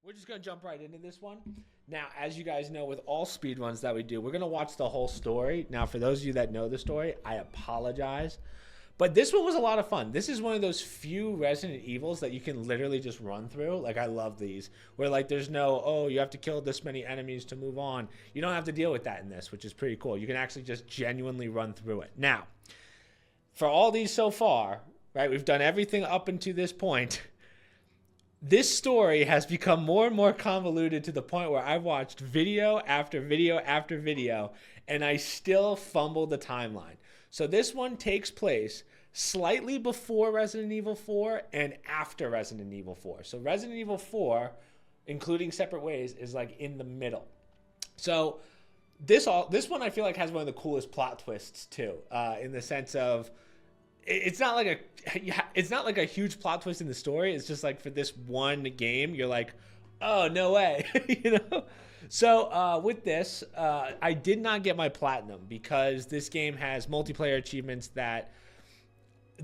We're just going to jump right into this one. Now, as you guys know, with all speedruns that we do, we're going to watch the whole story. Now, for those of you that know the story, I apologize. But this one was a lot of fun. This is one of those few Resident Evils that you can literally just run through. Like, I love these. Where, like, there's no, oh, you have to kill this many enemies to move on. You don't have to deal with that in this, which is pretty cool. You can actually just genuinely run through it. Now, for all these so far, right, we've done everything up until this point. This story has become more and more convoluted to the point where I've watched video after video after video, and I still fumble the timeline. So this one takes place slightly before Resident Evil 4 and after Resident Evil 4. So Resident Evil 4, including Separate Ways, is like in the middle. So this one I feel like has one of the coolest plot twists too, in the sense of it's not like a huge plot twist in the story. It's just like for this one game, you're like, oh, no way, you know? So with this, I did not get my platinum because this game has multiplayer achievements that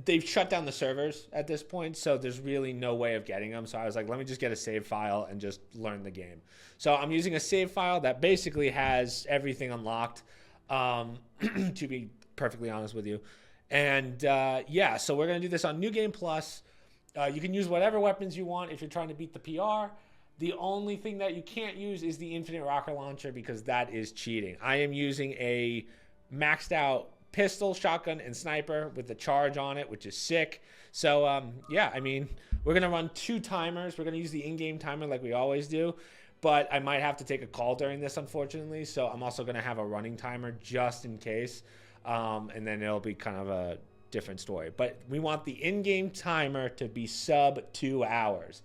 they've shut down the servers at this point. So there's really no way of getting them. So I was like, let me just get a save file and just learn the game. So I'm using a save file that basically has everything unlocked, to be perfectly honest with you. And yeah, so we're going to do this on New Game Plus. You can use whatever weapons you want if you're trying to beat the PR. The only thing that you can't use is the infinite rocket launcher because that is cheating. I am using a maxed out pistol, shotgun, and sniper with the charge on it, which is sick. So yeah, I mean, we're going to run 2 timers. We're going to use the in-game timer like we always do. But I might have to take a call during this, unfortunately. So I'm also going to have a running timer just in case. And then it'll be kind of a different story. But we want the in-game timer to be sub 2 hours.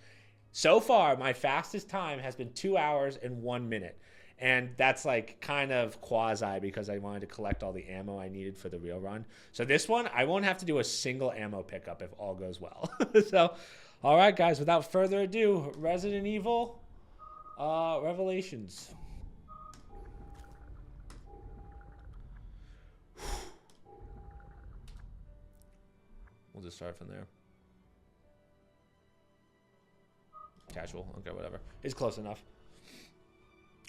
So far, my fastest time has been 2 hours and 1 minute. And that's like kind of quasi because I wanted to collect all the ammo I needed for the real run. So this one, I won't have to do a single ammo pickup if all goes well. So, all right, guys, without further ado, Resident Evil Revelations. We'll just start from there. Casual, okay, whatever. It's close enough.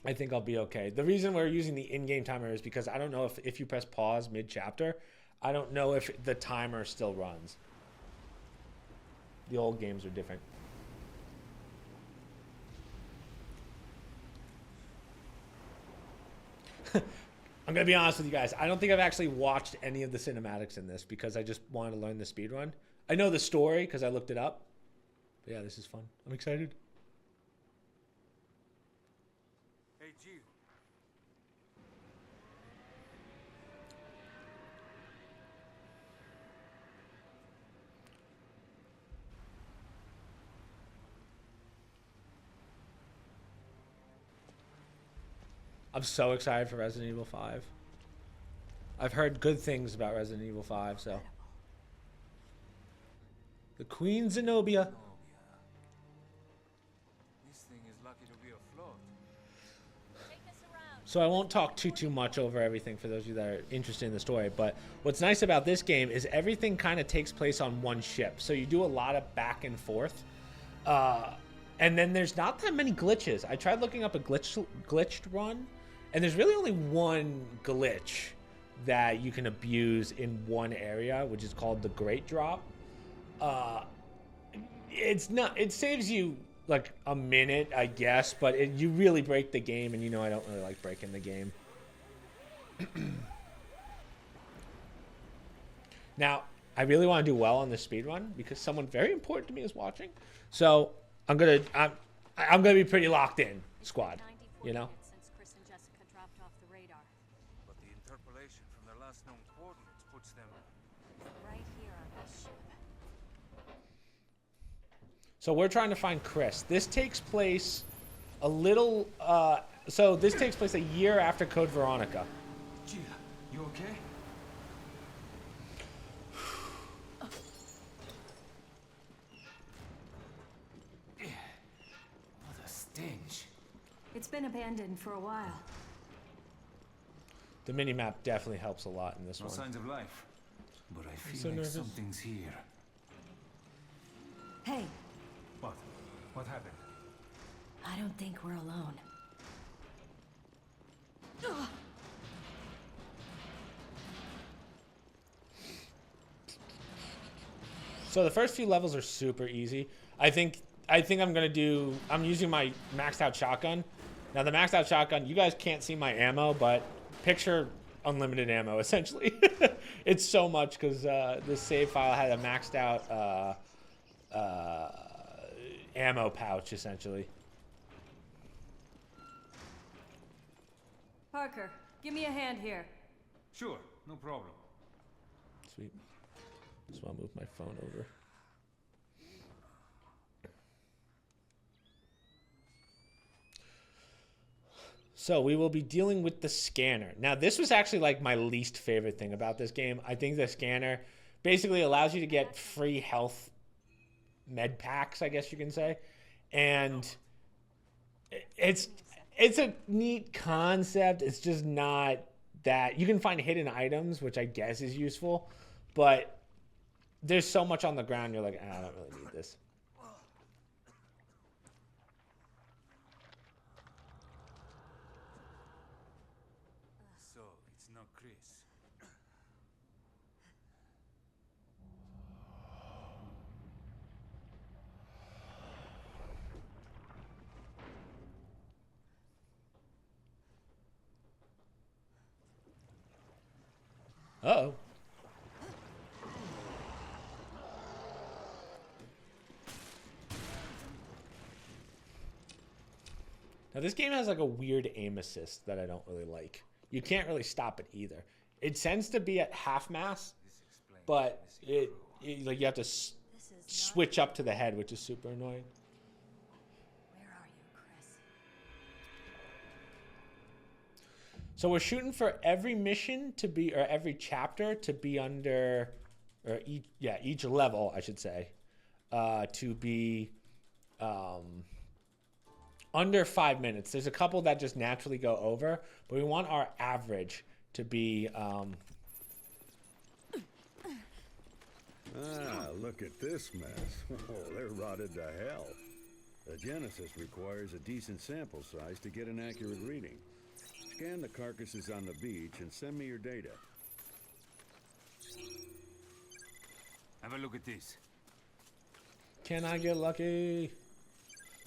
I think I'll be okay. The reason we're using the in-game timer is because I don't know if you press pause mid-chapter, I don't know if the timer still runs. The old games are different. I'm going to be honest with you guys. I don't think I've actually watched any of the cinematics in this because I just wanted to learn the speedrun. I know the story because I looked it up. But yeah, this is fun. I'm excited. Hey, G. I'm so excited for Resident Evil 5. I've heard good things about Resident Evil 5, so. The Queen Zenobia. This thing is lucky to be afloat. So I won't talk too much over everything for those of you that are interested in the story, but what's nice about this game is everything kind of takes place on one ship. So you do a lot of back and forth. And then there's not that many glitches. I tried looking up a glitched run, and there's really only one glitch that you can abuse in one area, which is called the Great Drop. It saves you like a minute, I guess, but you really break the game, and you know I don't really like breaking the game. Now, I really want to do well on this speedrun because someone very important to me is watching. So I'm gonna be pretty locked in, squad. You know. Since Chris and Jessica dropped off the radar. But the interpolation from their last known coordinates puts them Right here on this ship. So we're trying to find Chris. This takes place a little. So this takes place a year after Code Veronica. Gia, you okay? What a stench. It's been abandoned for a while. The minimap definitely helps a lot in this No one. signs of life. But I feel so like nervous. something's here. Hey, What? What happened? I I don't think we're alone. Ugh. So the first few levels are super easy. I think I'm using my maxed out shotgun. Now the maxed out shotgun, you guys can't see my ammo, but picture unlimited ammo essentially. It's so much because this save file had a maxed out ammo pouch essentially. Parker, give me a hand here. Sure, no problem. Sweet. Just want to move my phone over. So we will be dealing with the scanner. Now this was actually like my least favorite thing about this game. I think the scanner basically allows you to get free health med packs, I guess you can say. And it's a neat concept. It's just not that you can find hidden items, which I guess is useful, but there's so much on the ground. You're like, I don't really need this. So, it's not Chris. Uh-oh. Now this game has like a weird aim assist that I don't really like. You can't really stop it either. It tends to be at half mass, but it like you have to switch up to the head, which is super annoying. Where are you, Chris? So we're shooting for every mission to be, or every chapter to be under, or each level, I should say, to be under 5 minutes. There's a couple that just naturally go over, but we want our average to be. Look at this mess. Oh, they're rotted to hell. The Genesis requires a decent sample size to get an accurate reading. Scan the carcasses on the beach and send me your data. Have a look at this. Can I get lucky?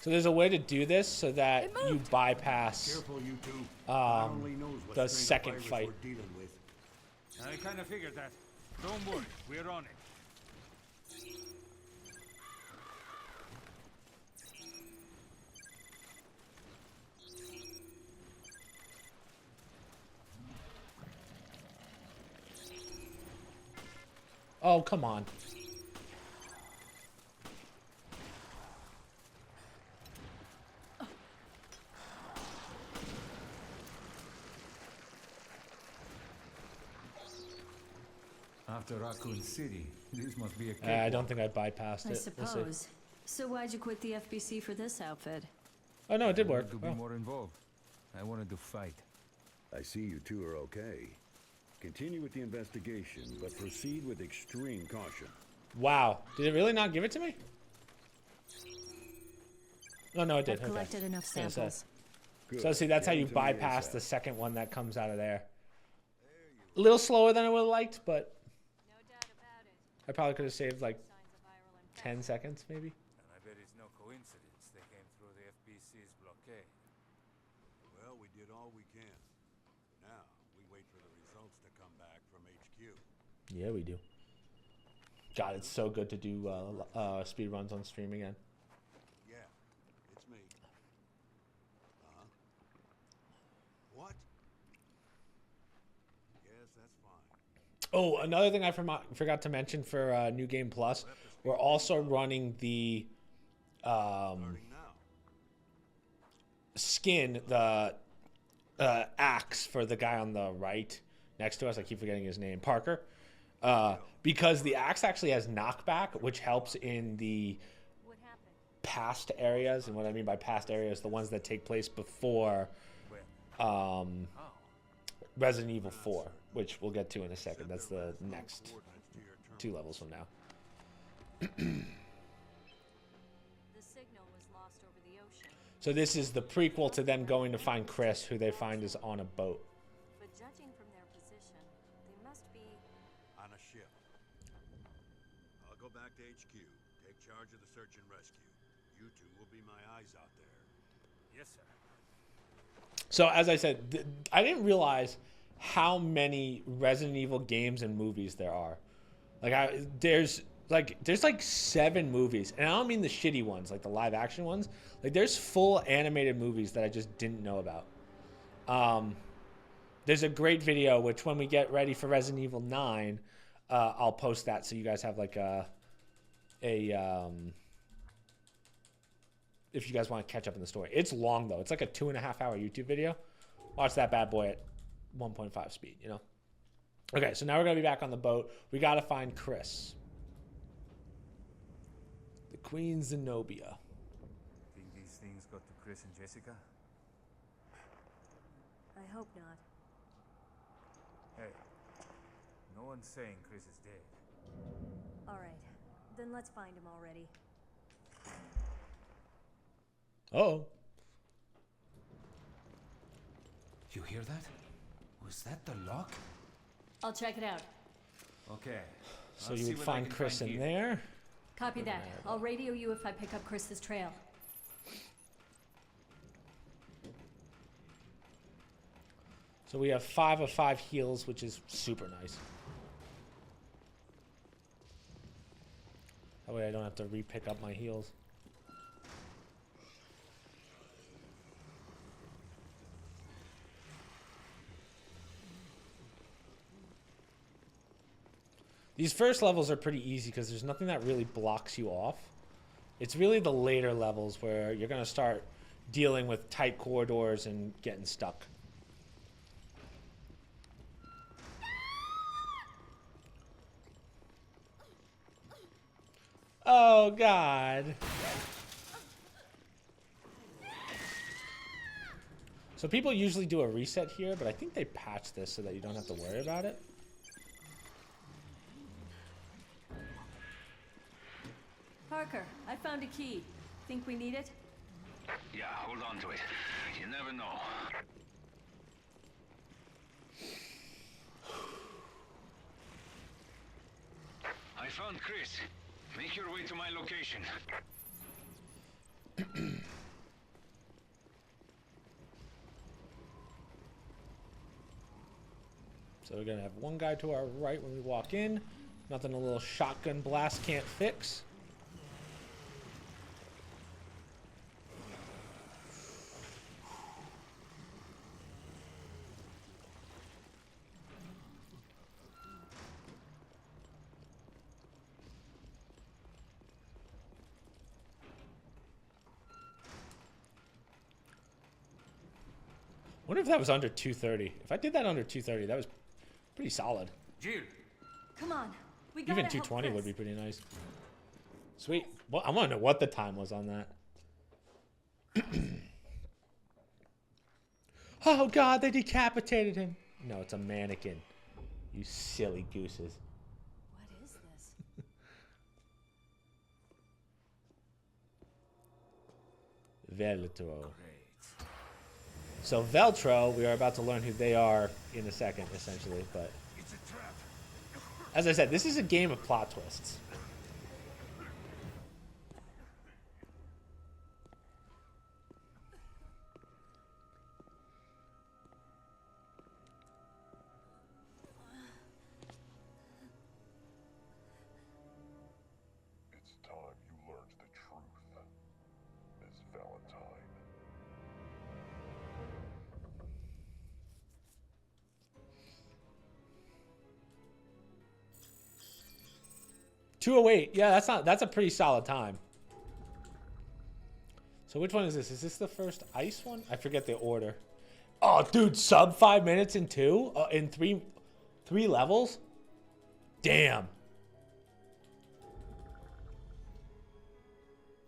So there's a way to do this so that you bypass Careful, you two. God only knows what the strain of second virus fight. we're dealing with. I kind of figured that. Don't worry, we're on it. Oh, come on. After Raccoon City, this must be a I don't think I bypassed I it. We'll see. suppose. So why'd you quit the FBC for this outfit? Oh no, it did work. To be Oh. more involved. I wanted to fight. I see you two are okay. Continue with the investigation, but proceed with extreme caution. Wow. Did it really not give it to me? Oh no, it did. I've collected enough Yeah, so- samples. Good. So see, that's how Get you into the bypass ASAP. the second one that comes out of there. A little slower than I would have liked, but No doubt about it. I probably could have saved like Signs of viral 10 seconds maybe. And I bet it's no coincidence they came through the FBC's blockade. Well, we did all we can. Now, we wait for the results to come back from HQ. Yeah, we do. God, it's so good to do speed runs on stream again. Yeah, it's me. Uh-huh. What? Yes, that's fine. Oh, another thing I forgot to mention for New Game Plus, we're also running the Starting now. skin, the axe for the guy on the right next to us. I keep forgetting his name, Parker. Because the axe actually has knockback, which helps in the What happened? past areas. And what I mean by past areas, the ones that take place before Resident Evil 4, which we'll get to in a second. That's the next Coordinates to your terminal. 2 levels from now. The signal was lost over the ocean. So this is the prequel to them going to find Chris, who they find is on a boat. But judging from their position, they must be... On a ship. I'll go back to HQ. Take charge of the search and rescue. You two will be my eyes out there. Yes, sir. So as I said, I didn't realize how many Resident Evil games and movies there are. Like there's like 7 movies, and I don't mean the shitty ones, like the live action ones. Like there's full animated movies that I just didn't know about. There's a great video, which when we get ready for Resident Evil 9, I'll post that so you guys have like if you guys want to catch up in the story. It's long though. It's like a 2.5-hour YouTube video. Watch that bad boy at 1.5 speed, you know? Okay, so now we're going to be back on the boat. We got to find Chris. The Queen Zenobia. Think these things got to Chris and Jessica? I hope not. Hey, no one's saying Chris is dead. All right, then let's find him already. Uh-oh. You hear that? Was that the lock? I'll check it out. Okay. So you would find Chris in there. Copy that. I'll radio you if I pick up Chris's trail. So we have 5 of 5 heals, which is super nice. That way I don't have to re-pick up my heals. These first levels are pretty easy because there's nothing that really blocks you off. It's really the later levels where you're going to start dealing with tight corridors and getting stuck. Oh, God. So people usually do a reset here, but I think they patched this so that you don't have to worry about it. Parker, I found a key. Think we need it? Yeah, hold on to it. You never know. I found Chris. Make your way to my location. So we're gonna have one guy to our right when we walk in. Nothing a little shotgun blast can't fix. I wonder if that was under 230. If I did that under 230, that was pretty solid. Jill! Come on. We gotta Even help 220 would Chris. be pretty nice. Sweet. Well, I want to know what the time was on that. Oh, God, they decapitated him. No, it's a mannequin. You silly gooses. What is this? Veltro. So Veltro, we are about to learn who they are in a second, essentially. But It's a trap. as I said, this is a game of plot twists. It's time you learned the truth, Miss Valentine. 208. Yeah, that's a pretty solid time. So which one is this? Is this the first ice one? I forget the order. Oh, dude, sub 5 minutes in three levels? Damn.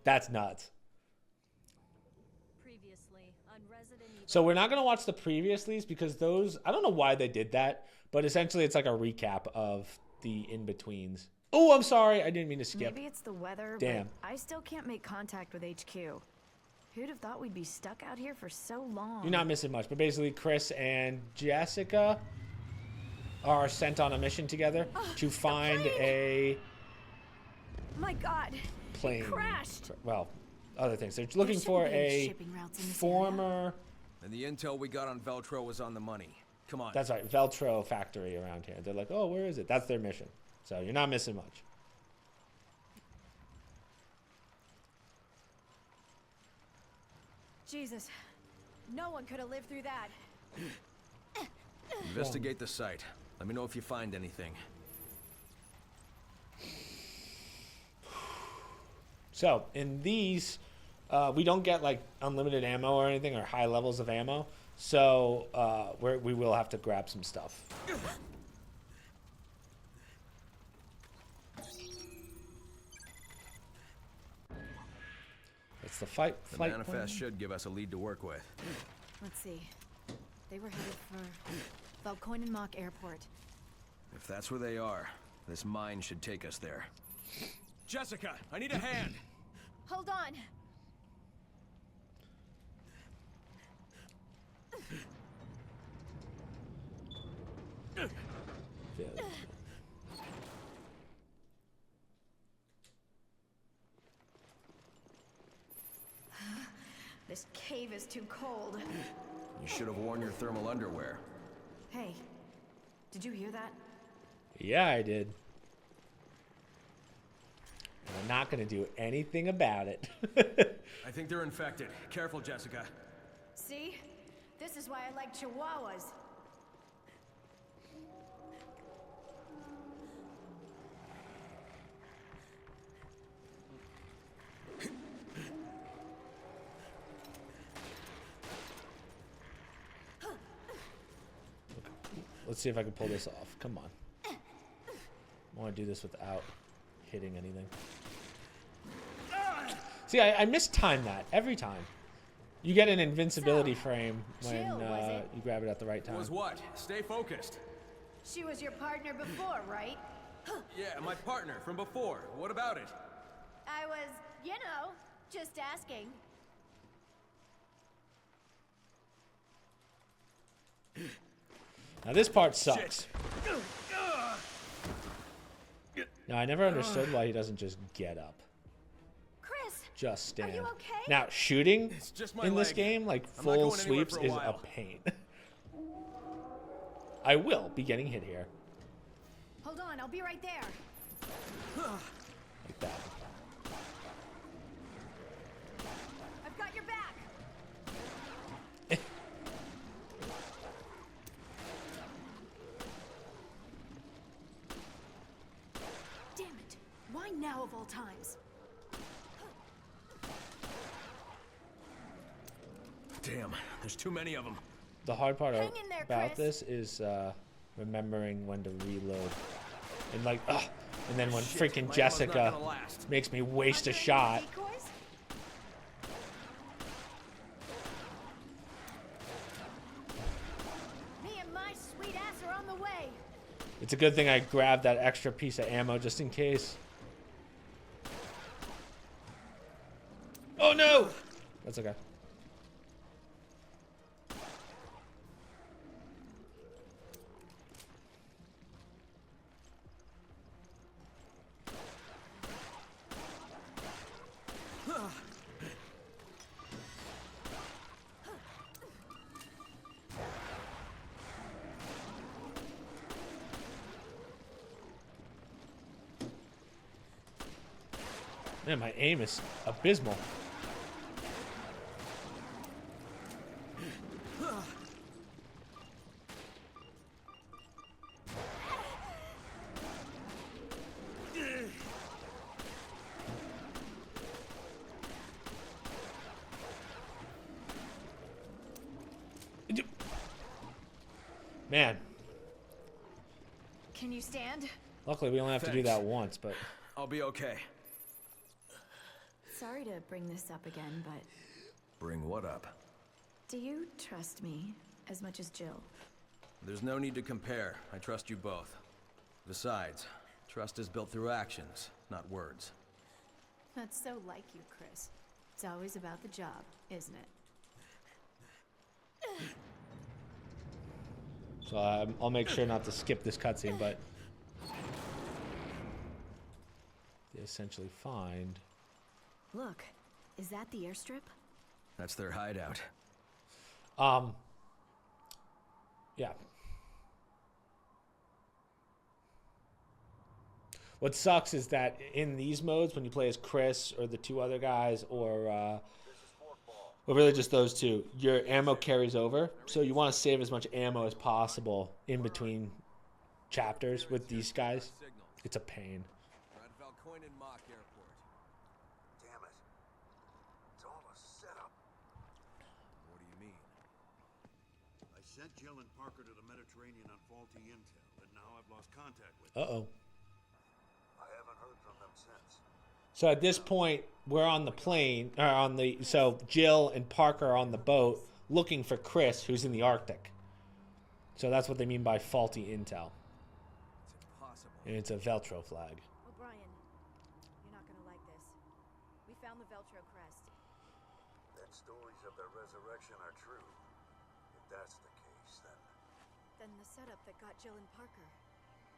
That's nuts. Previously on Resident Evil. So we're not going to watch the previouslys because those, I don't know why they did that, but essentially it's like a recap of the in-betweens. Oh, I'm sorry. I didn't mean to skip. Maybe it's the weather, Damn. but I still can't make contact with HQ. Who'd have thought we'd be stuck out here for so long? You're not missing much, but basically Chris and Jessica are sent on a mission together to find a My God. plane. It crashed. Well, other things. They're looking shouldn't for be any a shipping routes in this former. And the intel we got on Veltro was on the money. Come on. That's right, Veltro factory around here. They're like, oh, where is it? That's their mission. So you're not missing much. Jesus. No one could have lived through that. Investigate the site. Let me know if you find anything. So in these, we don't get like unlimited ammo or anything or high levels of ammo. So we will have to grab some stuff. It's the flight The manifest plan. should give us a lead to work with. Let's see. They were headed for Valkoinen Airport. If that's where they are, this mine should take us there. Jessica, I need a hand. Hold on. This cave is too cold. You should have worn your thermal underwear. Hey, did you hear that? Yeah, I did. And I'm not going to do anything about it. I think they're infected. Careful, Jessica. See? This is why I like chihuahuas. Let's see if I can pull this off. Come on. I want to do this without hitting anything. See, I mistime that every time. You get an invincibility frame when Jill, was it? you grab it at the right time. Was what? Stay focused. She was your partner before, right? Yeah, my partner from before. What about it? I was, you know, just asking. Now this part sucks. Now I never understood why he doesn't just get up. Chris! Just stand. Are you okay? Now shooting just my in this leg. game, like I'm not full going anywhere sweeps, for a is a while. pain. I will be getting hit here. Hold on, I'll be right there. Like that. I've got your back. Damn it. Why now of all times? Damn, there's too many of them. The hard part Hang in there, about Chris. this is remembering when to reload. And like, and then when Shit, freaking my ammo's not Jessica gonna last. makes me waste a Are there any shot. decoys? Me and my sweet ass are on the way. It's a good thing I grabbed that extra piece of ammo just in case. Oh no! That's okay. Man, my aim is abysmal. Man, Can you stand? luckily we only have to do Thanks. that once, but I'll be okay. Sorry to bring this up again, but Bring what up? do you trust me as much as Jill? There's no need to compare. I trust you both. Besides, trust is built through actions, not words. That's so like you, Chris. It's always about the job, isn't it? So I'll make sure not to skip this cutscene, but they essentially find. Look, is that the airstrip? That's their hideout. Yeah. What sucks is that in these modes, when you play as Chris or the two other guys, or really just those two, your ammo carries over. So you want to save as much ammo as possible in between chapters with these guys. It's a pain. We're at Valcoinen Mock Airport. Damn it. It's all a setup. What do you mean? I sent Jill and Parker to the Mediterranean on faulty intel, and now I've lost contact with them. Uh-oh. I haven't heard from them since. So at this point, we're on the plane, or so Jill and Parker are on the boat looking for Chris, who's in the Arctic. So that's what they mean by faulty intel. It's impossible. And it's a Veltro flag. O'Brien, you're not gonna like this. We found the Veltro crest. Then stories of their resurrection are true. If that's the case, then... Then the setup that got Jill and Parker.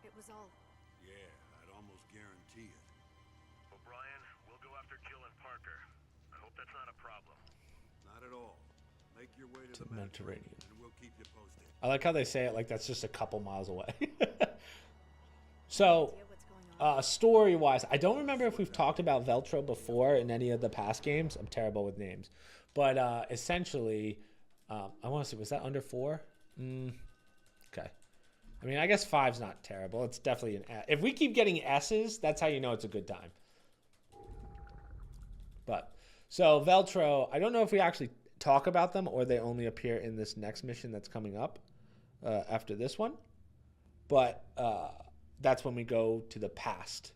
It was all... Yeah, I'd almost guarantee it. O'Brien, we'll go after Jill and Parker. I hope that's not a problem. Not at all. Make your way to the Mediterranean. Mediterranean, and we'll keep you posted. I like how they say it like that's just a couple miles away. So, idea what's going on. story-wise, I don't remember if we've talked about Veltro before in any of the past games. I'm terrible with names. But essentially, I want to see, was that under 4? Okay. I mean, I guess 5's not terrible. It's definitely an S. If we keep getting S's, that's how you know it's a good time. But, so Veltro, I don't know if we actually talk about them or they only appear in this next mission that's coming up after this one. But that's when we go to the past.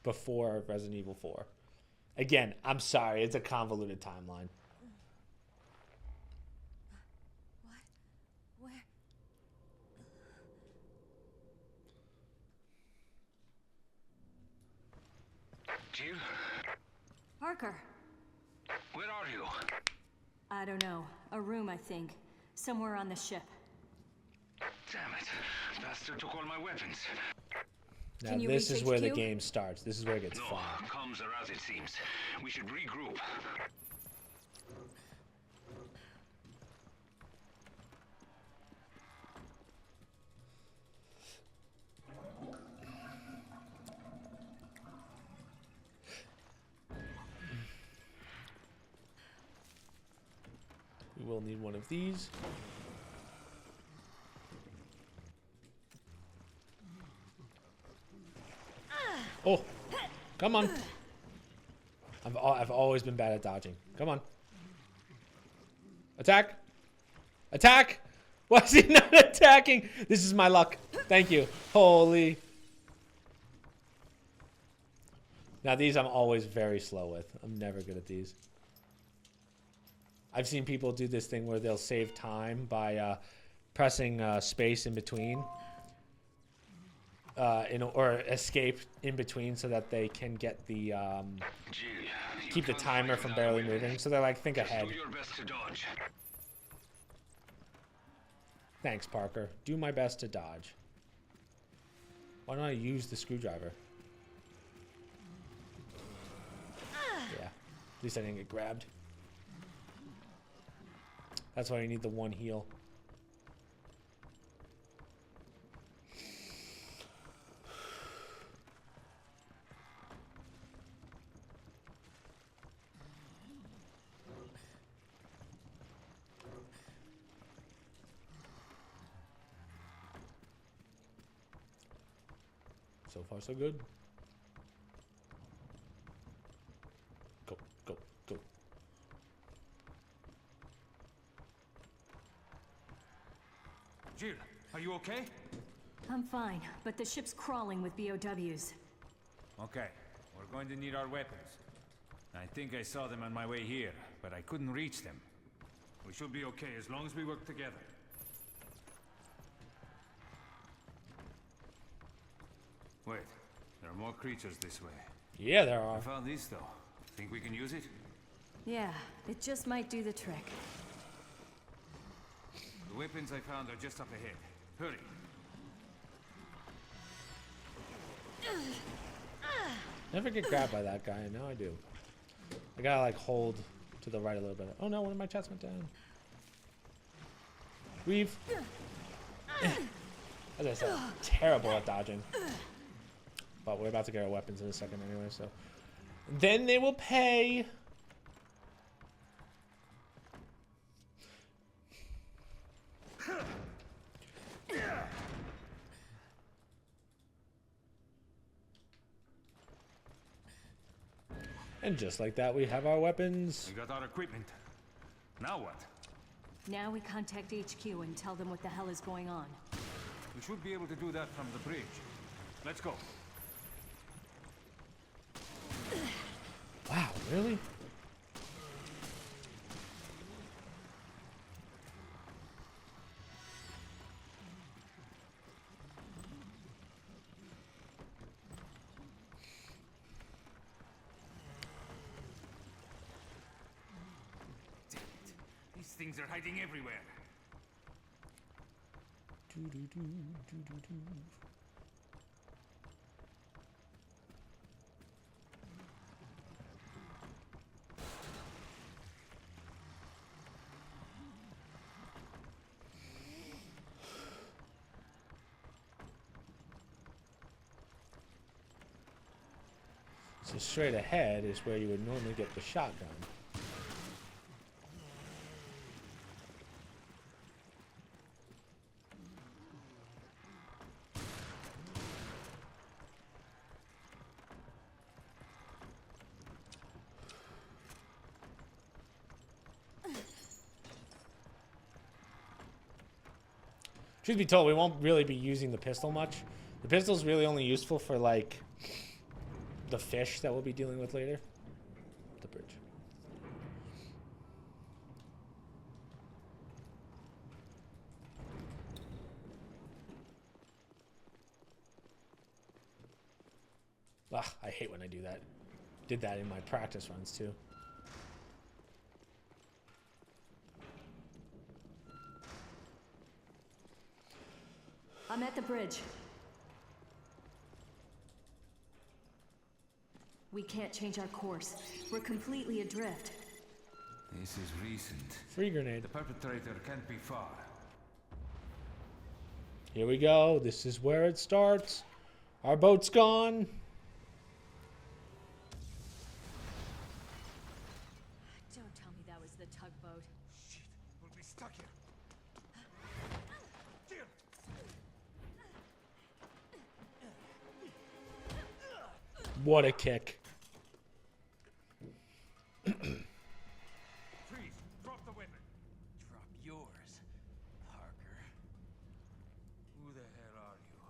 Before Resident Evil 4. Again, I'm sorry, it's a convoluted timeline. Where? Jill, Parker. where are you? I don't know. A room, I think. Somewhere on the ship. Damn it. Bastard took all my weapons. Now Can you this reach is where the HQ? game starts. This is where it gets No, fun. comms are out, it seems. We should regroup. We will need one of these. Oh, come on. I've always been bad at dodging. Come on. Attack. Attack. Why is he not attacking? This is my luck. Thank you. Holy. Now these I'm always very slow with. I'm never good at these. I've seen people do this thing where they'll save time by pressing space in between. Or escape in between so that they can get the Jill, keep the timer from barely moving. So they're like, think ahead. do your best to dodge. Thanks, Parker. Do my best to dodge. Why don't I use the screwdriver? Yeah. At least I didn't get grabbed. That's why you need the one heal. So far, so good. Go, go, go. Jill, are you okay? I'm fine, but the ship's crawling with BOWs. Okay, we're going to need our weapons. I think I saw them on my way here, but I couldn't reach them. We should be okay as long as we work together. Wait, there are more creatures this way. Yeah, there I are. found this though. Think we can use it? Yeah, it just might do the trick. The weapons I found are just up ahead. Hurry. Never get grabbed by that guy. Now I do. I gotta like hold to the right a little bit. Oh no, one of my chats went down. Weave. As I said, terrible at dodging. But we're about to get our weapons in a second anyway, so. Then they will pay. And just like that, we have our weapons. We got our equipment. Now what? Now we contact HQ and tell them what the hell is going on. We should be able to do that from the bridge. Let's go. Wow, really? These things are hiding everywhere. So straight ahead is where you would normally get the shotgun. Truth be told, we won't really be using the pistol much. The pistol's really only useful for, like, the fish that we'll be dealing with later. The bridge. Ugh, I hate when I do that. Did that in my practice runs, too. I'm at the bridge. We can't change our course. We're completely adrift. This is recent. Free grenade. The perpetrator can't be far. Here we go. This is where it starts. Our boat's gone. Don't tell me that was the tugboat. Shit, we'll be stuck here. What a kick. Freeze! Drop the weapon. Drop yours, Parker. Who the hell are you?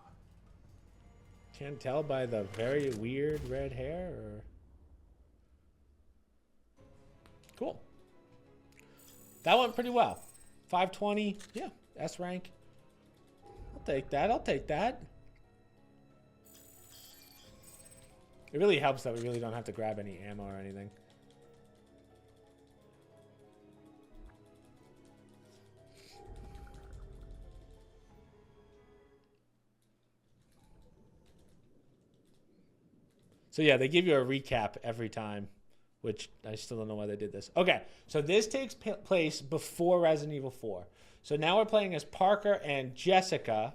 Can't tell by the very weird red hair, or... Cool. That went pretty well. 520. Yeah, S rank. I'll take that. I'll take that. It really helps that we really don't have to grab any ammo or anything. So yeah, they give you a recap every time, which I still don't know why they did this. Okay, so this takes place before Resident Evil 4. So now we're playing as Parker and Jessica.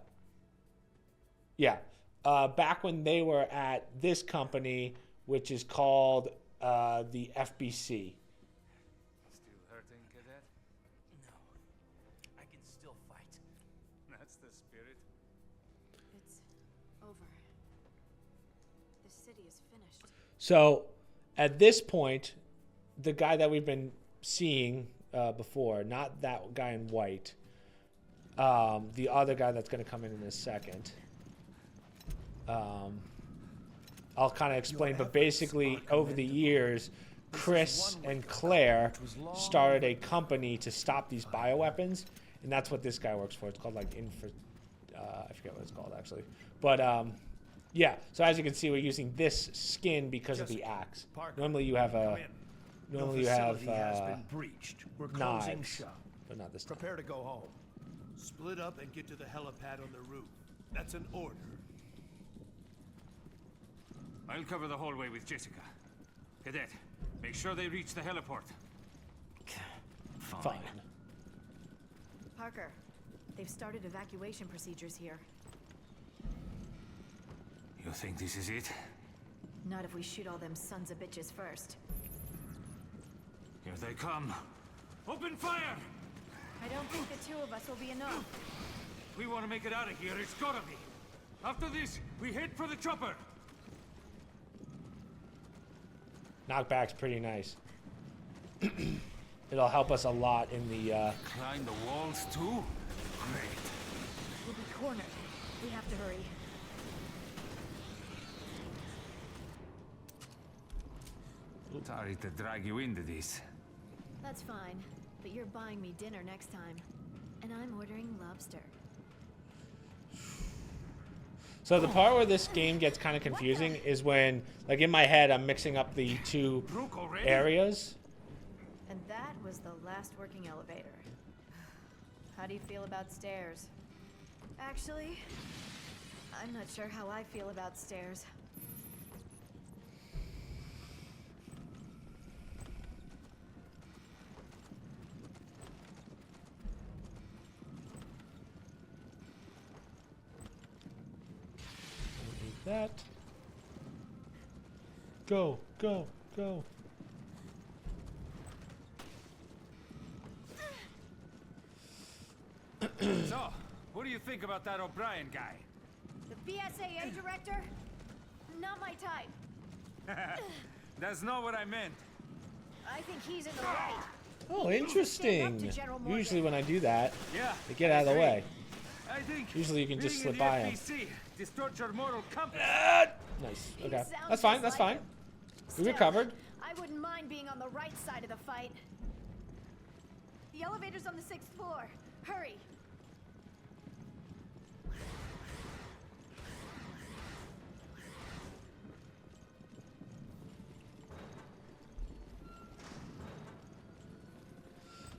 Yeah, back when they were at this company, which is called the FBC. Still hurting, cadet? No, I can still fight. That's the spirit. It's over. The city is finished. So at this point, the guy that we've been seeing before, not that guy in white, the other guy that's going to come in a second. I'll kind of explain, but basically over the years, Chris and Claire started a company to stop these bioweapons, and that's what this guy works for. It's called like I forget what it's called actually, but Yeah, so as you can see, we're using this skin because of the Jessica, axe. Parker, Normally you have a... come in. Normally you the have facility has been breached. We're closing knives, shop. but not this time. Prepare to go home. Split up and get to the helipad on the roof. That's an order. I'll cover the hallway with Jessica. Cadet, make sure they reach the heliport. Fine. Parker, they've started evacuation procedures here. You think this is it? Not if we shoot all them sons of bitches first. Here they come. Open fire! I don't think the two of us will be enough. If we want to make it out of here, it's gotta be. After this, we head for the chopper. Knockback's pretty nice. It'll help us a lot in the... Climb the walls too? Great. We'll be cornered. We have to hurry. Sorry to drag you into this. That's fine, but you're buying me dinner next time. And I'm ordering lobster. So the part where this game gets kind of confusing is when, like in my head, I'm mixing up the two areas. And that was the last working elevator. How do you feel about stairs? Actually, I'm not sure how I feel about stairs. That. Go, go, go. So, what do you think about that O'Brien guy? The BSAA director? Not my type. That's not what I meant. I think he's in the right. Oh, interesting. Usually when I do that, Yeah, they get out of the way. I think Usually you can just being slip by in him. the FBC distorts your moral compass. Nice. He Okay. sounds That's fine. just That's like fine. him. We Still, recovered. I wouldn't mind being on the right side of the fight. The elevator's on the 6th floor. Hurry.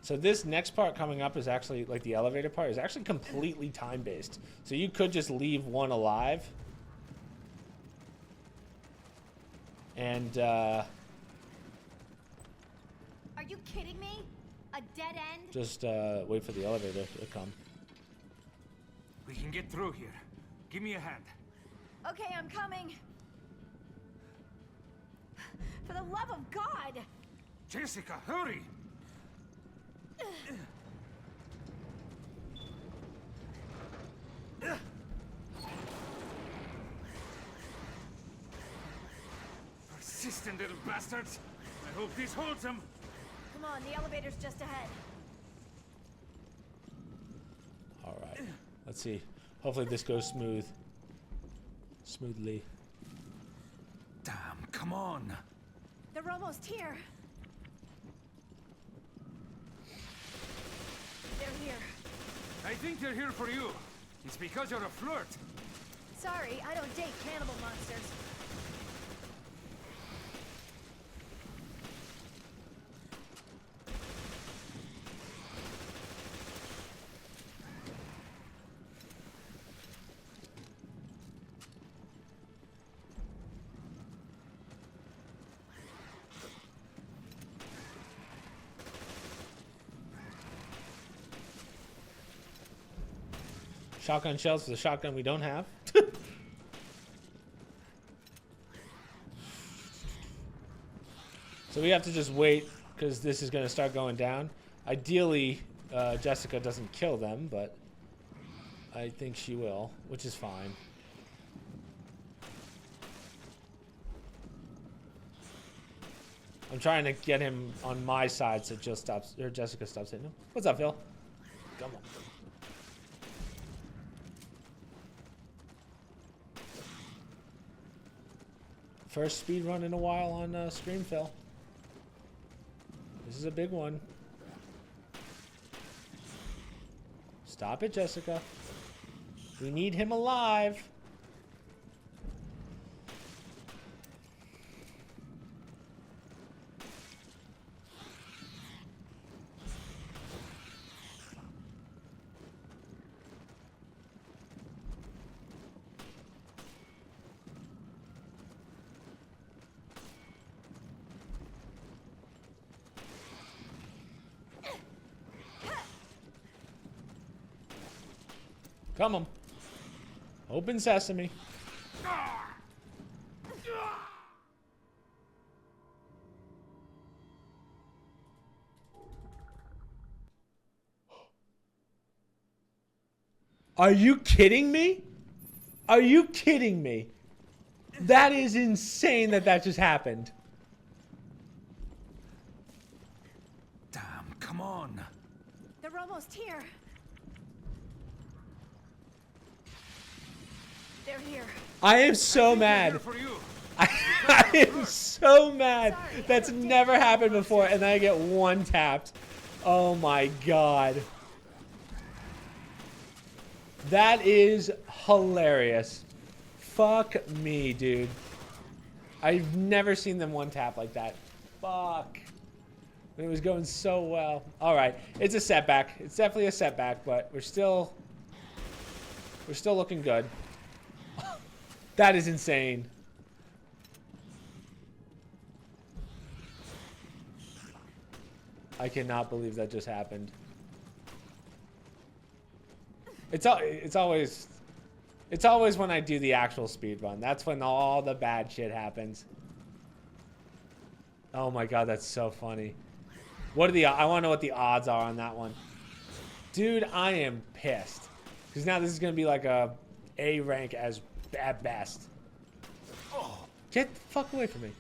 So this next part coming up is actually, like the elevator part, is actually completely time-based. So you could just leave one alive. And, Are you kidding me? A dead end? just wait for the elevator to come. We can get through here. Give me a hand. Okay, I'm coming. For the love of God! Jessica, hurry! Persistent little bastards! I hope this holds them! Come on, the elevator's just ahead. Alright. Let's see. Hopefully this goes smoothly. Damn, come on! They're almost here. They're here. I think they're here for you. It's because you're a flirt. Sorry, I don't date cannibal monsters. Shotgun shells for the shotgun we don't have. So we have to just wait because this is going to start going down. Ideally, Jessica doesn't kill them, but I think she will, which is fine. I'm trying to get him on my side so Jill stops, or Jessica stops hitting him. What's up, Phil? Come on. First speed run in a while on stream, Phil. This is a big one. Stop it, Jessica. We need him alive. Come on. Open sesame. Are you kidding me? Are you kidding me? That is insane that that just happened. Damn, come on. They're almost here. They're here. I am so mad. For you. I am so mad. That's never happened before, and then I get one tapped. Oh my god. That is hilarious. Fuck me, dude. I've never seen them one tap like that. Fuck. It was going so well. All right, it's a setback. It's definitely a setback, but we're still looking good. That is insane. I cannot believe that just happened. It's always when I do the actual speed run. That's when all the bad shit happens. Oh my god, that's so funny. What are the? I want to know what the odds are on that one. Dude, I am pissed because now this is gonna be like a A rank at best. Oh, get the fuck away from me.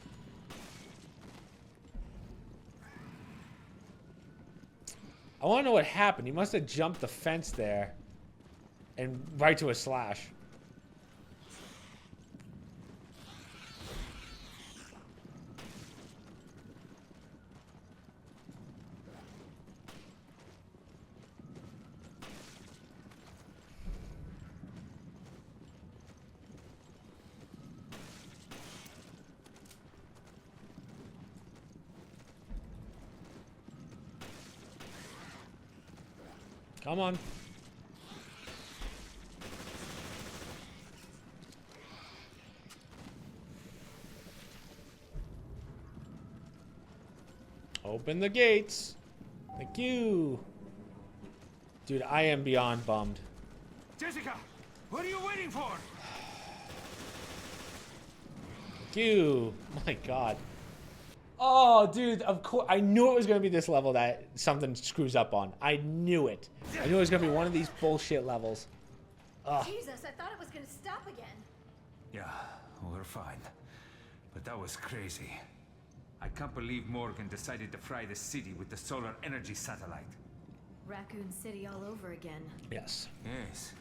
I want to know what happened. He must have jumped the fence there and right to a slash. Come on. Open the gates. Thank you. Dude, I am beyond bummed. Jessica, what are you waiting for? Thank you. My god. Oh, dude, of course. I knew it was going to be this level that something screws up on. I knew it. I knew it was going to be one of these bullshit levels. Ugh. Jesus, I thought it was gonna stop again. Yeah, we're fine. But that was crazy. I can't believe Morgan decided to fry the city with the solar energy satellite. Raccoon City all over again. Yes. Yes.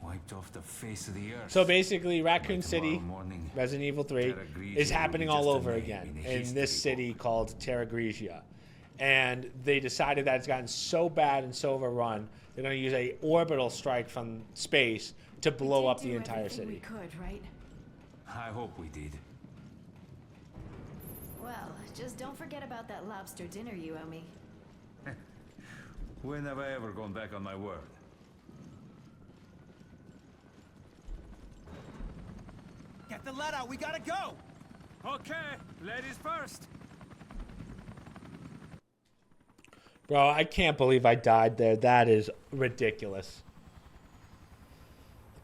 Wiped off the face of the earth. So basically, Raccoon By City, tomorrow morning, Resident Evil 3, Terra Grigia is will happening be all just a over name again in a in this history city book. called Terra Grigia. And they decided that it's gotten so bad and so overrun, they're going to use a orbital strike from space to blow up the entire city. We could, right? I hope we did. Well, just don't forget about that lobster dinner you owe me. When have I ever gone back on my word? Get the lead out, we gotta go! Okay, ladies first. Bro, I can't believe I died there. That is ridiculous.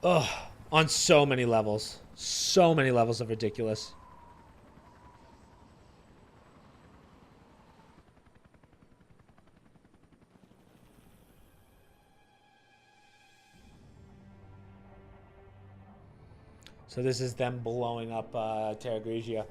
Ugh. On so many levels. So many levels of ridiculous. So this is them blowing up Terra Grigia.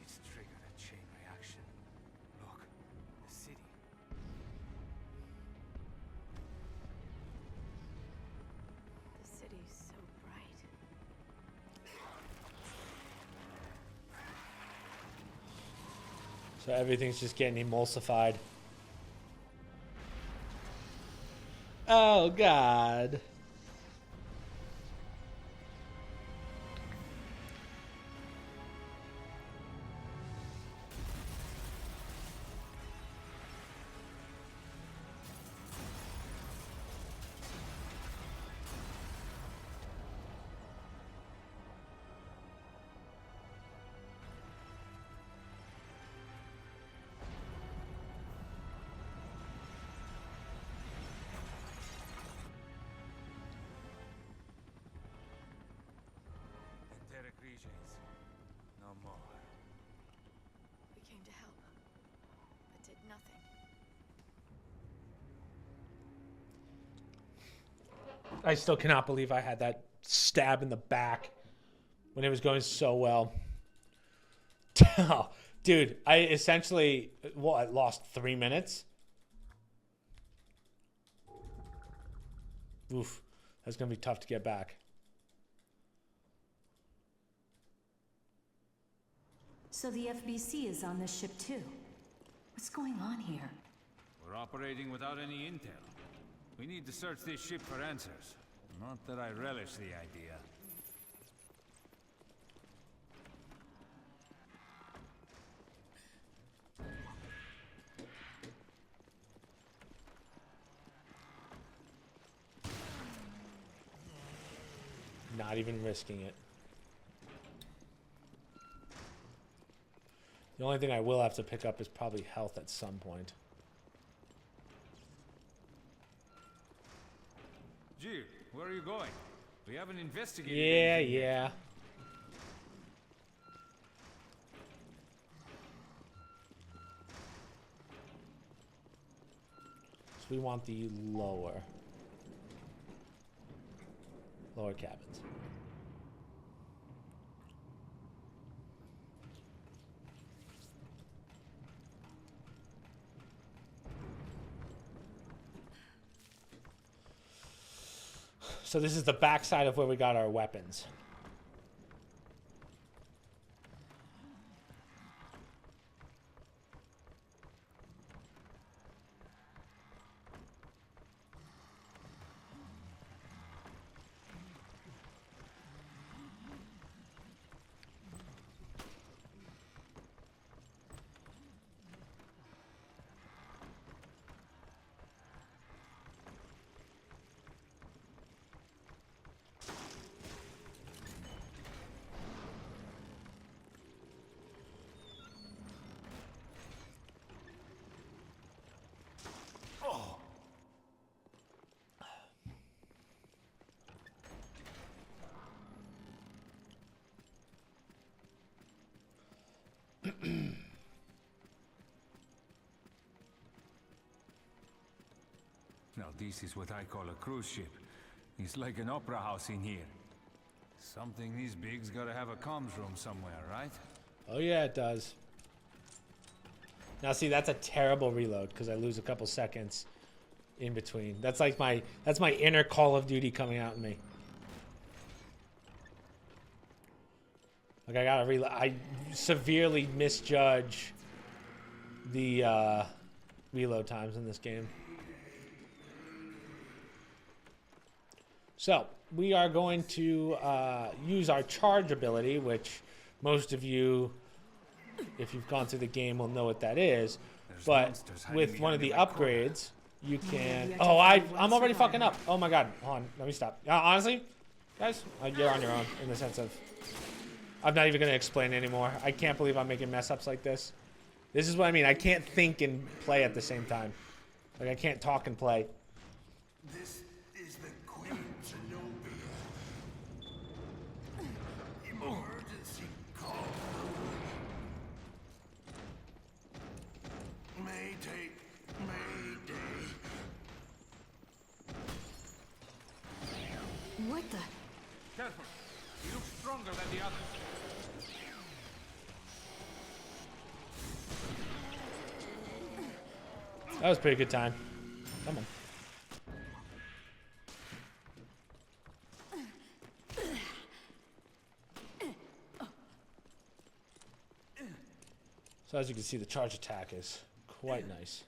It's triggered a chain reaction. Look, the city. The city's so bright. So everything's just getting emulsified. Oh, God. proteges. No more. We came to help, but did nothing. I still cannot believe I had that stab in the back when it was going so well. Dude, I essentially lost 3 minutes. Oof, that's gonna be tough to get back. So the FBC is on this ship too. What's going on here? We're operating without any intel. We need to search this ship for answers. Not that I relish the idea. Not even risking it. The only thing I will have to pick up is probably health at some point. Jill, where are you going? We haven't investigated Yeah, anything yet. yeah. So we want the lower cabins. So this is the backside of where we got our weapons. Now this is what I call a cruise ship. It's like an opera house in here. Something this big's gotta have a comms room somewhere, right? Oh yeah, it does. Now see, that's a terrible reload because I lose a couple seconds in between. That's like that's my inner Call of Duty coming out in me. Like I gotta reload. I severely misjudge the reload times in this game. So we are going to use our charge ability, which most of you, if you've gone through the game, will know what that is. But with one of the upgrades, you can... Oh, I'm already fucking up. Oh my god. Hold on. Let me stop. Honestly, guys, you're on your own in the sense of... I'm not even going to explain anymore. I can't believe I'm making mess ups like this. This is what I mean. I can't think and play at the same time. Like, I can't talk and play. This is the Queen Zenobia. Emergency call. Mayday. What the? Careful. You look stronger than the others. That was a pretty good time. Come on. So as you can see, the charge attack is quite nice.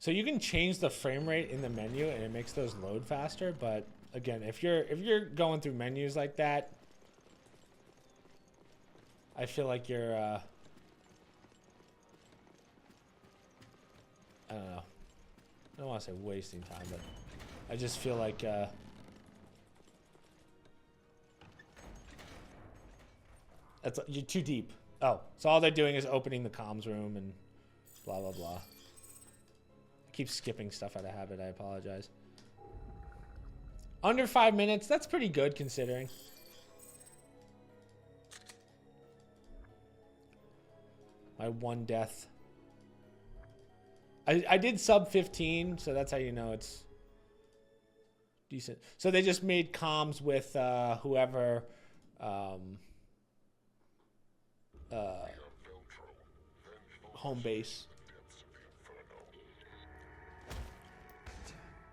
So you can change the frame rate in the menu and it makes those load faster, but again, if you're going through menus like that, I feel like you're I don't know. I don't want to say wasting time, but I just feel like you're too deep. Oh, so all they're doing is opening the comms room and blah blah blah. I keep skipping stuff out of habit. I apologize. Under 5 minutes. That's pretty good considering. My one death. I did sub 15, so that's how you know it's decent. So they just made comms with whoever home base.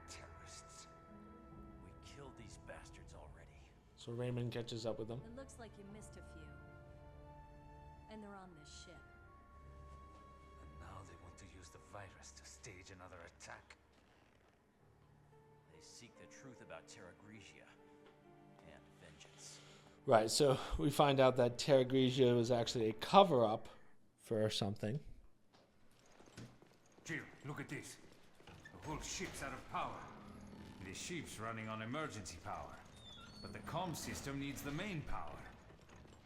Terrorists. We killed these bastards already. So Raymond catches up with them. It looks like you missed a few. And they're on this ship. And now they want to use the virus to stage another attack. They seek the truth about Terra Grigia and vengeance. Right, so we find out that Terra Grigia was actually a cover-up for something. Jill, look at this. The whole ship's out of power. The ship's running on emergency power. But the comm system needs the main power.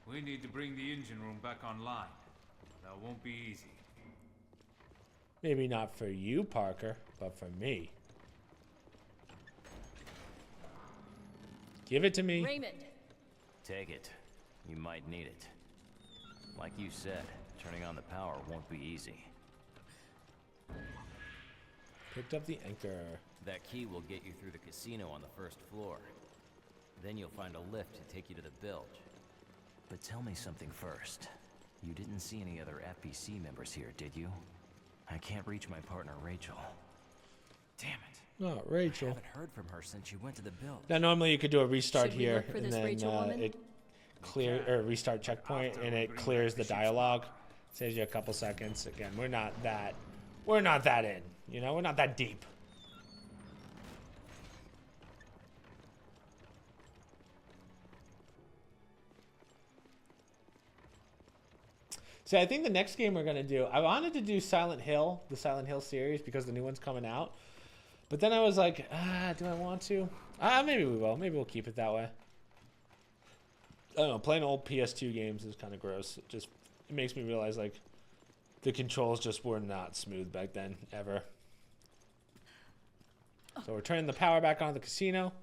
We need to bring the engine room back online. That won't be easy. Maybe not for you, Parker, but for me. Give it to me. Raymond! Take it. You might need it. Like you said, turning on the power won't be easy. Picked up the anchor. That key will get you through the casino on the first floor. Then you'll find a lift to take you to the bilge. But tell me something first. You didn't see any other FBC members here, did you? I can't reach my partner, Rachel. Damn it. Oh, Rachel. I haven't heard from her since she went to the bilge. Now, normally you could do a restart Should we here, look for and this then Rachel woman? it clear or restart checkpoint, and it clears the dialogue. Saves you a couple seconds. Again, we're not that in. You know, we're not that deep. See, I think the next game we're gonna do, I wanted to do Silent Hill, the Silent Hill series, because the new one's coming out. But then I was like, do I want to? Maybe we will. Maybe we'll keep it that way. I don't know. Playing old PS2 games is kind of gross. It makes me realize, like, the controls just were not smooth back then, ever. So we're turning the power back on the casino.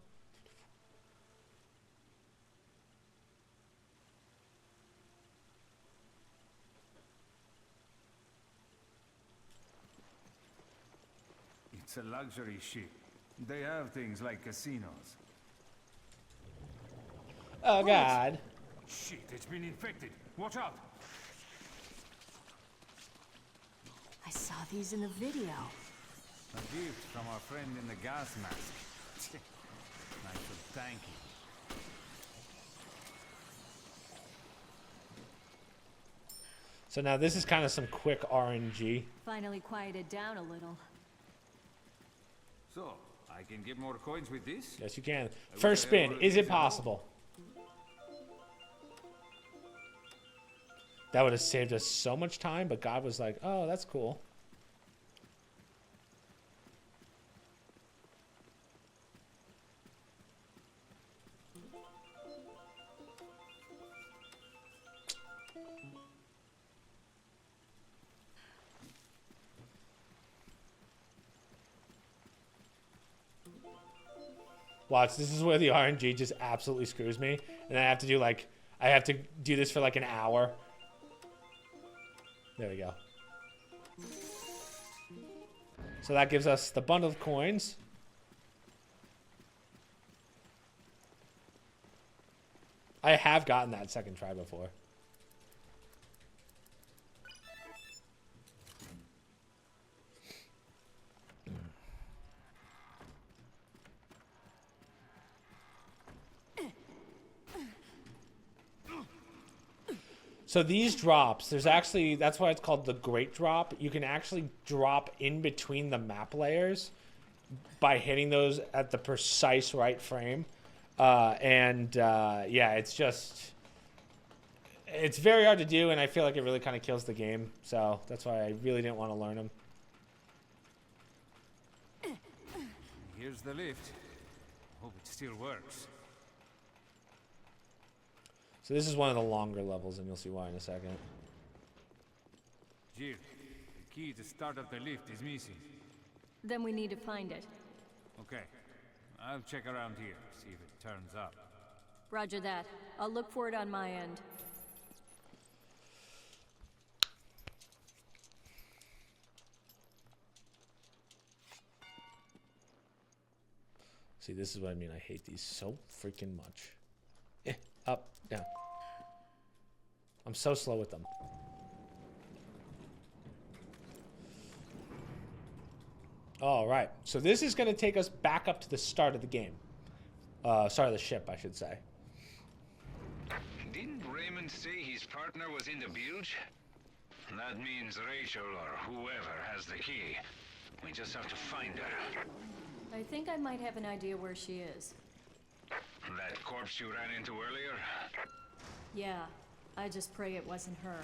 It's a luxury ship. They have things like casinos. Oh, God. Shit, it's been infected. Watch out. I saw these in the video. A gift from our friend in the gas mask. Nice of thank you. So now this is kind of some quick RNG. Finally quieted down a little. So, I can get more coins with this? Yes, you can. First spin. Is it possible? That would have saved us so much time, but God was like, oh, that's cool. Watch, this is where the RNG just absolutely screws me. And I have to do like, I have to do this for like an hour. There we go. So that gives us the bundle of coins. I have gotten that second try before. So these drops, there's actually, that's why it's called the Great Drop. You can actually drop in between the map layers by hitting those at the precise right frame. Yeah, it's just, it's very hard to do, and I feel like it really kind of kills the game. So that's why I really didn't want to learn them. Here's the lift. Hope it still works. So this is one of the longer levels, and you'll see why in a second. Jill, the key to start up the lift is missing. Then we need to find it. Okay. I'll check around here, see if it turns up. Roger that. I'll look for it on my end. See, this is what I mean. I hate these so freaking much. Up, down. I'm so slow with them. All right. So this is going to take us back up to the start of the game. Start of the ship, I should say. Didn't Raymond say his partner was in the bilge? That means Rachel or whoever has the key. We just have to find her. I think I might have an idea where she is. That corpse you ran into earlier? Yeah, I just pray it wasn't her.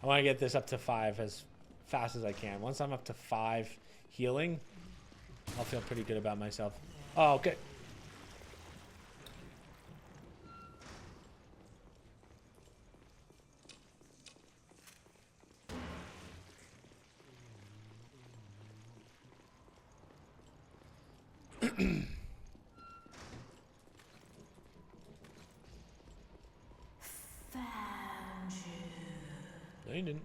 I want to get this up to 5 as fast as I can. Once I'm up to 5 healing, I'll feel pretty good about myself. Oh, okay. No, you didn't.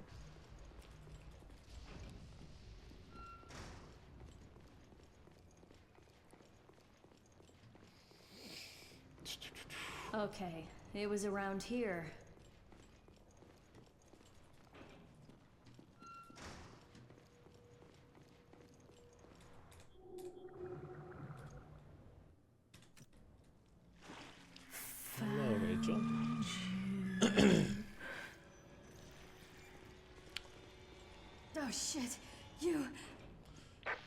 Okay, it was around here. Hello, Rachel. Oh shit, you...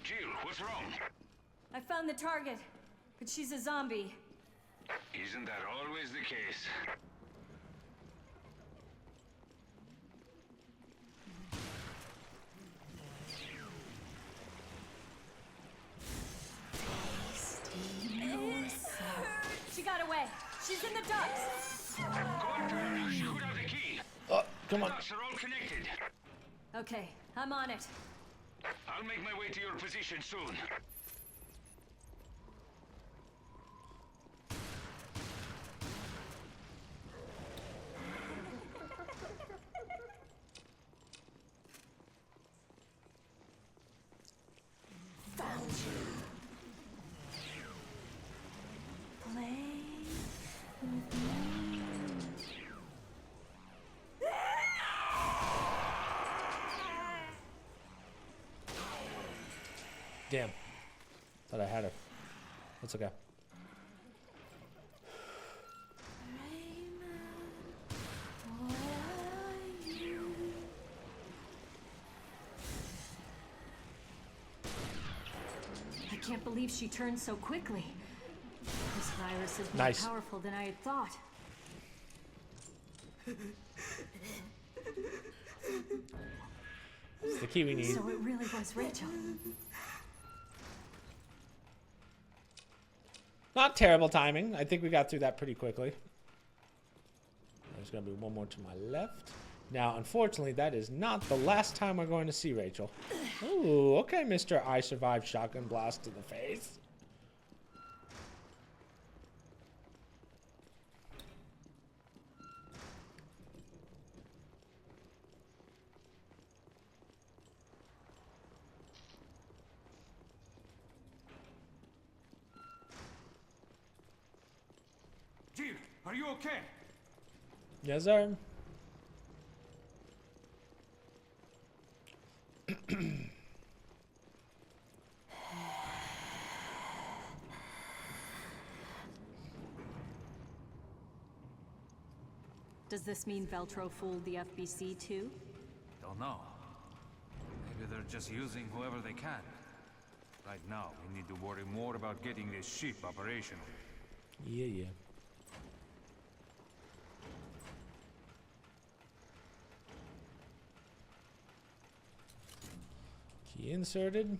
Jill, what's wrong? I found the target, but she's a zombie. Isn't that always the case? She got away. She's in the ducts. Go after her. Shoot out the key. Oh, come on. The ducts are all connected. Okay, I'm on it. I'll make my way to your position soon. Found you. Play with me. Damn. Thought I had her. That's okay. I can't believe she turned so quickly. This virus is more Nice. powerful than I had thought. It's the key we need. So it really was Rachel. Not terrible timing. I think we got through that pretty quickly. There's going to be one more to my left. Now, unfortunately, that is not the last time we're going to see Rachel. Ooh, okay, Mr. I survived shotgun blast to the face. Are you okay? Yes, sir. Does this mean Veltro fooled the FBC too? Don't know. Maybe they're just using whoever they can. Right now, we need to worry more about getting this ship operational. Yeah. Key inserted.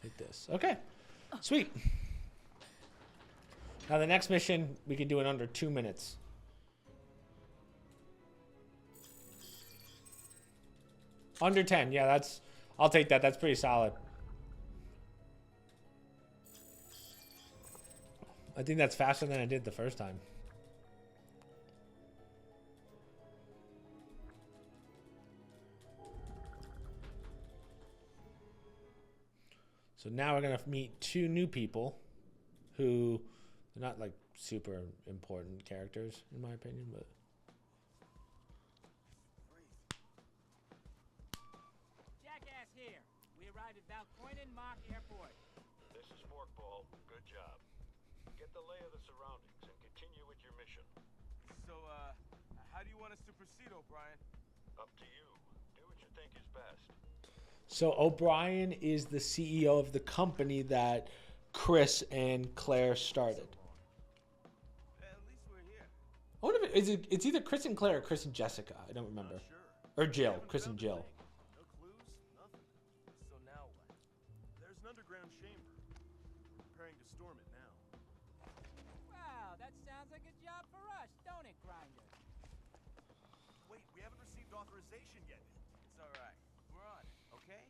Hit this. Okay. Sweet. Now the next mission, we can do in under 2 minutes. Under 10. Yeah, that's... I'll take that. That's pretty solid. I think that's faster than I did the first time. So now we're going to meet 2 new people who are not like super important characters in my opinion, but Jackass here. We arrived at Valcoinen Mock Airport. This is Forkball. Good job. Get the lay of the surroundings and continue with your mission. So, how do you want us to proceed, O'Brien? Up to you. Do what you think is best. so O'Brien is the CEO of the company that Chris and Claire started. At least we're here. I wonder if it's either Chris and Claire or Chris and Jessica. I don't remember. Or Jill. Chris and Jill. No clues, nothing. So now what? There's an underground chamber. We're preparing to storm it now. Wow, that sounds like a job for us, don't it, Grinder? Wait, we haven't received authorization yet. It's all right. We're on it, okay?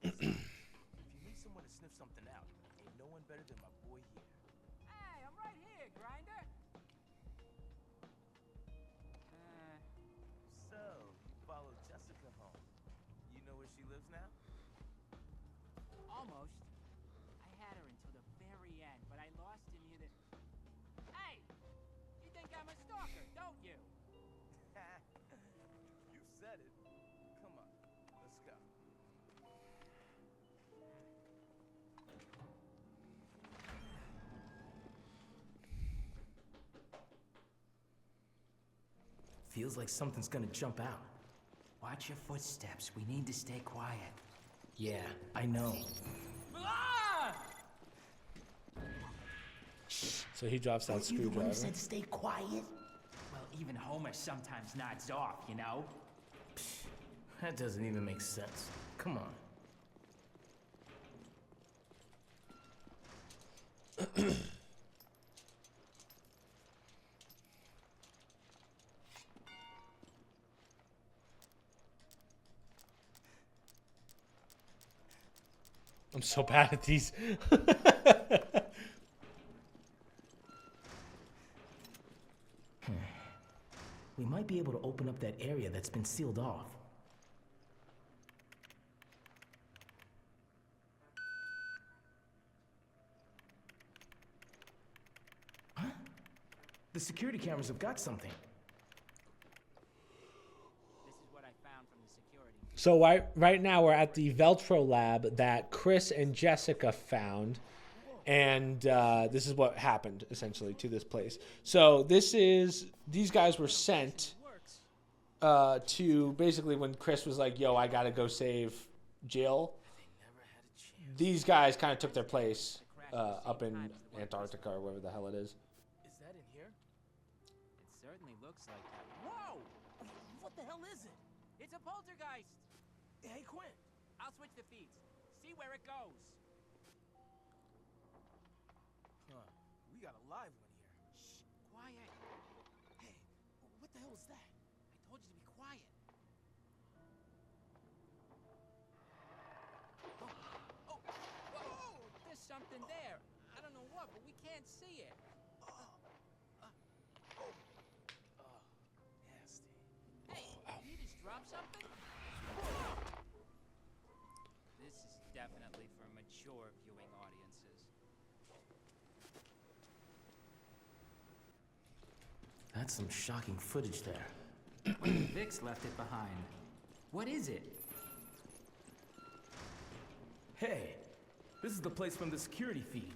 If you need someone to sniff something out, ain't no one better than my boy here. Hey, I'm right here, Grinder. So, you followed Jessica home. You know where she lives now? Almost. I had her until the very end, but I lost her near the... Hey! You think I'm a stalker, don't you? You said it. Come on, let's go. Feels like something's gonna jump out. Watch your footsteps. We need to stay quiet. Yeah, I know. Ah! So he drops that screwdriver. Stay quiet. Well, even Homer sometimes nods off, you know? That doesn't even make sense. Come on. I'm so bad at these. We might be able to open up that area that's been sealed off. Huh? The security cameras have got something. This is what I found from the security. So right now we're at the Veltro lab that Chris and Jessica found. And this is what happened, essentially, to this place. So these guys were sent to basically when Chris was like, yo, I got to go save Jill. These guys kind of took their place up in Antarctica or wherever the hell it is. Is that in here? It certainly looks like that. Whoa! What the hell is it? It's a poltergeist! Hey, Quinn. I'll switch the feeds. See where it goes. Huh. We got a live one here. Shh, quiet. Hey, what the hell is that? I told you to be quiet. Oh, whoa! There's something there. I don't know what, but we can't see it. Nasty. Hey, did you just drop something? This is definitely for mature viewing audiences. That's some shocking footage there. Vix left it behind. What is it? Hey, this is the place from the security feed.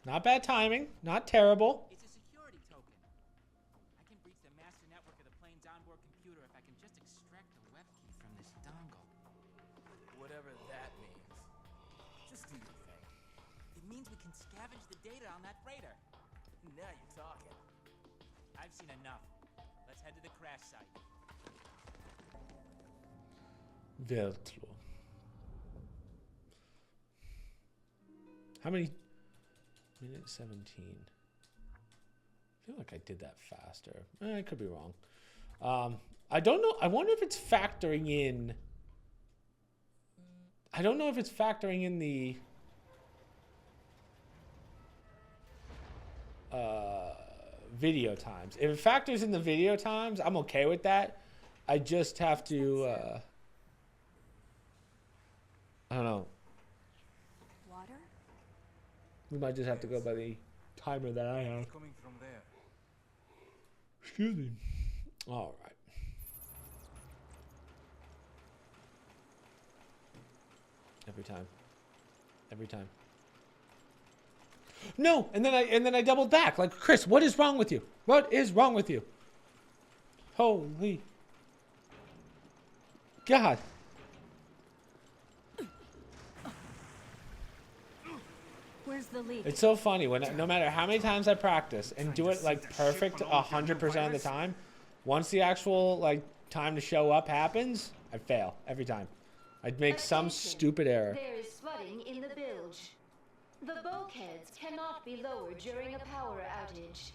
Not bad timing. Not terrible. It's a security token. I can breach the master network of the plane's onboard computer if I can just extract the web key from this dongle. Whatever that means. Just do your thing. It means we can scavenge the data on that freighter. Now you're talking. I've seen enough. Let's head to the crash site. Veltro. How many? Minute 17. I feel like I did that faster. I could be wrong. I don't know. I wonder if it's factoring in. I don't know if it's factoring in the video times. If it factors in the video times, I'm okay with that. I just have to I don't know. Water? We might just have to go by the timer that I have. Coming from there. Excuse me. All right. Every time. Every time. No, and then I doubled back. Like, Chris, what is wrong with you? What is wrong with you? Holy God. Where's the leak? It's so funny when no matter how many times I practice and do it like perfect 100% of the time, once the actual like time to show up happens, I fail every time. I'd make some stupid error. There is flooding in the bilge. The bulkheads cannot be lowered during a power outage.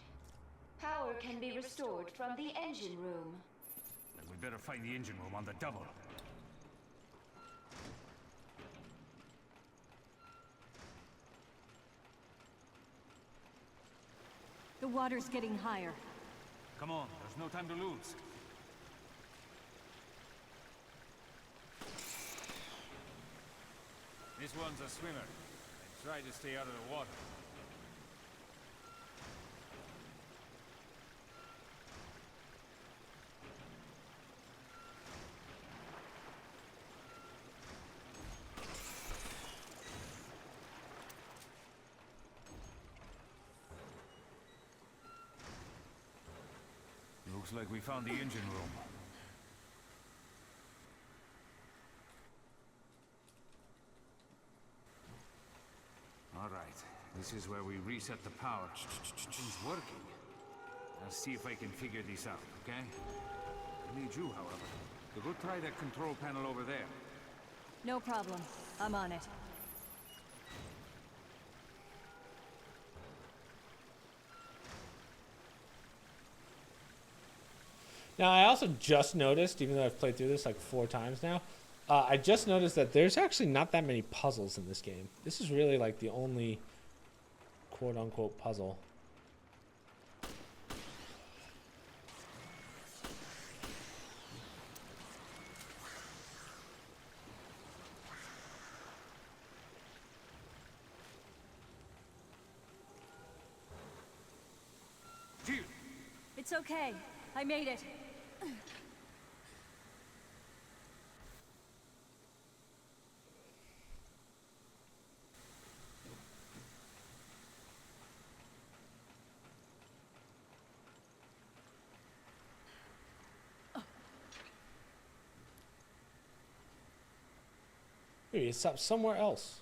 Power can be restored from the engine room. Then we better find the engine room on the double. The water's getting higher. Come on, there's no time to lose. This one's a swimmer. Try to stay out of the water. Looks like we found the engine room. All right, this is where we reset the power. It's working. I'll see if I can figure this out, okay? I need you, however, to go try that control panel over there. No problem. I'm on it. Now, I also just noticed, even though I've played through this like 4 times now, I just noticed that there's actually not that many puzzles in this game. This is really like the only quote-unquote puzzle. It's okay. I made it. Maybe it's up somewhere else.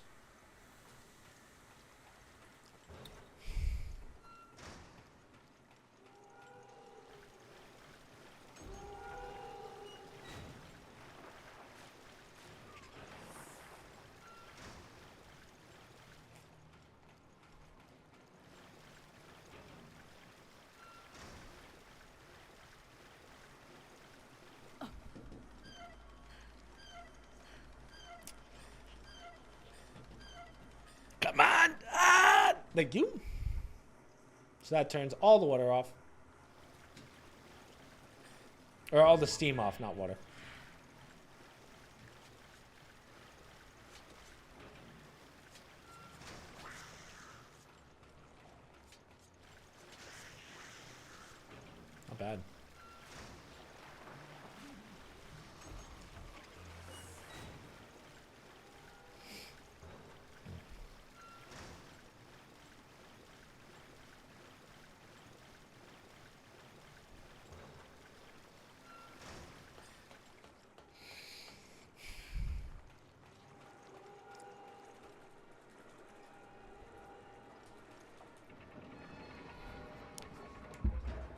Come on! Ah! Thank you. So that turns all the water off. Or all the steam off, not water.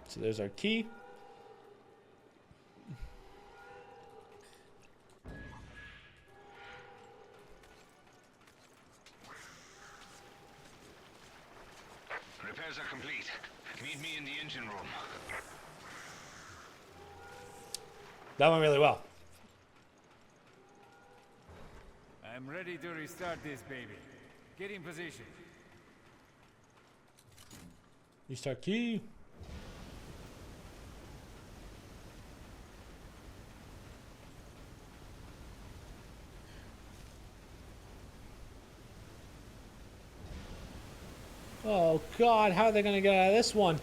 So there's our key. Repairs are complete. Meet me in the engine room. That went really well. I'm ready to restart this baby. Get in position. Restart key. Oh God, how are they gonna get out of this one?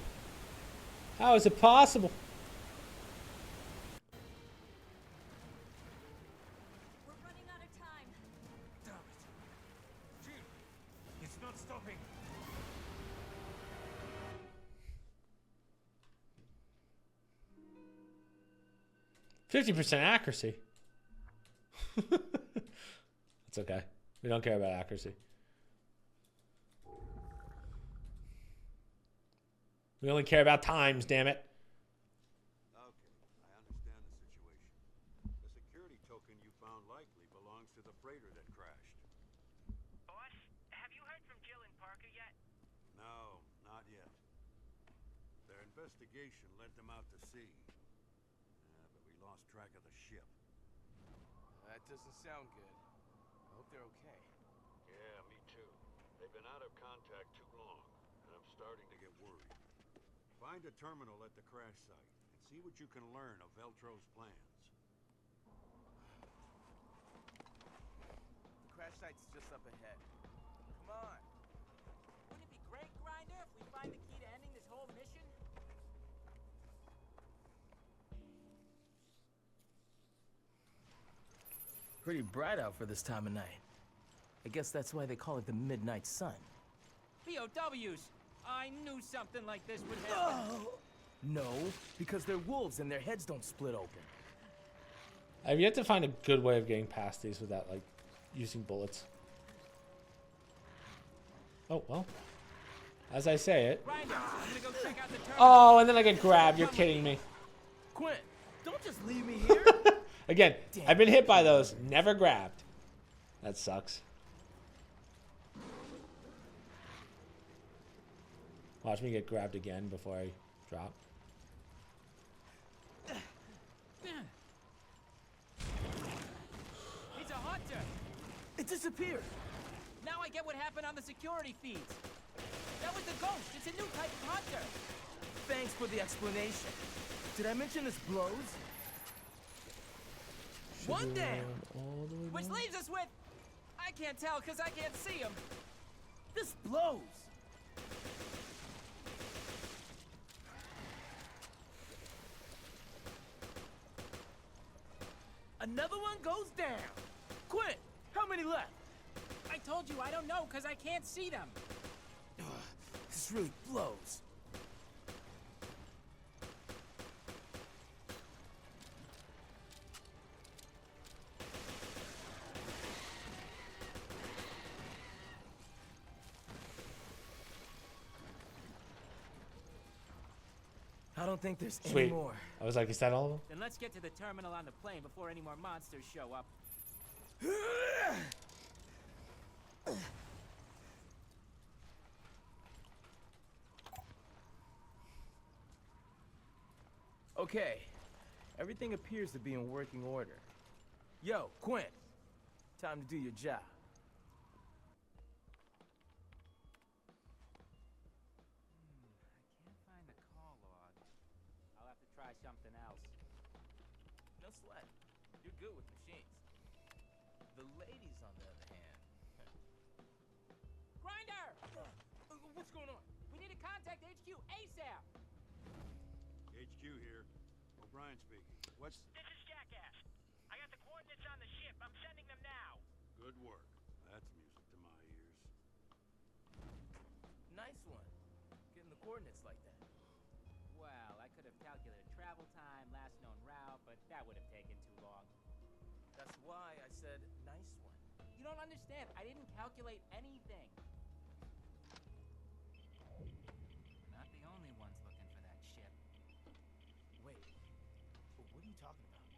How is it possible? We're running out of time. Damn it. Jill, it's not stopping. 50% accuracy. It's okay. We don't care about accuracy. We only care about times, damn it. Okay, I understand the situation. The security token you found likely belongs to the freighter that crashed. Boss, have you heard from Jill and Parker yet? No, not yet. Their investigation led them out to sea. But we lost track of the ship. That doesn't sound good. I hope they're okay. Yeah, me too. They've been out of contact too long, and I'm starting to get worried. Find a terminal at the crash site and see what you can learn of Veltro's plans. The crash site's just up ahead. Come on. Wouldn't it be great, Grinder, if we find the key to ending this whole mission? Pretty bright out for this time of night. I guess that's why they call it the Midnight Sun. POWs! I knew something like this would happen. No, because they're wolves and their heads don't split open. I've yet to find a good way of getting past these without, like, using bullets. Oh, well. As I say it. Grinder, I'm gonna go check out the terminal. Oh, and then I get grabbed. You're kidding me. Quinn, don't just leave me here. Again, I've been hit by those. Never grabbed. That sucks. Watch me get grabbed again before I drop. He's a hunter. It disappeared. Now I get what happened on the security feeds. That was the ghost. It's a new type of hunter. Thanks for the explanation. Did I mention this blows? One down. Which leaves us with... I can't tell because I can't see him. This blows. Another one goes down. Quinn, how many left? I told you I don't know because I can't see them. This really blows. I don't think there's any Sweet. more. I was like, is that all of them? Then let's get to the terminal on the plane before any more monsters show up. Okay, everything appears to be in working order. Yo, Quinn, time to do your job. I can't find the call log. I'll have to try something else. No sweat. You're good with machines. The ladies, on the other hand. Grinder! What's going on? We need to contact HQ ASAP! HQ here. O'Brien speaking. What's... This is Jackass. I got the coordinates on the ship. I'm sending them now. Good work. That's music to my ears. Nice one. Getting the coordinates like that. Well, I could have calculated travel time, last known route, but that would have taken too long. That's why I said nice one. You don't understand. I didn't calculate anything. We're not the only ones looking for that ship. What are you talking about?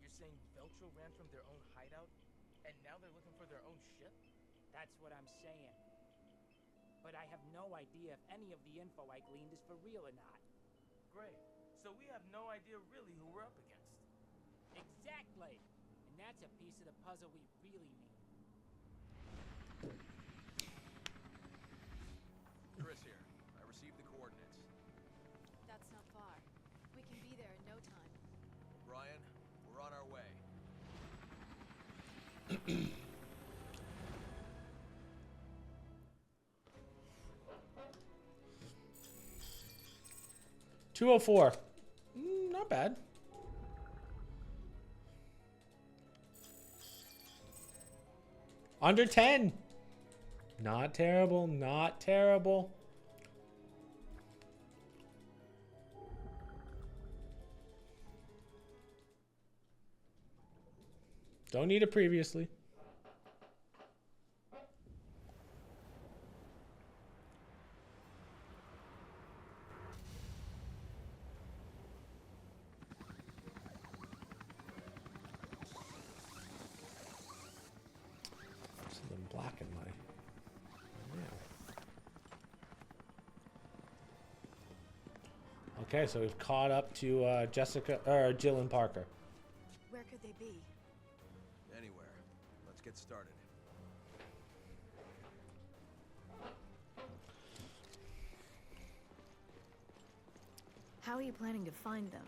You're saying Veltro ran from their own hideout, and now they're looking for their own ship? That's what I'm saying. But I have no idea if any of the info I gleaned is for real or not. Great. So we have no idea really who we're up against. Exactly! And that's a piece of the puzzle we really need. Chris here. I received the coordinates. That's not far. We can be there in no time. Brian, we're on our way. 204. Not bad. Under 10. Not terrible. Not terrible. Don't need it previously. Black in my Okay, so we've caught up to Jessica or Jill and Parker. Where could they be? Anywhere. Let's get started. How are you planning to find them?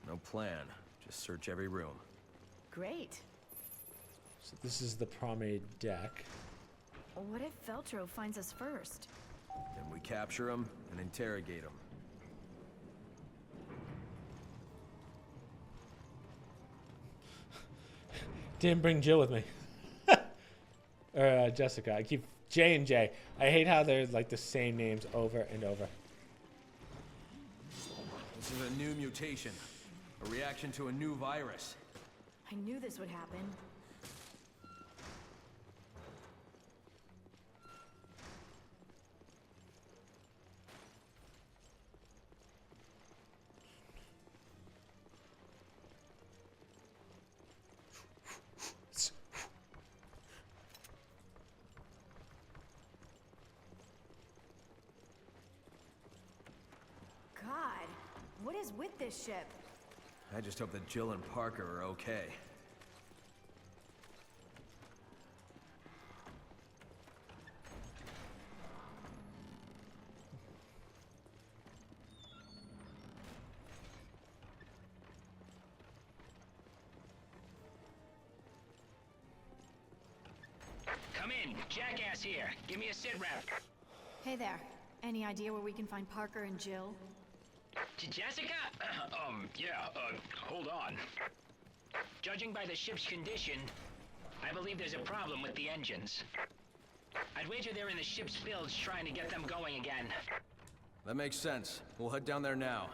No plan. Just search every room. Great. So this is the promenade deck. What if Veltro finds us first? Then we capture him and interrogate him. Didn't bring Jill with me. Or Jessica. I keep J and J. I hate how they're like the same names over and over. This is a new mutation. A reaction to a new virus. I knew this would happen. God, what is with this ship? I just hope that Jill and Parker are okay. Come in, Jackass here. Give me a sit rep. Hey there. Any idea where we can find Parker and Jill? Jessica? Hold on. Judging by the ship's condition, I believe there's a problem with the engines. I'd wager they're in the ship's bilge trying to get them going again. That makes sense. We'll head down there now.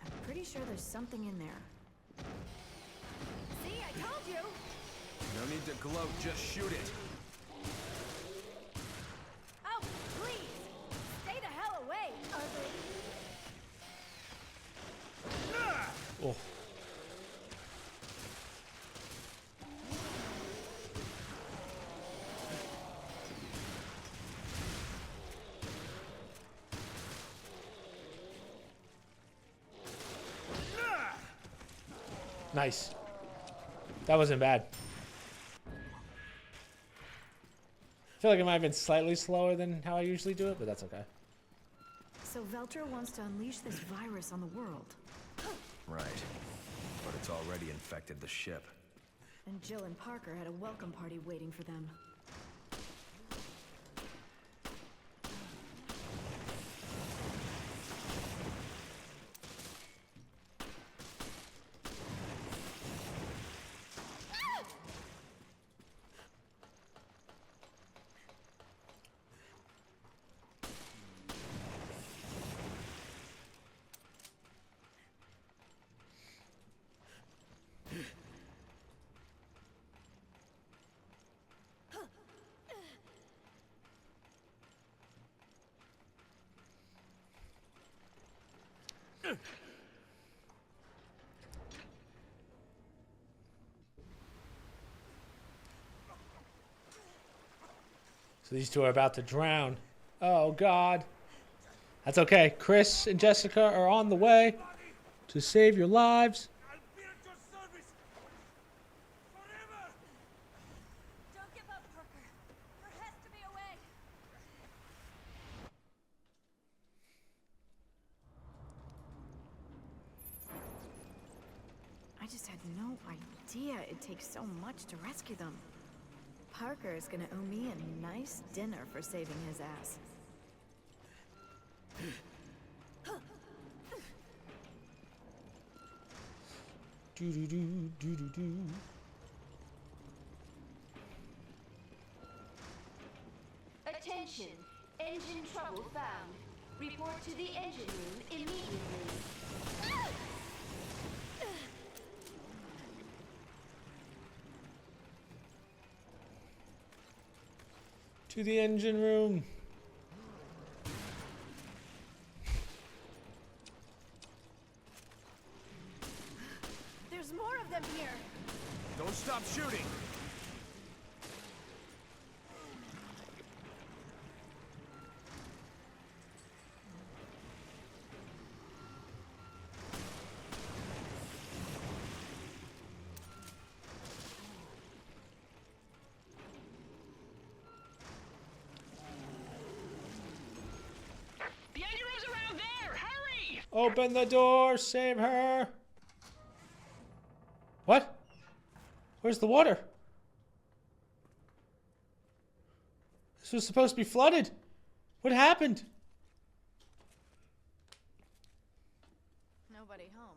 I'm pretty sure there's something in there. See, I told you! No need to gloat, just shoot it. Oh, please! Stay the hell away, ugly! Oh. Nice. That wasn't bad. I feel like it might have been slightly slower than how I usually do it, but that's okay. So Veltro wants to unleash this virus on the world. Right. But it's already infected the ship. And Jill and Parker had a welcome party waiting for them. So these two are about to drown. Oh, God. That's okay. Chris and Jessica are on the way to save your lives. Don't give up, Parker. There has to be a way. I just had no idea it takes so much to rescue them. Parker is gonna owe me a nice dinner for saving his ass. Do-do-do-do-do-do. Attention! Engine trouble found. Report to the engine room immediately. To the engine room. There's more of them here. Don't stop shooting. The engine room's around there! Hurry! Open the door. Save her. What? Where's the water? This was supposed to be flooded. What happened? Nobody home.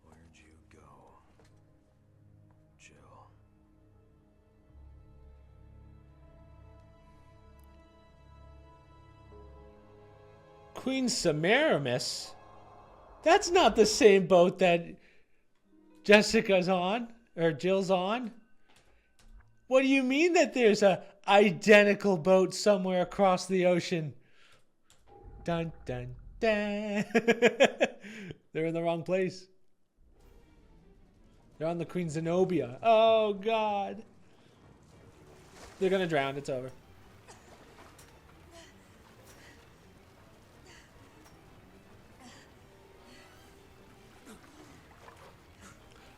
Where'd you go, Jill? Queen Semiramis? That's not the same boat that Jessica's on, or Jill's on. What do you mean that there's a identical boat somewhere across the ocean? Dun, dun, dun. They're in the wrong place. They're on the Queen Zenobia. Oh, God. They're gonna drown. It's over.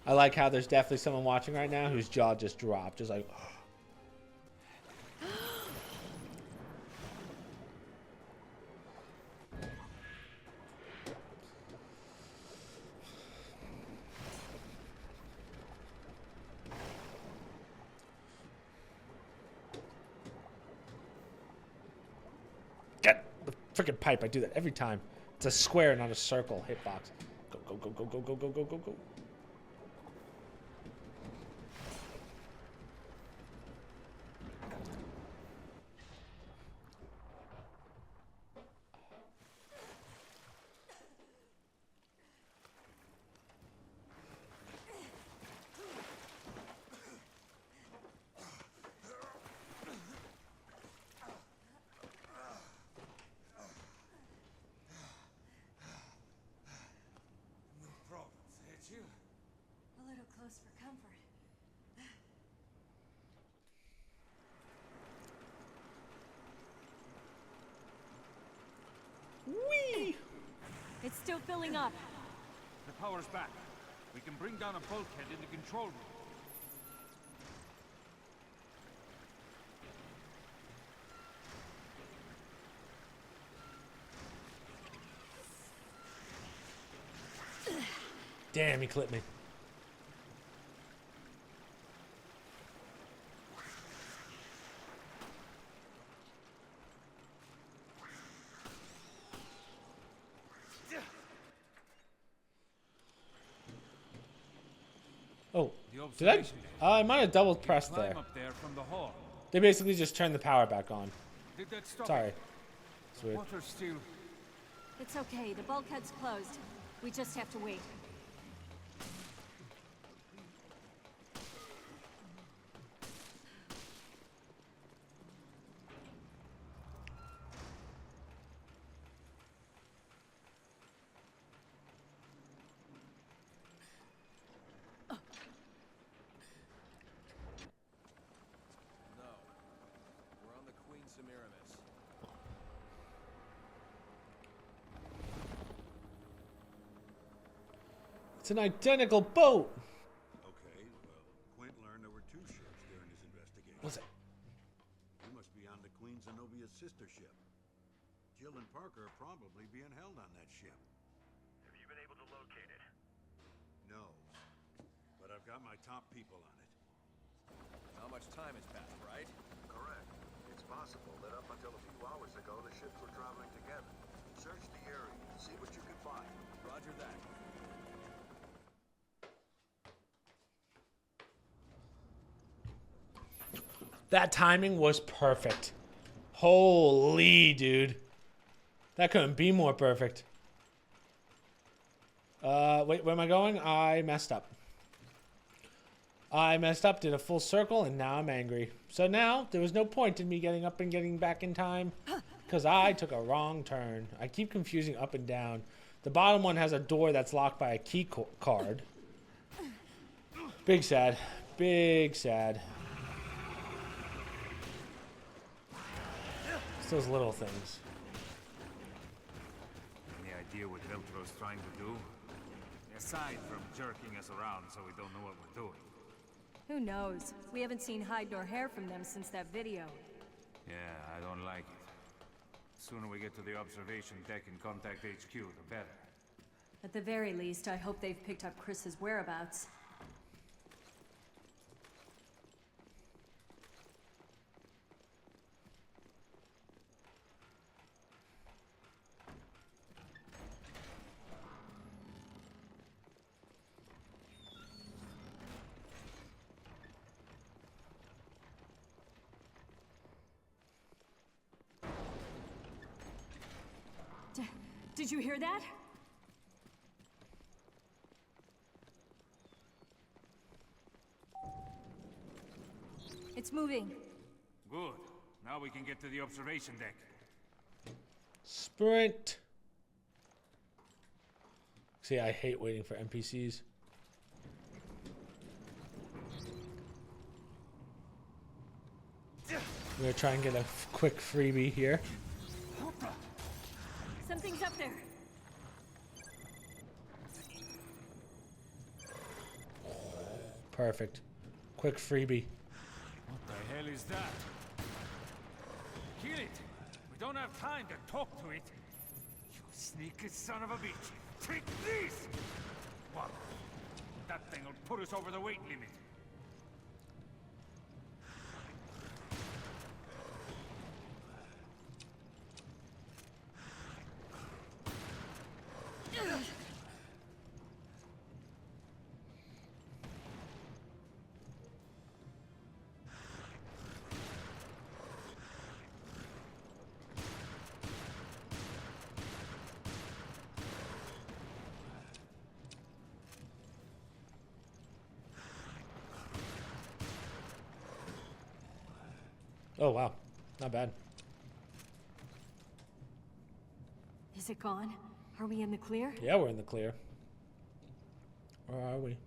I like how there's definitely someone watching right now whose jaw just dropped. Just like... Get the freaking pipe. I do that every time. It's a square, not a circle hitbox. Go, go, go, go, go, go, go, go, go, go. A little close for comfort. Whee! It's still filling up. The power's back. We can bring down a bulkhead in the control room. Damn, he clipped me. Oh, did I? I might have double pressed there. Up there from the hall. They basically just turned the power back on. Did that stop Sorry. it? It's weird. Water's still... It's okay. The bulkhead's closed. We just have to wait. It's an identical boat. Okay, well, Quint learned there were 2 ships during his investigation. What's it? He must be on the Queen Zenobia's sister ship. Jill and Parker are probably being held on that ship. Have you been able to locate it? No, but I've got my top people on it. How much time has passed, right? Correct. It's possible that up until a few hours ago, the ships were traveling together. Search the area, see what you can find. Roger that. That timing was perfect. Holy, dude. That couldn't be more perfect. Wait, where am I going? I messed up. I messed up, did a full circle, and now I'm angry. So now, there was no point in me getting up and getting back in time, because I took a wrong turn. I keep confusing up and down. The bottom one has a door that's locked by a key card. Big sad. Big sad. It's those little things. Any idea what Veltro's trying to do? Aside from jerking us around so we don't know what we're doing. Who knows? We haven't seen hide nor hair from them since that video. Yeah, I don't like it. The sooner we get to the observation deck and contact HQ, the better. At the very least, I hope they've picked up Chris's whereabouts. Did you hear that? It's moving. Good. Now we can get to the observation deck. Sprint. See, I hate waiting for NPCs. We're gonna try and get a quick freebie here. Something's up there. Perfect. Quick freebie. What the hell is that? Kill it! We don't have time to talk to it. You sneaky son of a bitch! Take this! What? That thing will put us over the weight limit. Oh, wow. Not bad. Is it gone? Are we in the clear? Yeah, we're in the clear. Or are we?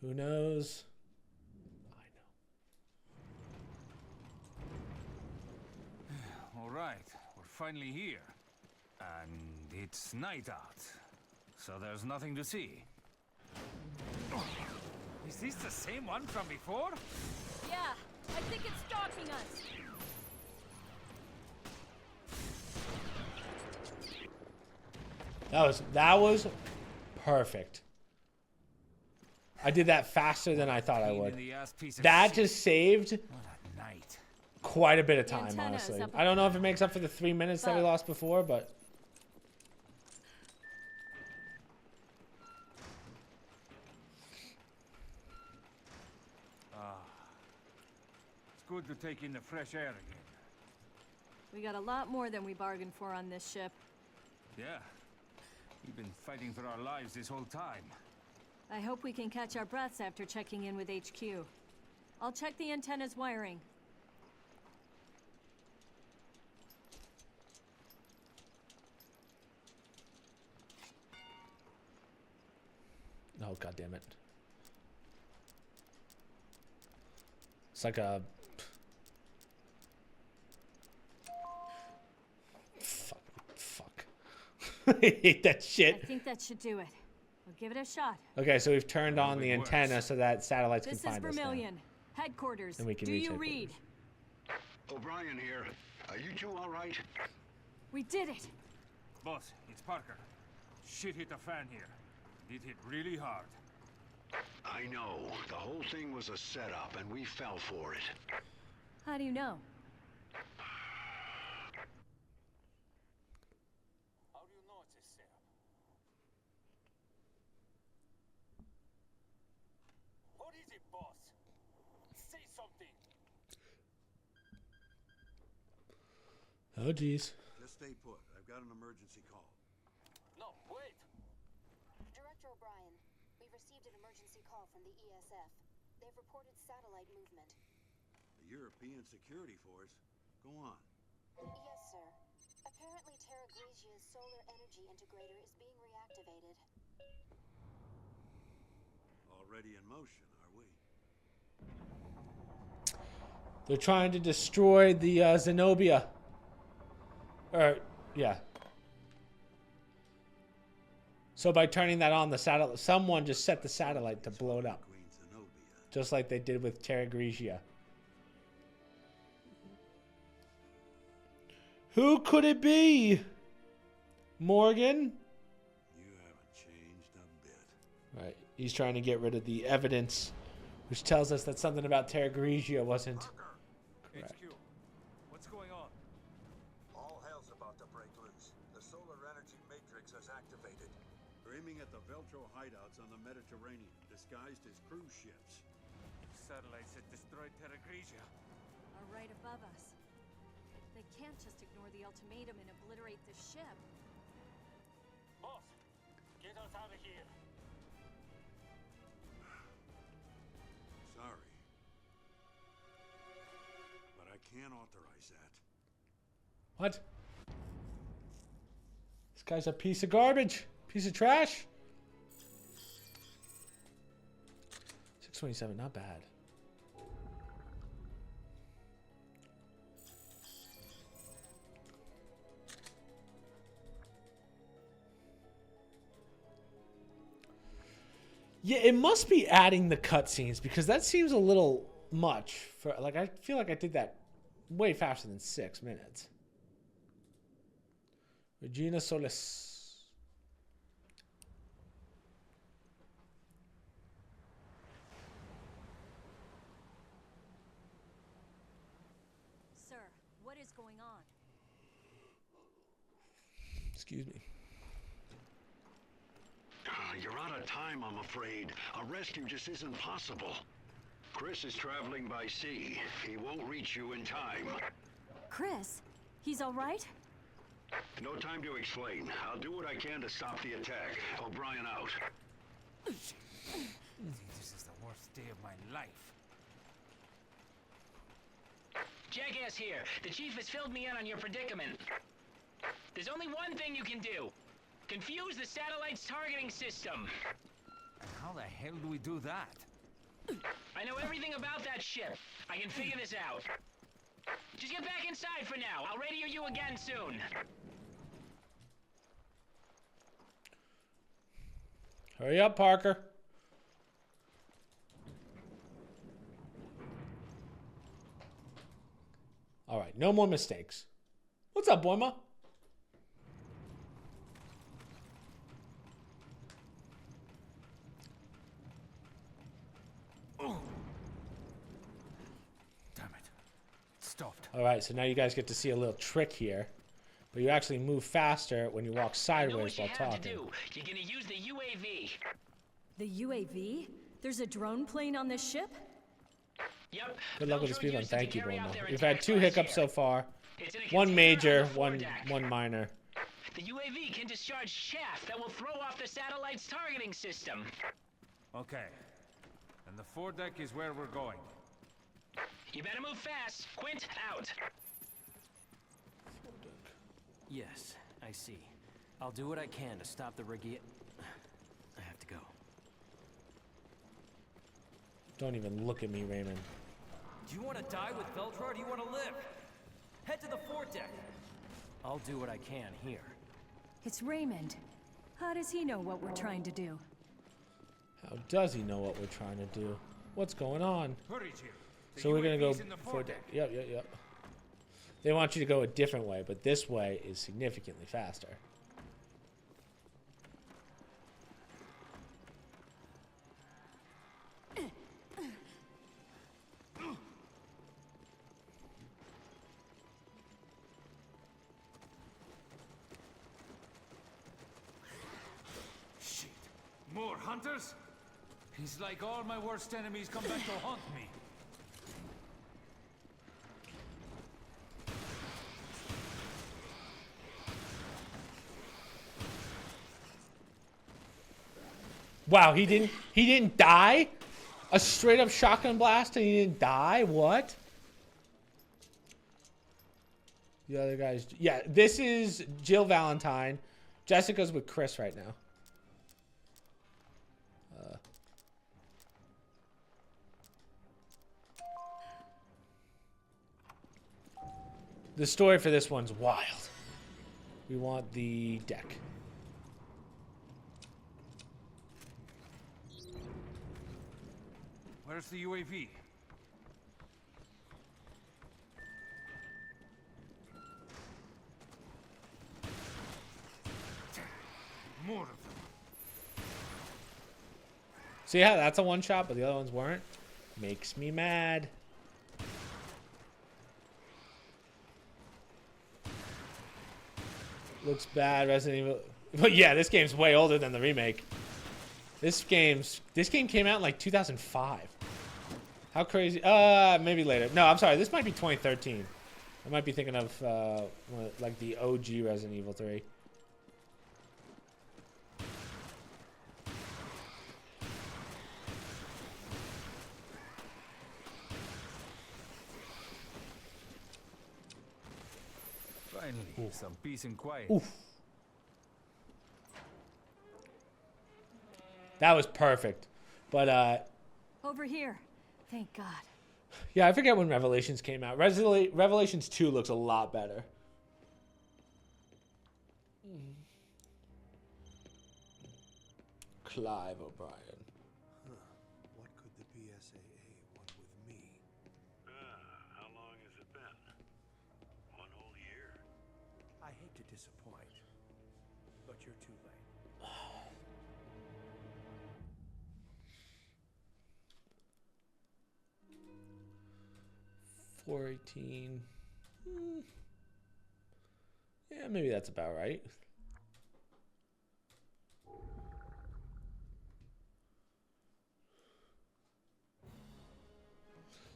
Who knows? All right, we're finally here. And it's night out. So there's nothing to see. Is this the same one from before? Yeah, I think it's stalking us. That was perfect. I did that faster than I thought I would. That just saved quite a bit of time, honestly. I don't know if it makes up for the 3 minutes that we lost before, but... It's good to take in the fresh air again. We got a lot more than we bargained for on this ship. Yeah. We've been fighting for our lives this whole time. I hope we can catch our breaths after checking in with HQ. I'll check the antenna's wiring. Oh, God damn it. It's like a... Fuck. I hate that shit. I think that should do it. I'll give it a shot. Okay, so we've turned on the it works. antenna so that satellites This can is find us now. Vermilion. Headquarters. And we can Do reach you headquarters. read? O'Brien here. Are you two all right? We did it. Boss, it's Parker. Shit hit the fan here. It hit really hard. I know. The whole thing was a setup, and we fell for it. How do you know? How do you know it's a setup? What is it, boss? Say something. Oh, geez. Just stay put. I've got an emergency call. No, wait. Director O'Brien, we've received an emergency call from the ESF. They've reported satellite movement. The European Security Force? Go on. Yes, sir. Apparently Terra Grisia's solar energy integrator is being reactivated. Already in motion, are we? They're trying to destroy the Zenobia. Yeah. So by turning that on, the satellite, someone just set the satellite to blow it up. Queen Zenobia. Just like they did with Terra Grisia. Who could it be? Morgan? You haven't changed a bit. Right. He's trying to get rid of the evidence, which tells us that something about Terra Grisia wasn't correct. HQ, what's going on? All hell's about to break loose. The solar energy matrix has activated. We're aiming at the Veltro hideouts on the Mediterranean, disguised as cruise ships. Satellites that destroyed Terra Grisia. Are right above us. They can't just ignore the ultimatum and obliterate the ship. Boss, get us out of here. Sorry. But I can't authorize that. What? This guy's a piece of garbage. Piece of trash. 627, not bad. Yeah, it must be adding the cutscenes because that seems a little much. For like, I feel like I did that way faster than 6 minutes. Regina Solis. Sir, what is going on? Excuse me. You're out of time, I'm afraid. A rescue just isn't possible. Chris is traveling by sea. He won't reach you in time. Chris? He's all right? No time to explain. I'll do what I can to stop the attack. O'Brien out. This is the worst day of my life. Jackass here. The chief has filled me in on your predicament. There's only one thing you can do. Confuse the satellite's targeting system. And how the hell do we do that? I know everything about that ship. I can figure this out. Just get back inside for now. I'll radio you again soon. Hurry up, Parker. All right, no more mistakes. What's up, Boima? Damn it. It stopped. All right, so now you guys get to see a little trick here. But you actually move faster when you walk I know sideways what you while have talking. to do. You're gonna use the UAV. The UAV? There's a drone plane on this ship? Yep. Good luck with the Veltro speedrun. used it to Thank you, carry out Boima. their We've had attack 2 last hiccups year. so far. It's in a One container major, on the foredeck. one minor. The UAV can discharge chaff that will throw off the satellite's targeting system. Okay. And the foredeck is where we're going. You better move fast. Quint, out. Yes, I see. I'll do what I can to stop the Regia... I have to go. Don't even look at me, Raymond. Do you want to die with Veltro or do you want to live? Head to the foredeck. I'll do what I can here. It's Raymond. How does he know what we're trying to do? How does he know what we're trying to do? What's going on? Hurry, Jill. The So we're gonna go UAV's in the for foredeck. Yep. They want you to go a different way, but this way is significantly faster. Shit. More hunters? It's like all my worst enemies come back to haunt me. Wow, he didn't die? A straight up shotgun blast and he didn't die? What? The other guys, yeah, this is Jill Valentine. Jessica's with Chris right now. The story for this one's wild. We want the deck. Where's the UAV? More of them. See how that's a one shot, but the other ones weren't? Makes me mad. Looks bad, Resident Evil. But yeah, this game's way older than the remake. This game came out in like 2005. How crazy? Maybe later. No, I'm sorry. This might be 2013. I might be thinking of like the OG Resident Evil 3. Finally, some peace and quiet. Oof. That was perfect. But Over here. Thank God. yeah, I forget when Revelations came out. Revelations 2 looks a lot better. Clive O'Brien. What could the BSAA want with me? How long has it been? 1 whole year? I hate to disappoint, but you're too late. 418. Yeah, maybe that's about right.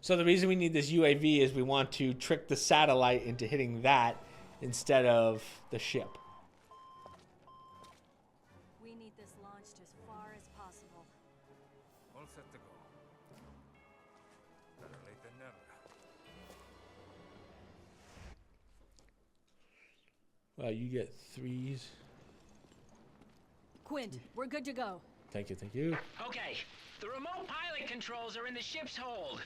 So the reason we need this UAV is we want to trick the satellite into hitting that instead of the ship. We need this launched as far as possible. All set to go. Better late than never. Well, you get 3s. Quint, we're good to go. Thank you, thank you. Okay, the remote pilot controls are in the ship's hold.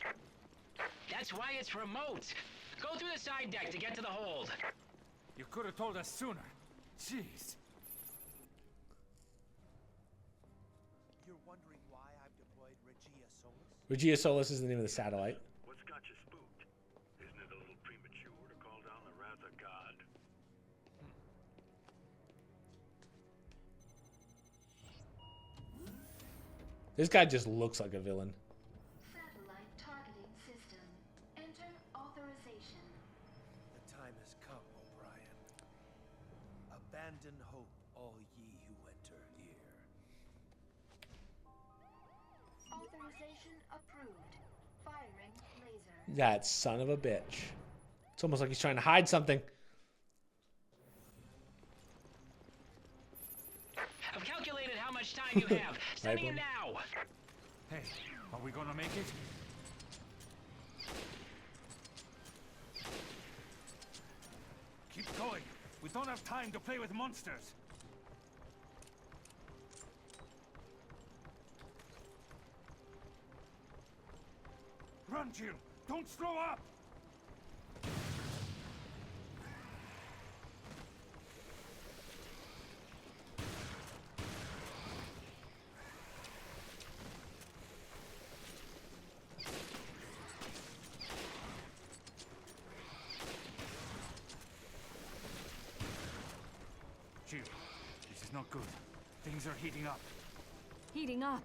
That's why it's remote. Go through the side deck to get to the hold. You could have told us sooner. Jeez. You're wondering why I've deployed Regia Solis? Regia Solis is the name of the satellite. What's got you spooked? Isn't it a little premature to call down the wrath of God? This guy just looks like a villain. Satellite targeting system. Enter authorization. The time has come, O'Brien. Abandon hope, all ye who enter here. Authorization approved. Firing laser. That son of a bitch. It's almost like he's trying to hide something. I've calculated how much time you have. Sending it now. Hey, are we gonna make it? Keep going. We don't have time to play with monsters. Run, Jill. Don't slow up. good. Things are heating up. Heating up.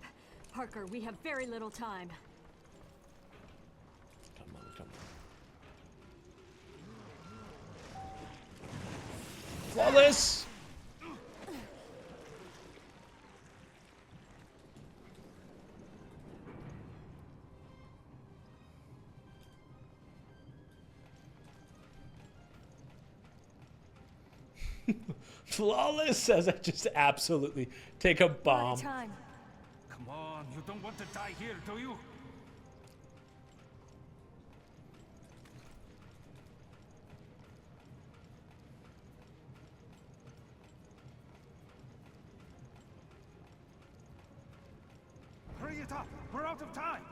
Parker, we have very little time. Come on, come on. Flawless! Flawless as I just absolutely take a bomb. Time. Come on, you don't want to die here, do you? Hurry it up! We're out of time!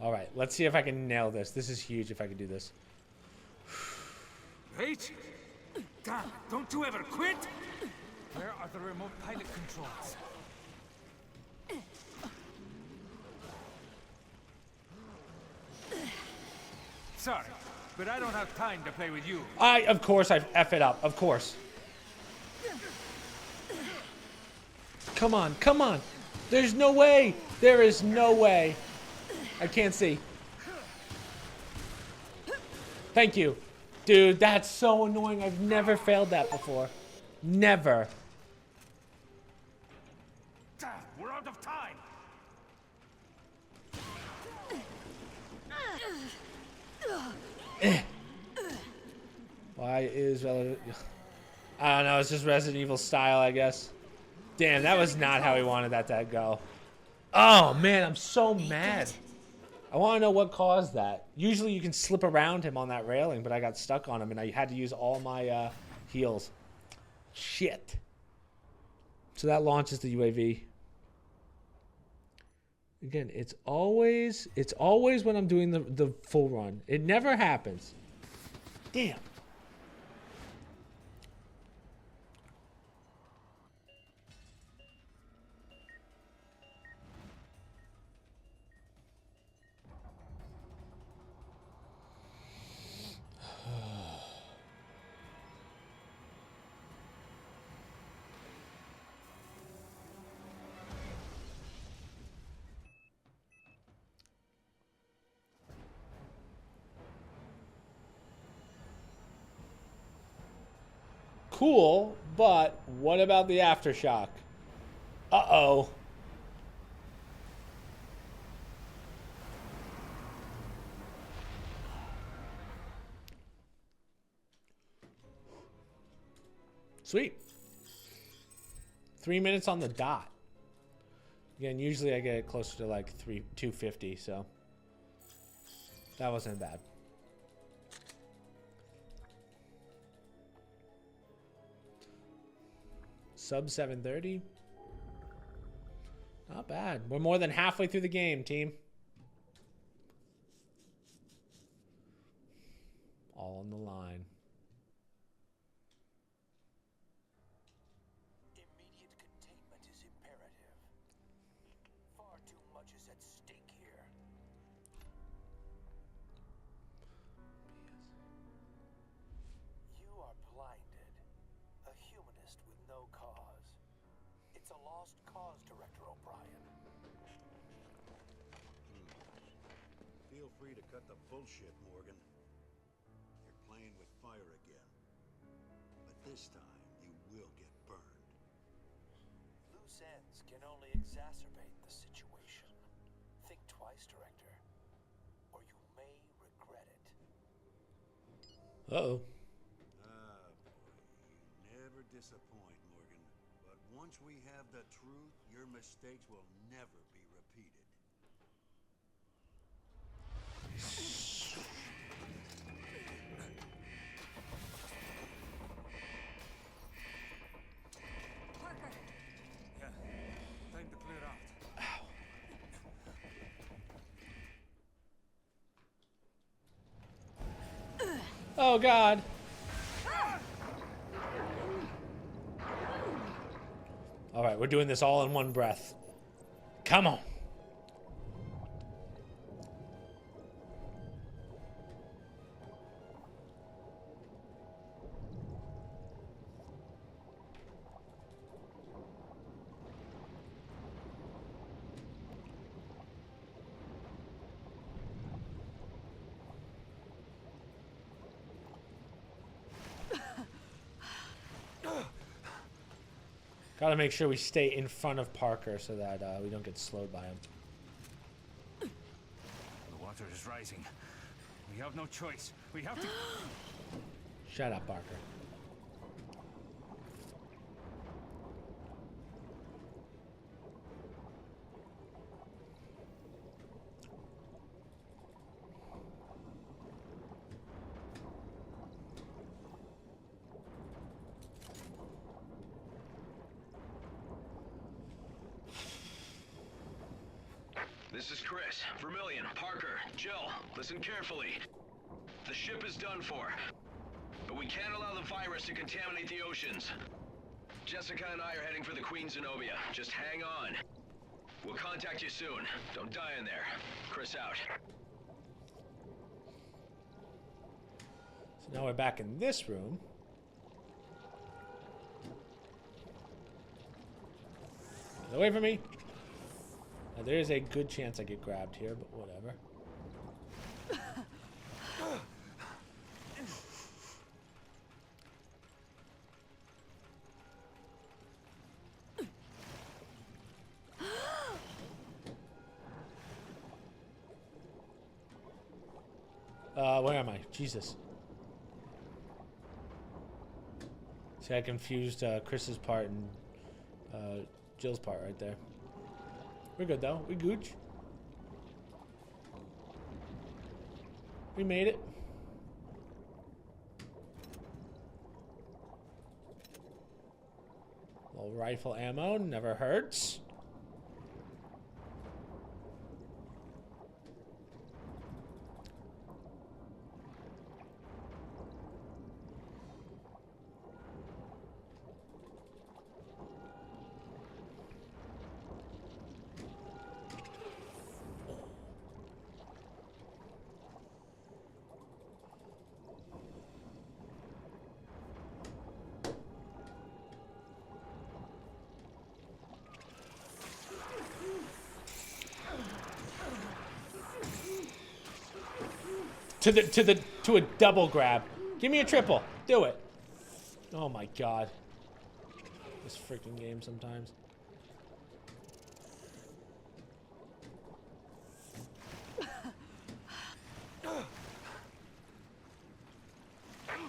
All right, let's see if I can nail this. This is huge if I can do this. Wait! Damn, don't you ever quit! Where are the remote pilot controls? Sorry, but I don't have time to play with you. Of course, I F it up. Of course. Come on, come on. There's no way. There is no way. I can't see. Thank you. Dude, that's so annoying. I've never failed that before. Never. Damn, we're out of time. Why is relative? I don't know. It's just Resident Evil style, I guess. Damn, that was not how he wanted that to go. Oh man, I'm so mad. I want to know what caused that. Usually you can slip around him on that railing, but I got stuck on him and I had to use all my heals. Shit. So that launches the UAV. Again, it's always when I'm doing the full run. It never happens. Damn. Cool, but what about the aftershock? Uh-oh. Sweet. 3 minutes on the dot. Again, usually I get it closer to like 250, so that wasn't bad. Sub 730. Not bad. We're more than halfway through the game, team. All on the line. Immediate containment is imperative. Far too much is at stake here. You are blinded. A humanist with no cause. It's a lost cause, Director O'Brien. Feel free to cut the bullshit, Morgan. You're playing with fire again. But this time, you will get burned. Loose ends can only exacerbate the situation. Think twice, Director, or you may regret it. Uh-oh. Ah, boy. You never disappoint, Morgan. But once we have the truth, your mistakes will never be repeated. Parker. Yeah, time to clear out. Oh, God. All right, we're doing this all in one breath. Come on. Gotta make sure we stay in front of Parker so that we don't get slowed by him. The water is rising. We have no choice. We have to... Shut up, Parker. This is Chris, Vermillion, Parker, Jill. Listen carefully. The ship is done for, but we can't allow the virus to contaminate the oceans. Jessica and I are heading for the Queen Zenobia. Just hang on. We'll contact you soon. Don't die in there. Chris out. So now we're back in this room. Get away from me. Now, there is a good chance I get grabbed here, but whatever. Where am I? Jesus. See, I confused Chris's part and Jill's part right there. We're good though. We gooch. We made it. Little rifle ammo never hurts. To a double grab. Give me a triple. Do it. Oh my god. This freaking game sometimes.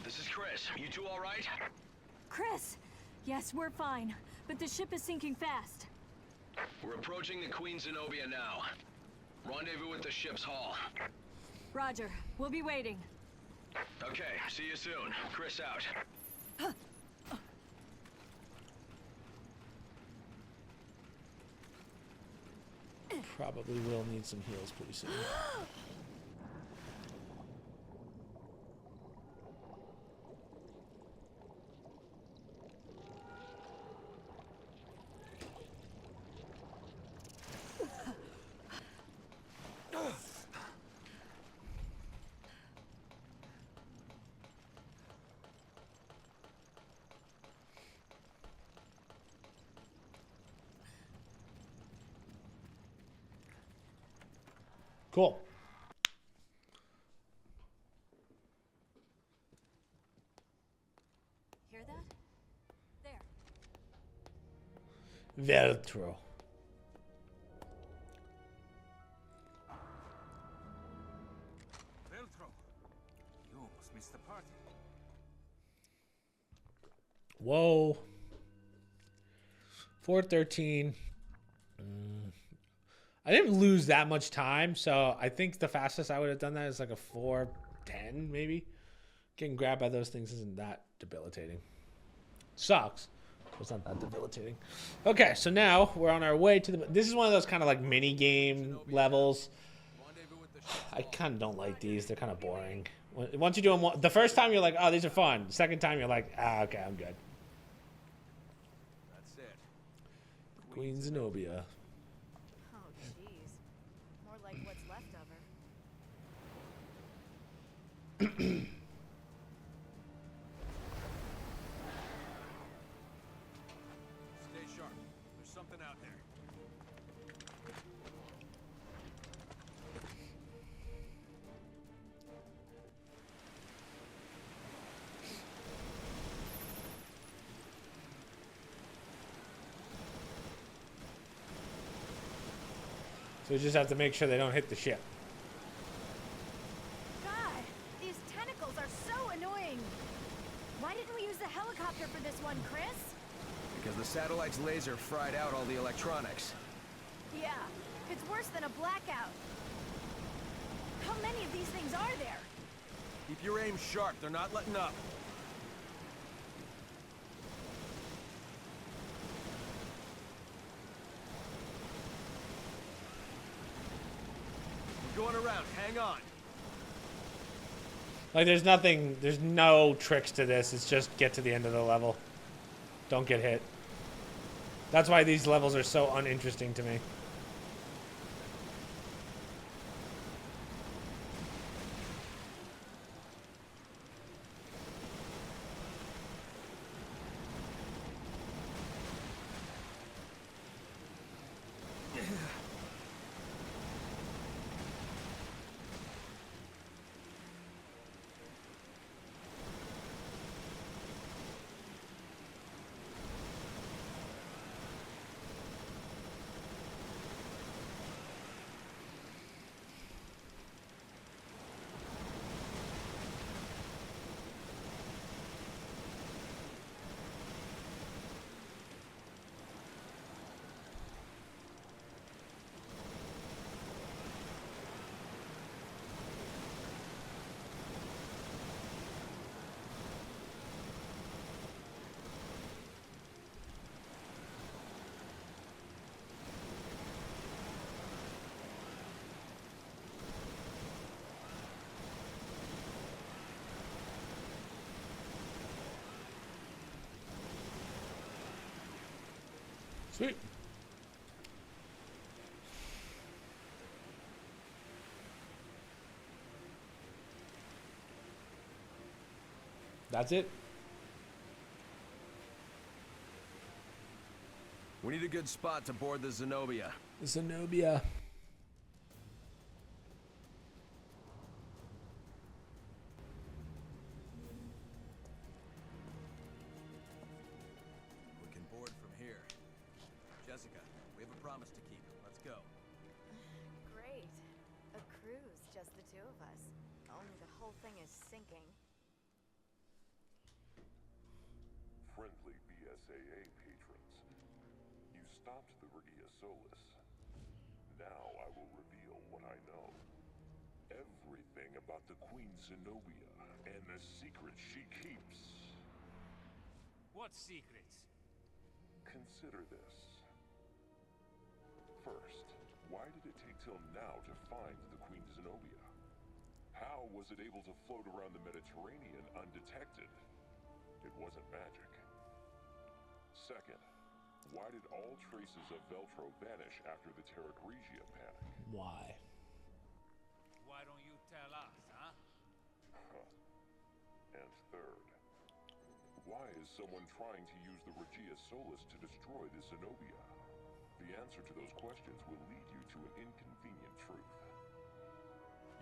This is Chris. You two all right? Chris! Yes, we're fine. But the ship is sinking fast. We're approaching the Queen Zenobia now. Rendezvous at the ship's hull. Roger. We'll be waiting. Okay, see you soon. Chris out. Probably will need some heals pretty soon. Cool. Hear that? There. Veltro. Veltro, you almost missed the party. Whoa. 4:13. I didn't lose that much time, so I think the fastest I would have done that is like a 4:10 maybe. Getting grabbed by those things isn't that debilitating. Sucks, but it's not that debilitating. Okay, so now we're on our way to the... This is one of those kind of like mini game levels. I kind of don't like these. They're kind of boring. Once you do them, the first time you're like, oh, these are fun. The second time you're like, ah, okay, I'm good. That's it. Queen Zenobia. Like what's left of her. Stay sharp. There's something out there. So we just have to make sure they don't hit the ship. God, these tentacles are so annoying. Why didn't we use the helicopter for this one, Chris? Because the satellite's laser fried out all the electronics. Yeah, it's worse than a blackout. How many of these things are there? Keep your aim sharp, they're not letting up. We're going around, hang on. Like, there's no tricks to this. It's just get to the end of the level. Don't get hit. That's why these levels are so uninteresting to me. Sweet. That's it. We need a good spot to board the Zenobia. Zenobia. We can board from here. Jessica, we have a promise to keep. Let's go. Great. A cruise, just the two of us. Only the whole thing is sinking. Friendly BSAA patrons, you stopped the Regia Solis. Now I will reveal what I know. Everything about the Queen Zenobia and the secrets she keeps. What secrets? Consider this. First, why did it take till now to find the Queen Zenobia? How was it able to float around the Mediterranean undetected? It wasn't magic. Second, why did all traces of Veltro vanish after the Terra Grigia panic? Why? Why don't you tell us, huh? And third, why is someone trying to use the Regia Solis to destroy the Zenobia? The answer to those questions will lead you to an inconvenient truth.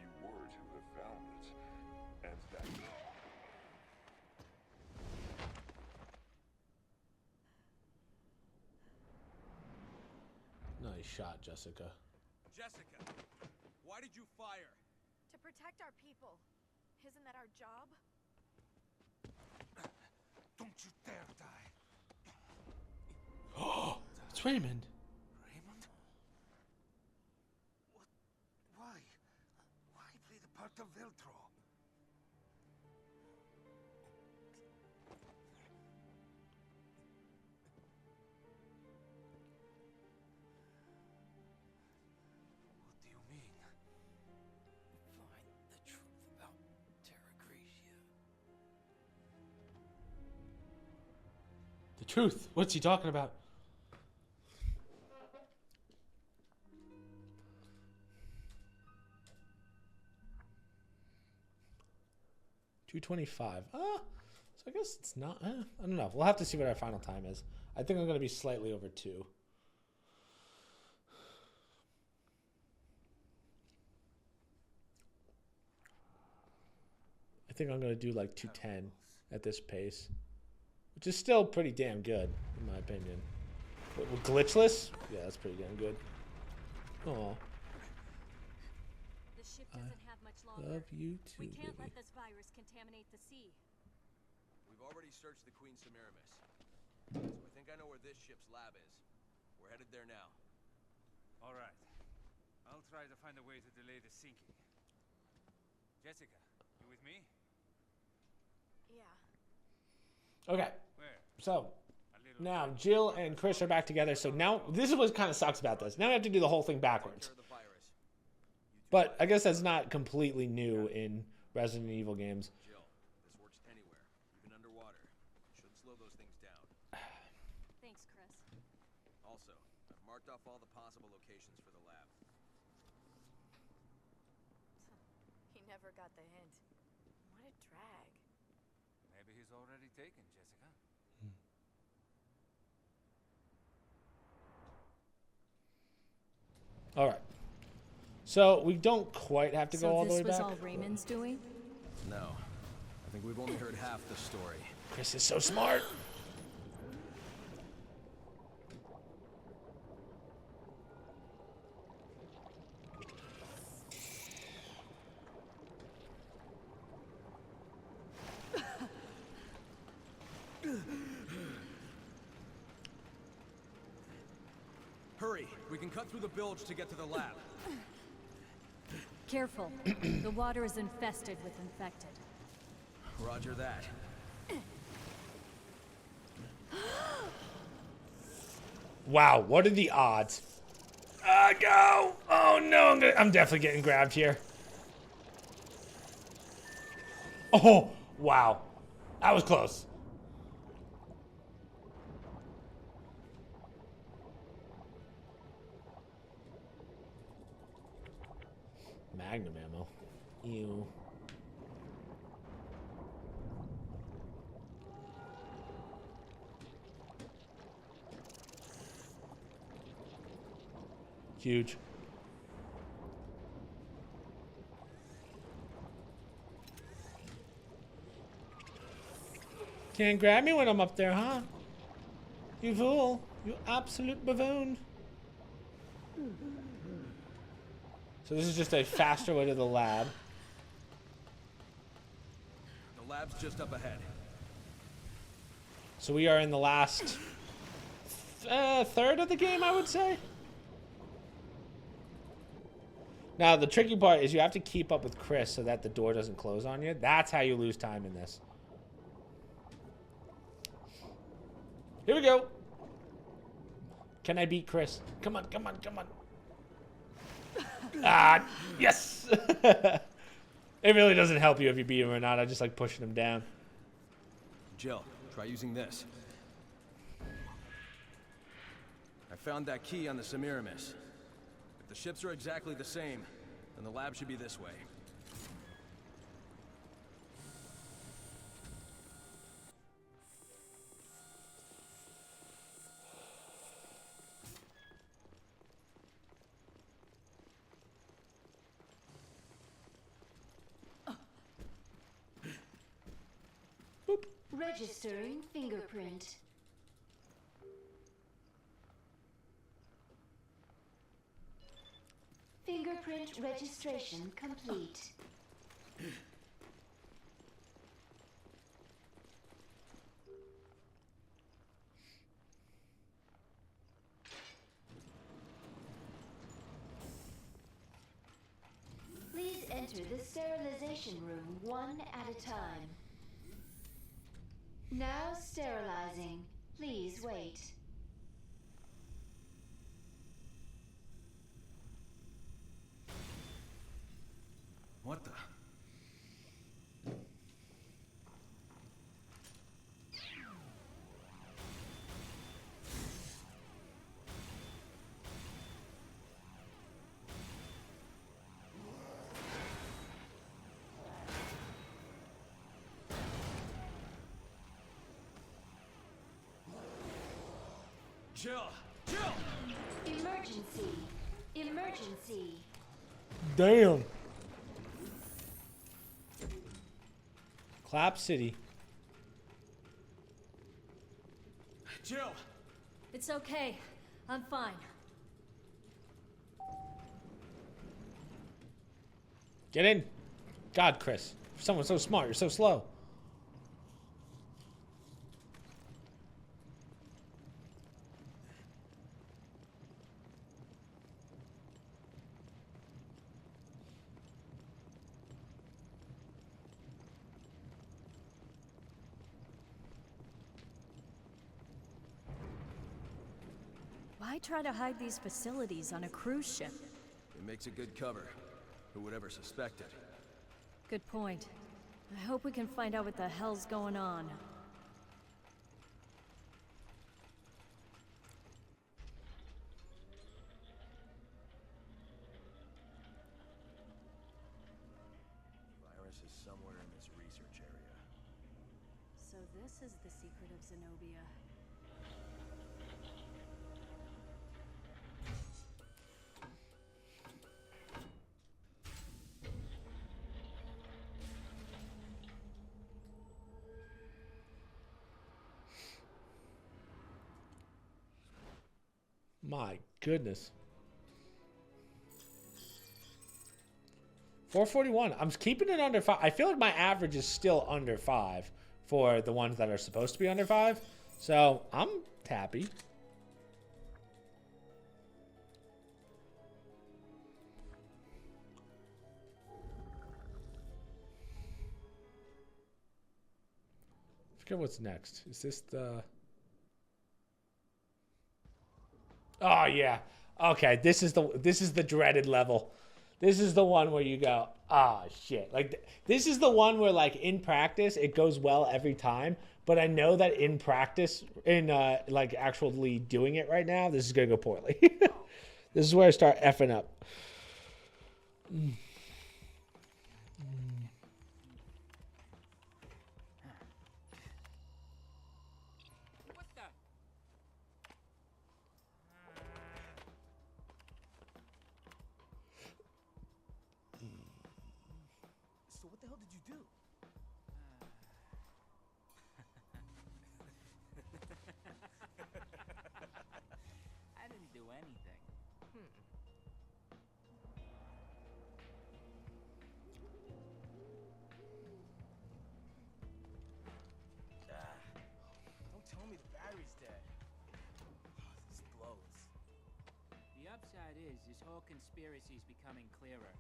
You were to have found it, and that... Nice shot, Jessica. Jessica, why did you fire? To protect our people. Isn't that our job? Don't you dare die. Oh, it's Raymond. Raymond? What? Why? Why play the part of Veltro? What do you mean? Find the truth about Terra Grigia. The truth. What's he talking about? $225. So I guess it's not. I don't know. We'll have to see what our final time is. I think I'm going to be slightly over 2. I think I'm going to do like 210 at this pace, which is still pretty damn good, in my opinion. But with glitchless? Yeah, that's pretty damn good. Oh. ship doesn't have much longer. Love you too, We can't baby. let this virus contaminate the sea. We've already searched the Queen Semiramis. So I think I know where this ship's lab is. We're headed there now. All right. I'll try to find a way to delay the sinking. Jessica, you with me? Yeah. Okay. Where? So now Jill and Chris are back together. So now this is what kind of sucks about this. Now we have to do the whole thing backwards. But I guess that's not completely new in Resident Evil games. Jill, this works anywhere, even underwater. Should slow those things down. Thanks, Chris. Also, I've marked off all the possible locations for the lab. He never got the hint. What a drag. Maybe he's already taken, Jessica. All right. So we don't quite have to go all the way So this back. was all Raymond's doing? No. I think we've only heard half the story. Chris is so smart. Hurry! We can cut through the bilge to get to the lab. Careful. The water is infested with infected. Roger that. Wow, what are the odds? Go! Oh no, I'm definitely getting grabbed here. Oh, wow. That was close. Magnum ammo. Ew. Huge. Can't grab me when I'm up there, huh? You fool. You absolute buffoon. So this is just a faster way to the lab. The lab's just up ahead. So we are in the last third of the game, I would say. Now, the tricky part is you have to keep up with Chris so that the door doesn't close on you. That's how you lose time in this. Here we go. Can I beat Chris? Come on, come on, come on. Ah, yes. It really doesn't help you if you beat him or not. I just like pushing him down. Jill, try using this. I found that key on the Semiramis. If the ships are exactly the same, then the lab should be this way. Registering fingerprint. Fingerprint registration complete. Please enter the sterilization room one at a time. Now sterilizing. Please wait. What the? Jill! Jill! Emergency. Emergency. Damn. Clap City. Jill! It's okay. I'm fine. Get in. God, Chris. Someone's so smart. You're so slow. Why try to hide these facilities on a cruise ship? It makes a good cover. Who would ever suspect it? Good point. I hope we can find out what the hell's going on. Virus is somewhere in this research area. So this is the secret of Zenobia. My goodness. 441. I'm keeping it under 5. I feel like my average is still under 5 for the ones that are supposed to be under 5. So I'm happy. I forget what's next. Is this the... Oh yeah. Okay, this is the dreaded level. This is the one where you go, ah, shit. Like this is the one where like in practice it goes well every time, but I know that in practice in like actually doing it right now, this is going to go poorly. This is where I start effing up. So what the hell did you do? I didn't do anything. Don't tell me the battery's dead. This blows. The upside is this whole conspiracy is becoming clearer.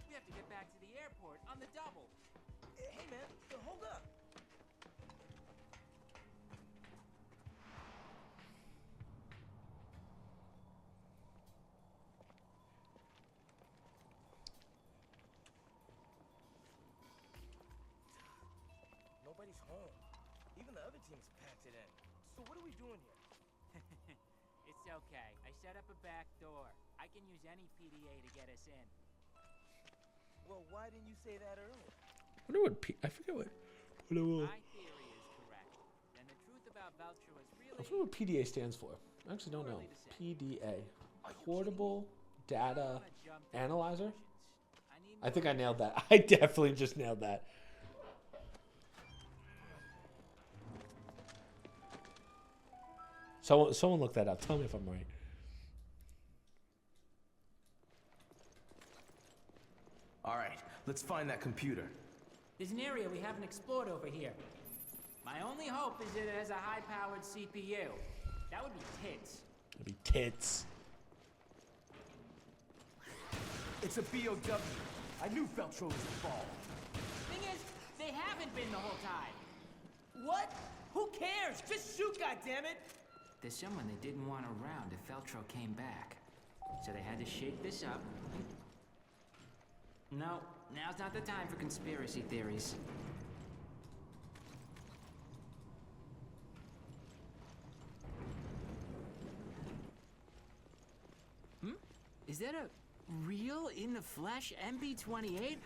We have to get back to the airport on the double. Hey man, hold up. Nobody's home. Even the other teams packed it in. So what are we doing here? It's okay. I set up a back door. I can use any PDA to get us in. Well, why didn't you say that earlier? I wonder what I forget what. My theory is correct. And the truth about Veltro is I really... forget what PDA stands for. I actually don't know. PDA. Portable Data Analyzer? I think I nailed that. I definitely just nailed that. Someone look that up. Tell me if I'm right. All right, let's find that computer. There's an area we haven't explored over here. My only hope is that it has a high-powered CPU. That would be tits. That'd be tits. It's a BOW. I knew Veltro was involved. Thing is, they haven't been the whole time. What? Who cares? Just shoot, goddammit! There's someone they didn't want around if Veltro came back. So they had to shake this up. No, now's not the time for conspiracy theories. Is that a real in-the-flesh MP28?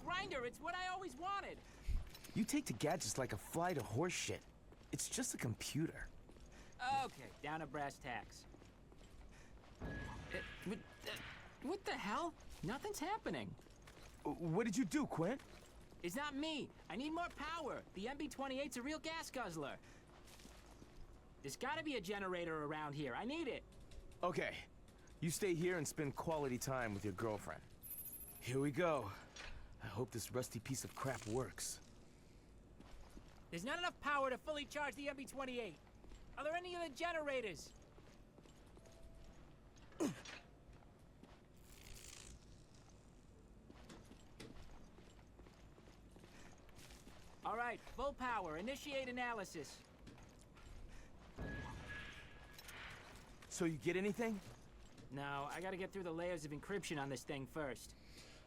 Grinder, it's what I always wanted. You take to gadgets like a fly to horse shit. It's just a computer. Okay, down to brass tacks. What the hell? Nothing's happening. What did you do, Quint? It's not me. I need more power. The MB-28's a real gas guzzler. There's gotta be a generator around here. I need it. Okay, You stay here and spend quality time with your girlfriend. Here we go. I hope this rusty piece of crap works. There's not enough power to fully charge the MB-28. Are there any other generators? All right, full power. Initiate analysis. So you get anything? No, I gotta get through the layers of encryption on this thing first.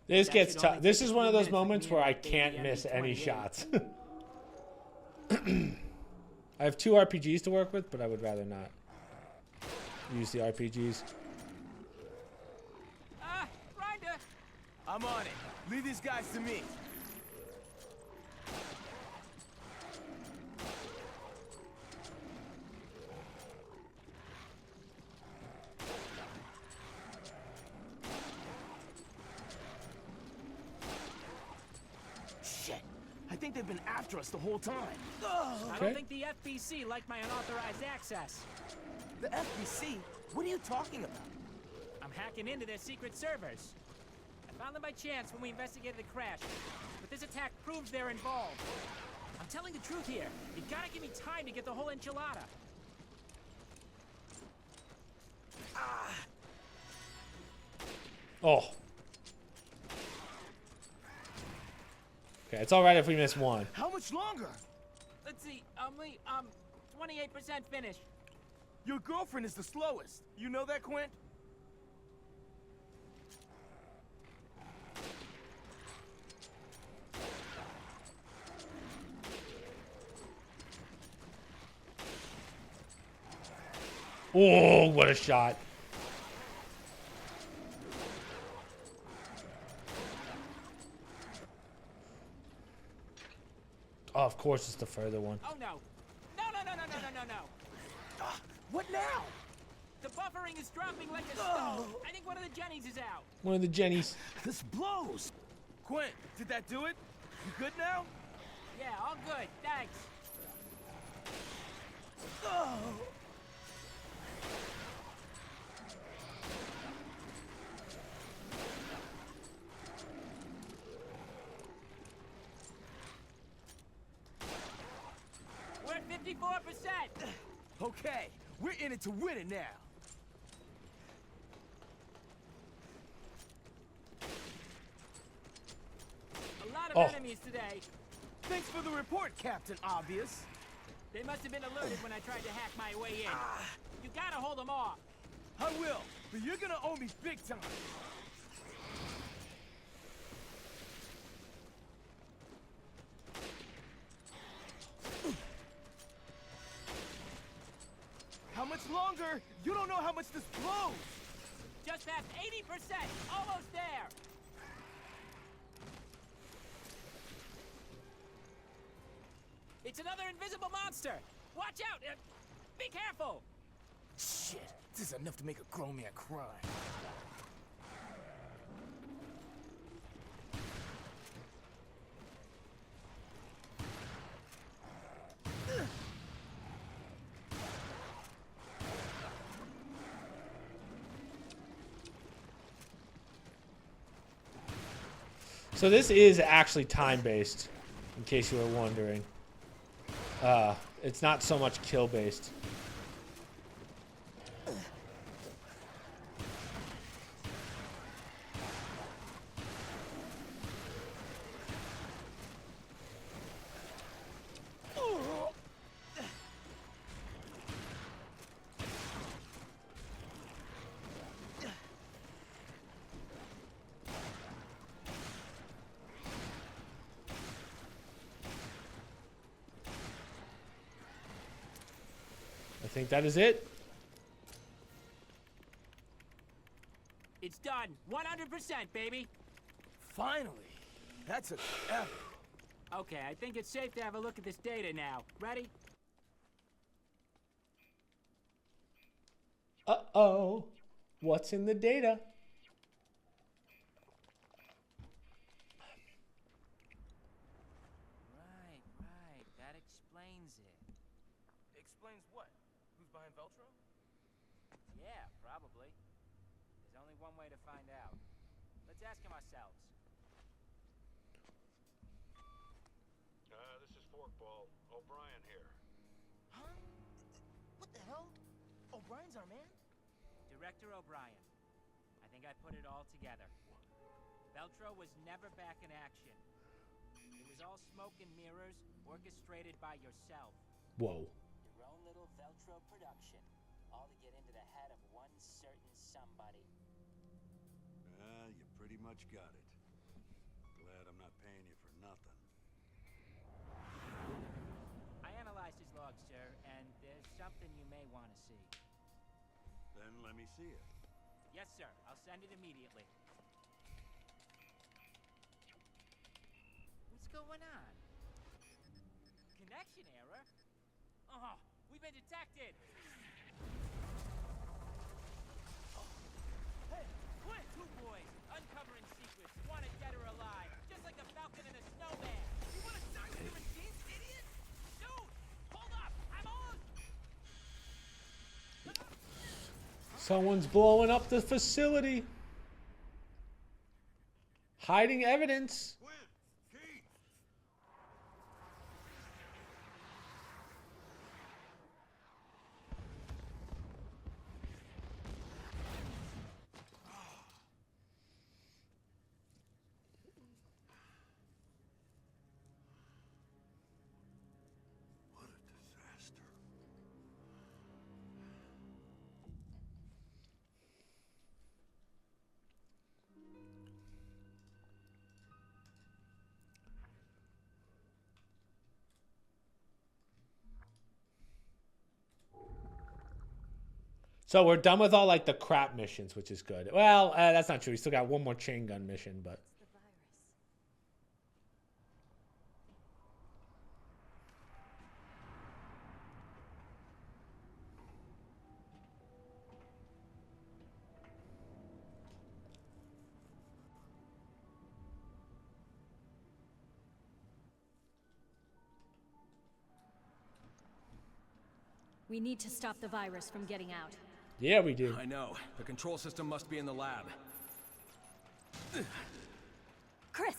This That gets should tough. only This take is a one of few those minutes with moments me where and I that baby can't miss any MB-28. shots. I have 2 RPGs to work with, but I would rather not use the RPGs. Grinder! I'm on it. Leave these guys to me. Shit. I think they've been after us the whole time. I don't think the FBC liked my unauthorized access. The FBC? What are you talking about? I'm hacking into their secret servers. I found them by chance when we investigated the crash, but this attack proves they're involved. I'm telling the truth here. You gotta give me time to get the whole enchilada. Oh. Okay, it's all right if we miss one. How much longer? Let's see, 28% finished. Your girlfriend is the slowest. You know that, Quint? Oh, what a shot. Oh, of course it's the further one. Oh no. No. What now? The buffering is dropping like a stone. I think one of the Jennies is out. One of the Jennies. This blows. Quint, did that do it? You good now? Yeah, all good. Thanks. We're at 54%. Okay, we're in it to win it now. A lot of enemies today. Thanks for the report, Captain Obvious. They must have been alerted when I tried to hack my way in. You gotta hold them off. I will, but you're gonna owe me big time. How much longer? You don't know how much this blows. Just past 80%. Almost there. It's another invisible monster. Watch out. Be careful. Shit, this is enough to make a grown man cry. So this is actually time-based, in case you were wondering. It's not so much kill-based. I think that is it. It's done. 100%, baby. Finally. That's a F. Okay, I think it's safe to have a look at this data now. Ready? Uh-oh. What's in the data? Right. That explains it. Explains what? Who's behind Veltro? Yeah, probably. one way to find out. Let's ask him ourselves. This is Forkball. O'Brien here. Huh? What the hell? O'Brien's our man? Director O'Brien. I think I put it all together. Veltro was never back in action. It was all smoke and mirrors, orchestrated by yourself. Whoa. Your own little Veltro production. All to get into the head of one certain somebody. You pretty much got it. Glad I'm not paying you for nothing. I analyzed his log, sir, and there's something you may want to see. Then let me see it. Yes, sir. I'll send it immediately. What's going on? Connection error? Oh, we've been detected! Hey, what? Two boys, uncovering secrets, wanted dead or alive, just like the Falcon and the Snowman. You want to die with your machines, idiot? Dude, hold up, I'm on! Someone's blowing up the facility. Hiding evidence. So we're done with all like the crap missions, which is good. Well, that's not true. We still got one more chain gun mission, but We need to stop the virus from getting out. yeah, we do. I know. The control system must be in the lab. Chris!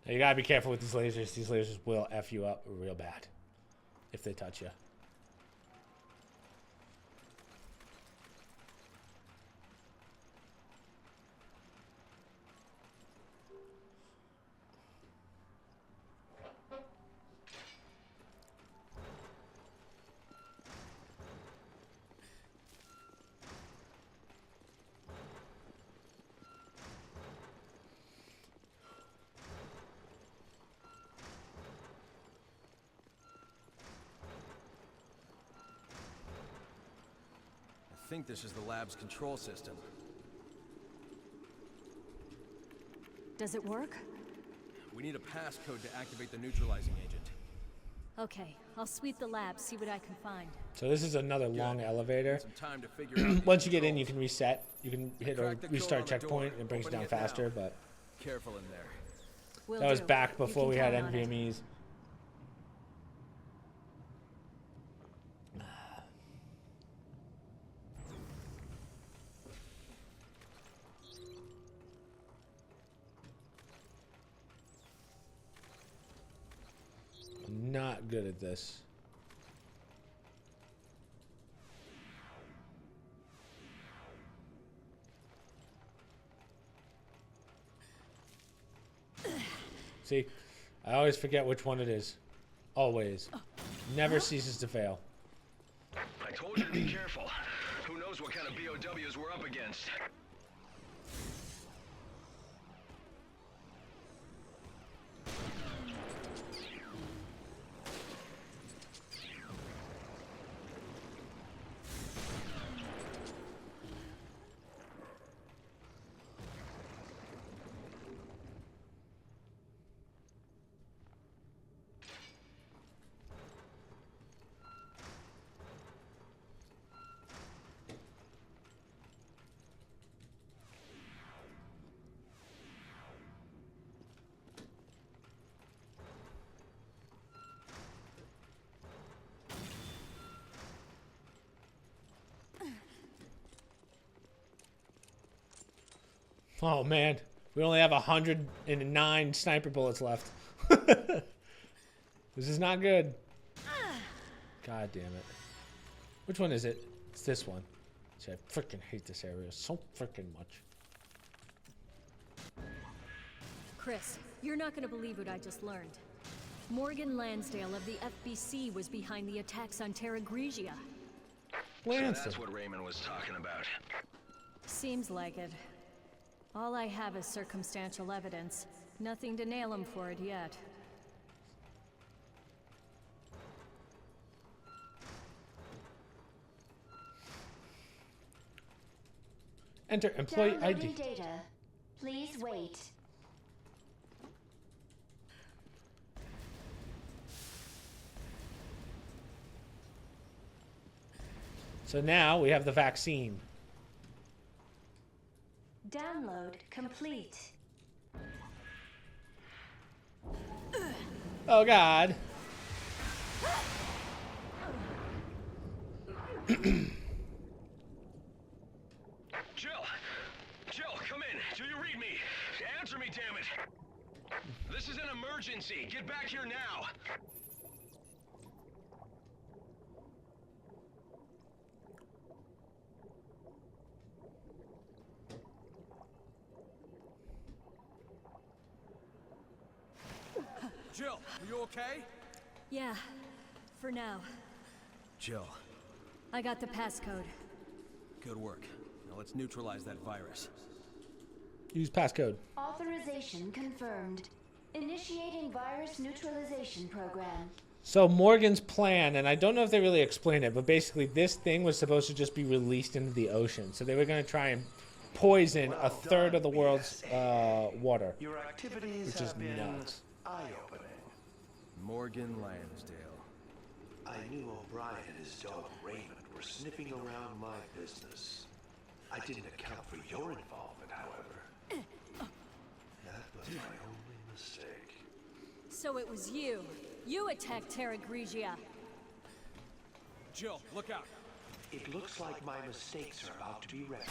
Now, you gotta be careful with these lasers. These lasers will F you up real bad if they touch you. I think this is the lab's control system. Does it work? We need a passcode to activate the neutralizing agent. Okay, I'll sweep the lab, see what I can find. So this is another long elevator. Some time to figure out Once you get in, you can reset. You can hit a Crack the code restart on the checkpoint door. and it brings you Opening down it now. faster, but Careful in there. Will that was do. back You before can we had count on it. NVMEs. I'm not good at this. See, I always forget which one it is. Always. Never ceases to fail. I told you to be careful. Who knows what kind of BOWs we're up against. Oh man, we only have 109 sniper bullets left. This is not good. God damn it. Which one is it? It's this one. See, I freaking hate this area so freaking much. Chris, you're not gonna believe what I just learned. Morgan Lansdale of the FBC was behind the attacks on Terra Grigia. So that's what Raymond was talking about. Seems like it. All I have is circumstantial evidence. Nothing to nail him for it yet. Enter employee ID. Downloading data. Please wait. So now we have the vaccine. Download complete. Oh God. Jill, come in. Do you read me? Answer me, damn it. This is an emergency. Get back here now. Jill, are you okay? Yeah, for now. Jill. I got the passcode. Good work. Now let's neutralize that virus. Use passcode. Authorization confirmed. Initiating virus neutralization program. So Morgan's plan, and I don't know if they really explained it, but basically this thing was supposed to just be released into the ocean. So they were going to try and poison a third of the world's water. Your activities which is have been nuts. eye-opening. Morgan Lansdale. I knew O'Brien and his dog Raymond were sniffing around my business. I didn't account for your involvement, however. That was my only mistake. So it was you. You attacked Terra Grigia. Jill, look out. It looks like my mistakes are about to be remedied.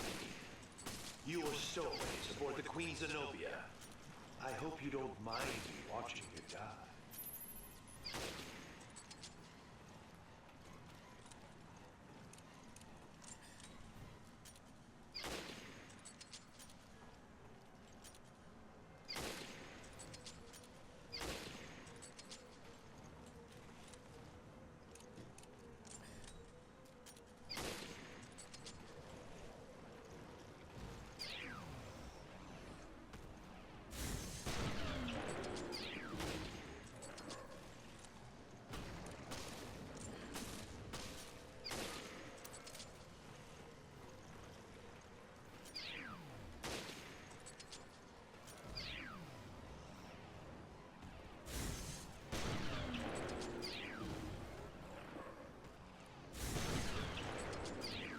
You are stowaways aboard the Queen Zenobia. I hope you don't mind me watching you die.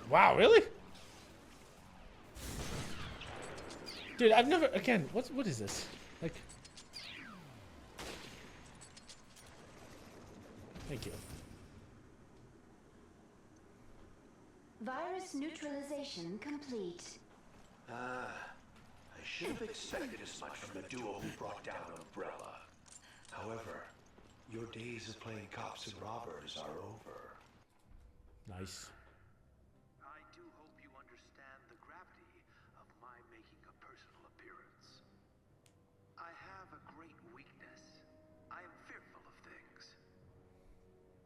Wow, really? Dude, I've never, again, what is this? Like, thank you. Virus neutralization complete. I should have expected as much from the duo who brought down Umbrella. However, your days of playing cops and robbers are over. Nice. I do hope you understand the gravity of my making a personal appearance. I have a great weakness. I am fearful of things.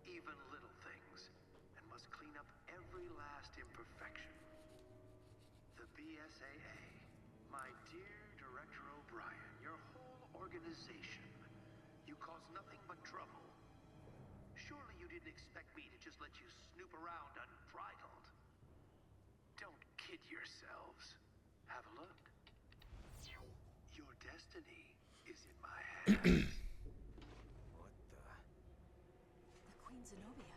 Even little things. And must clean up every last imperfection. The BSAA. My dear Director O'Brien, your whole organization. You cause nothing but trouble. Surely you didn't expect me to just let you snoop around unbridled. Don't kid yourselves. Have a look. Your destiny is in my hands. What the? The Queen Zenobia.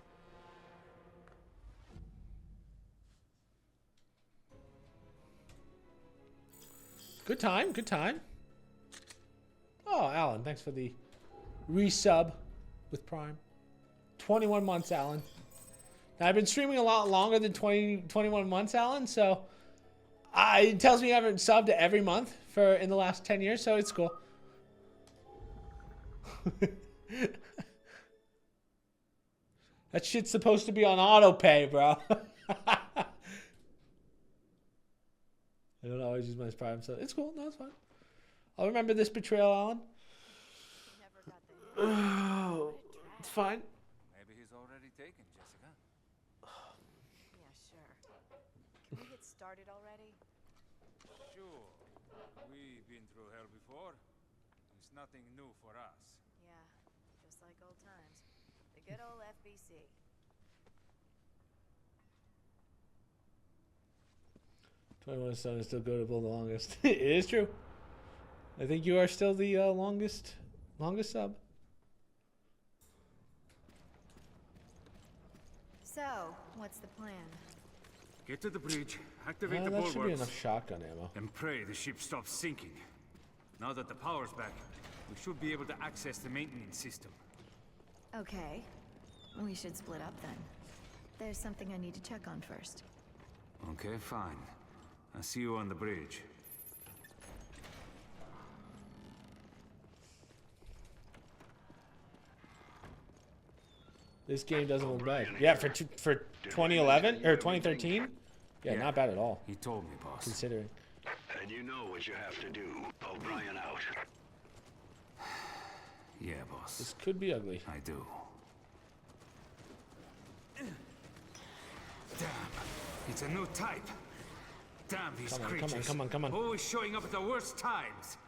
Good time, good time. Oh, Alan, thanks for the resub with Prime. 21 months, Alan. Now, I've been streaming a lot longer than 21 months, Alan, so It tells me I haven't subbed every month in the last 10 years, so it's cool. That shit's supposed to be on auto pay, bro. I don't always use my Prime, so it's cool. No, it's fine. I'll remember this betrayal, Alan. Oh, it's fine. Maybe he's already taken, Jessica. Yeah, sure. Can we get started already? Sure. We've been through hell before. It's nothing new for us. Yeah, just like old times. The good old FBC. 21 is still goatable the longest. It is true. I think you are still the longest sub. So, what's the plan? Get to the bridge, activate the That should be bulwarks, enough shotgun ammo. and pray the ship stops sinking. Now that the power's back, we should be able to access the maintenance system. Okay. We should split up then. There's something I need to check on first. Okay, fine. I'll see you on the bridge. This game doesn't look bad. Yeah, for 2011 or 2013. Yeah, not bad at all. He told me, boss. Considering. And you know what you have to do. O'Brien out. Yeah, boss. This could be ugly. I do. Damn. It's a new type. Damn these creatures. Come on. Always showing up at the worst times.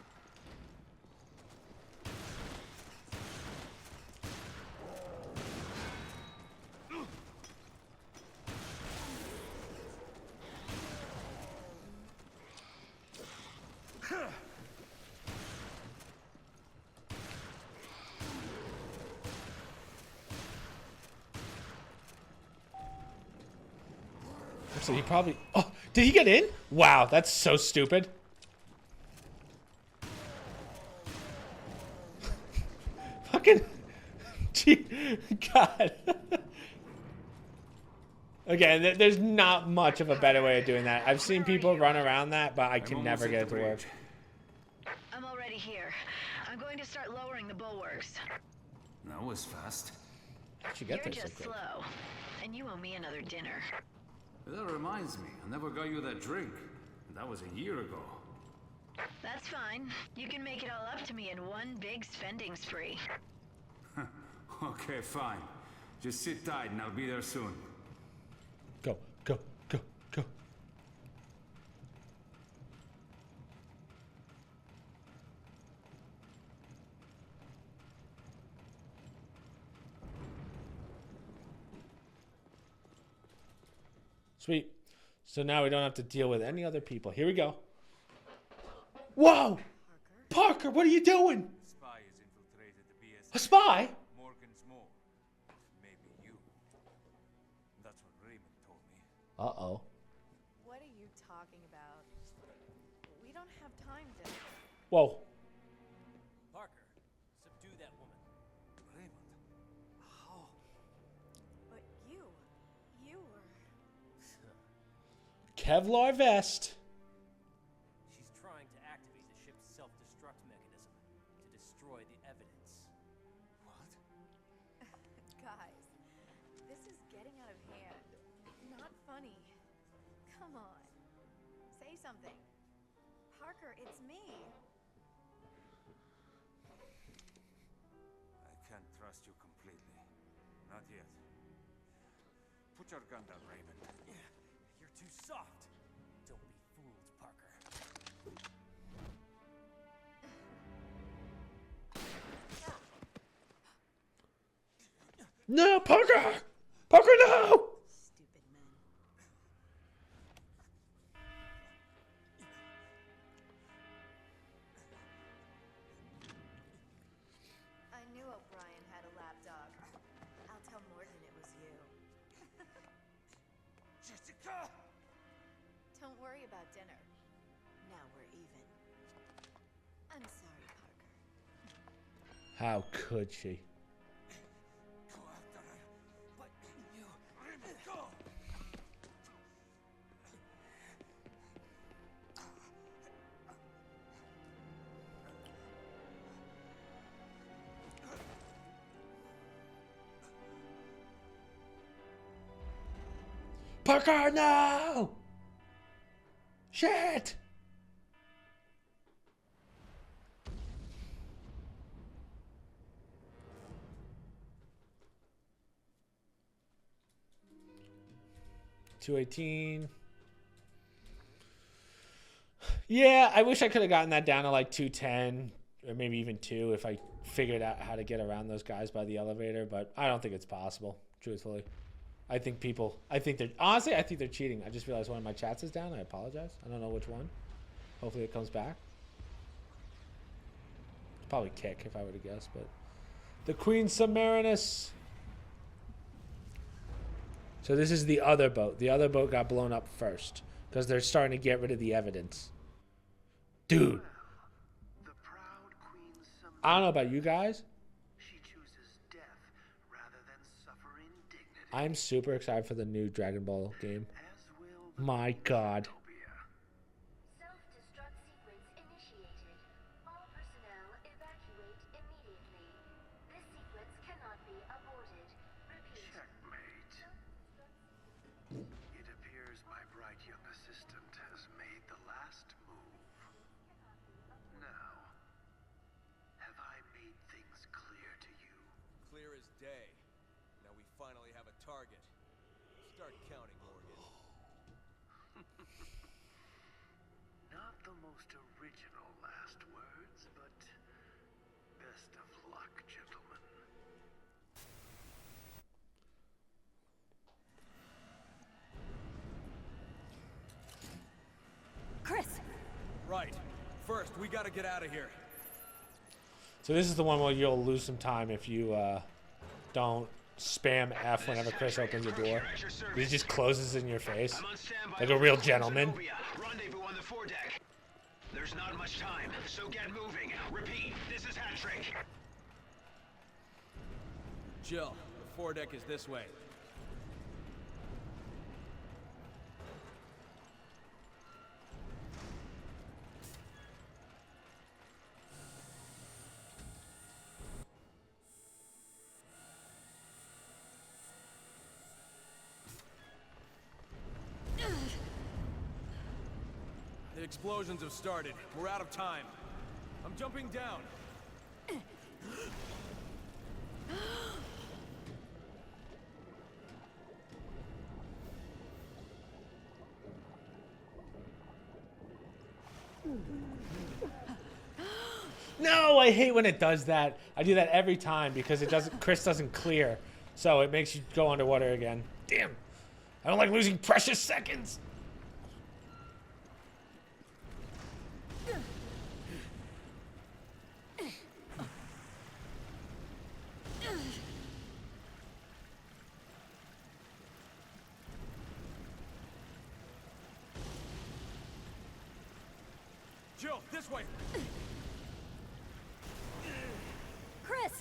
So he probably... Oh, did he get in? Wow, that's so stupid. Fucking... Gee, God. Again, there's not much of a better way of doing that. I've seen people run around that, but I can never get it to work. I'm already here. I'm going to start lowering the bulwarks. That was fast. How'd you get You're there so just quick? slow. And you owe me another dinner. That reminds me, I never got you that drink. That was a year ago. That's fine. You can make it all up to me in one big spending spree. Okay, fine. Just sit tight and I'll be there soon. Go. Sweet. So now we don't have to deal with any other people. Here we go. Whoa! Parker, what are you doing? Spy has infiltrated the BS. A spy? Morgan's more. Maybe you. That's what Raymond told me. Uh-oh. What are you talking about? We don't have time to... Whoa. Parker, subdue that woman. Raymond. How? But you were... Kevlar vest. She's trying to activate the ship's self-destruct mechanism to destroy the evidence. What? Guys, this is getting out of hand. Not funny. Come on. Say something. Parker, it's me. I can't trust you completely. Not yet. Put your gun down, Raymond. You're too soft. Don't be fooled, Parker. No, Parker! Parker, no! Stupid men. I knew O'Brien had a lapdog. I'll tell Morgan it was you. Jessica! Don't worry about dinner. Now we're even. I'm sorry, Parker. How could she? Go after her. But you... Raymond, go! Parker, no! Shit! $218. Yeah, I wish I could have gotten that down to like 210 or maybe even 2 if I figured out how to get around those guys by the elevator, but I don't think it's possible, truthfully. I think they're cheating. I just realized one of my chats is down. I apologize. I don't know which one. Hopefully it comes back. It's probably Kick if I were to guess, but the Queen Submarinus. So this is the other boat. The other boat got blown up first because they're starting to get rid of the evidence. Dude. I don't know about you guys. I'm super excited for the new Dragon Ball game. My God. Self-destruct sequence initiated. All personnel evacuate immediately. This sequence cannot be aborted. Repeat. Checkmate. It appears my bright young assistant has made the last move. Now, have I made things clear to you? Clear as day. Now we finally have a target. Start counting, Morgan. Not the most original last words, but best of luck, gentlemen. Chris! Right. First, we gotta get out of here. So this is the one where you'll lose some time if you don't spam F whenever Chris opens the door. He just closes in your face like a real gentleman. Rendezvous on the foredeck. There's not much time, so get moving. Repeat, this is Hat-Trick. Jill, the foredeck is this way. The explosions have started. We're out of time. I'm jumping down. No, I hate when it does that. I do that every time because it doesn't. Chris doesn't clear, so it makes you go underwater again. Damn, I don't like losing precious seconds. Jill, this way. Chris!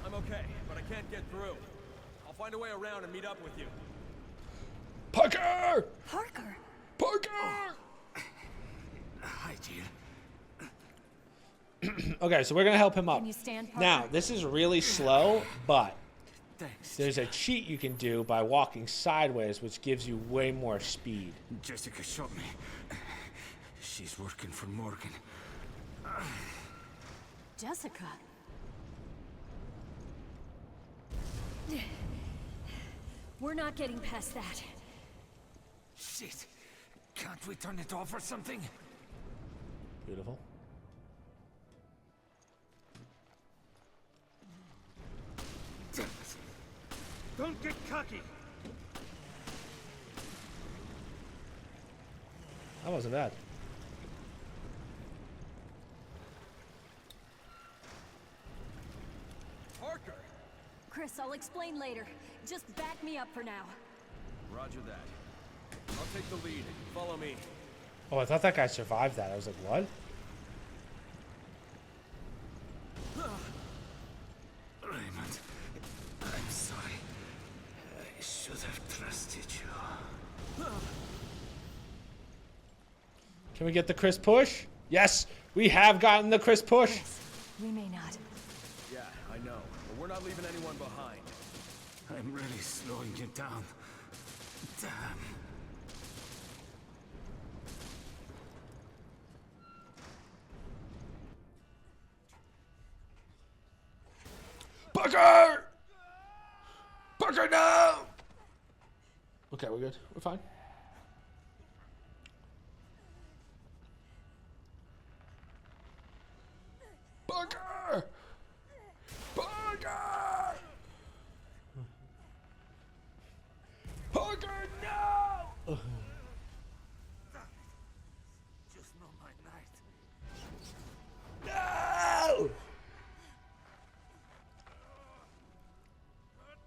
I'm okay, but I can't get through. I'll find a way around and meet up with you. Parker! Parker! Parker! Hi, Jill. Okay, so we're gonna help him up. Can you stand, Parker? Now, this is really slow, but Thanks. there's a cheat you can do by walking sideways, which gives you way more speed. Jessica shot me. She's working for Morgan. Jessica. We're not getting past that. Shit. Can't we turn it off or something? Beautiful. Don't get cocky. That wasn't bad. Parker! Chris, I'll explain later. Just back me up for now. Roger that. I'll take the lead. Follow me. Oh, I thought that guy survived that. I was like, what? Raymond, I'm sorry. I should have trusted you. Can we get the Chris push? Yes, we have gotten the Chris push. Chris, we may not. Yeah, I know. But we're not leaving anyone behind. I'm really slowing you down. Parker! Parker, no! Okay, we're good. We're fine. Parker! Parker! Parker, no! Just not my night. No!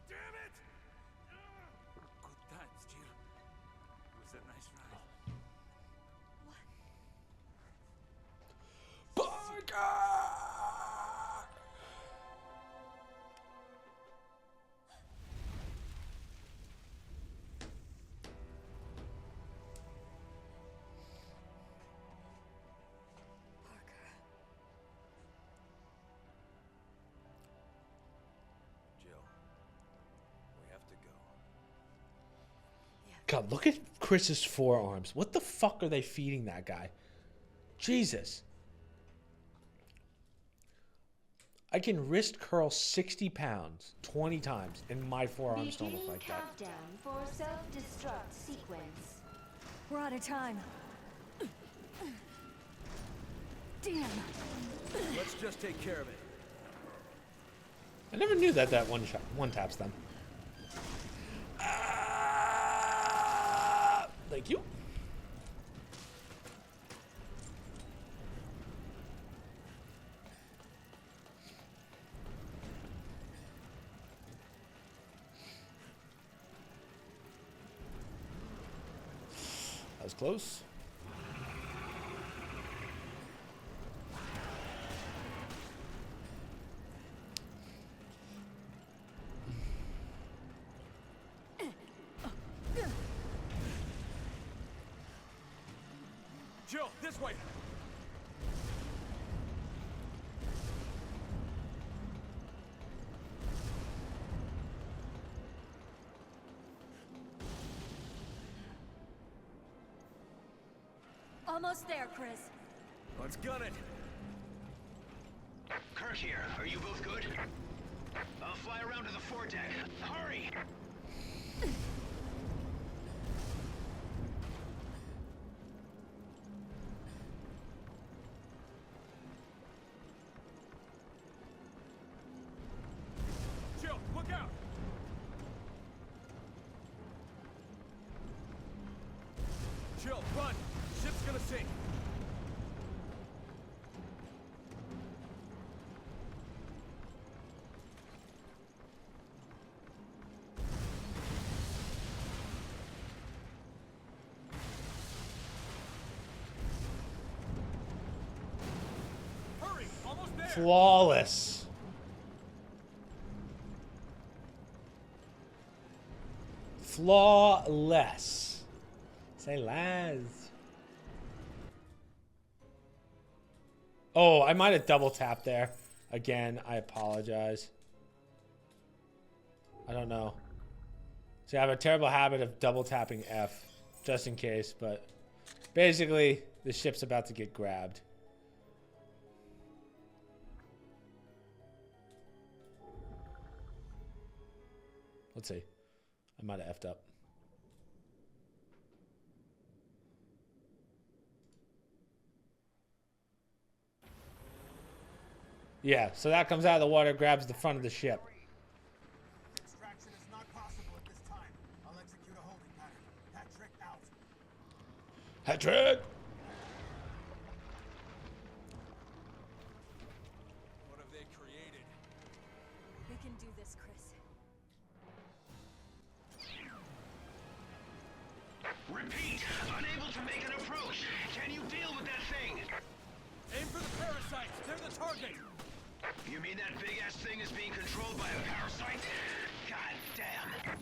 Damn it! Good times, Jill. It was a nice ride. Parker! Jill, we have to go. God, look at Chris's forearms. What the fuck are they feeding that guy? Jesus. I can wrist curl 60 pounds 20 times, and my forearms don't look like that. Countdown for self-destruct sequence. We're out of time. Damn. Let's just take care of it. I never knew that one taps them. Thank you. That was close. Jill, this way! Almost there, Chris. Let's gun it! Kirk here. Are you both good? I'll fly around to the foredeck. Hurry! Jill, look out! Jill, run! Ship's gonna sink! Hurry! Almost there! Flawless. Flawless. Say Laz. Oh, I might have double tapped there. Again, I apologize. I don't know. See, I have a terrible habit of double tapping F, just in case, but basically, the ship's about to get grabbed. Let's see. I might have effed up. Yeah, so that comes out of the water, grabs the front of the ship. Extraction is not possible at this time. I'll execute a holding pattern. Hat-trick out. Hat-trick! What have they created? We can do this, Chris. Repeat! Unable to make an approach! Can you deal with that thing? Aim for the parasites! They're the target! You mean that big-ass thing is being controlled by a parasite? God damn.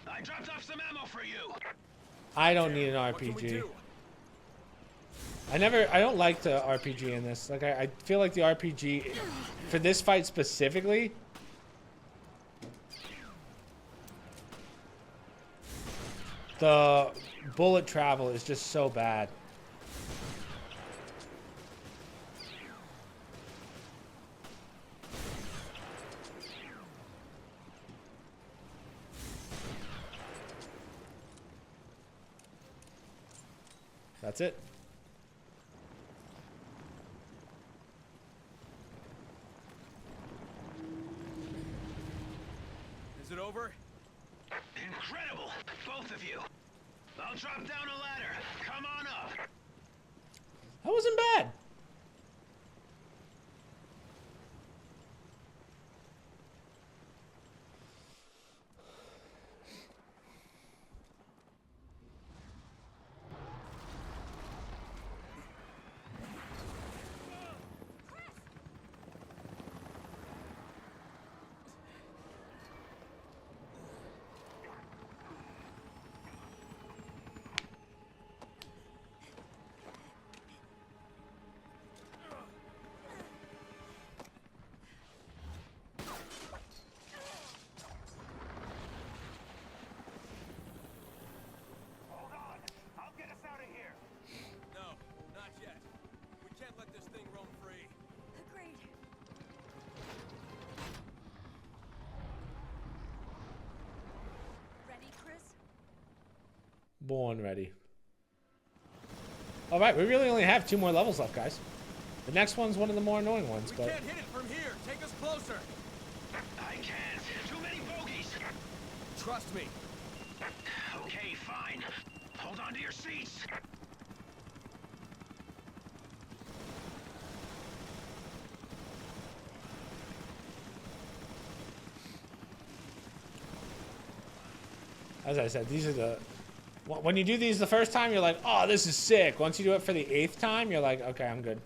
I dropped off some ammo for you! I don't need an RPG. I don't like the RPG in this. Like, I feel like the RPG, for this fight specifically, The bullet travel is just so bad. That's it. Is it over? Incredible, both of you. I'll drop down a ladder. Come on up. That wasn't bad. Hold on. I'll get us out of here. No, not yet. We can't let this thing roam free. Agreed. Ready, Chris? Born ready. All right, we really only have 2 more levels left, guys. The next one's one of the more annoying ones, We but can't hit it from here. Take us closer. I can't. Too many bogeys. Trust me. Okay, fine. Hold on to your seats. as I said, these are the... When you do these the first time, you're like, oh, this is sick. Once you do it for the 8th time, you're like, okay, I'm good.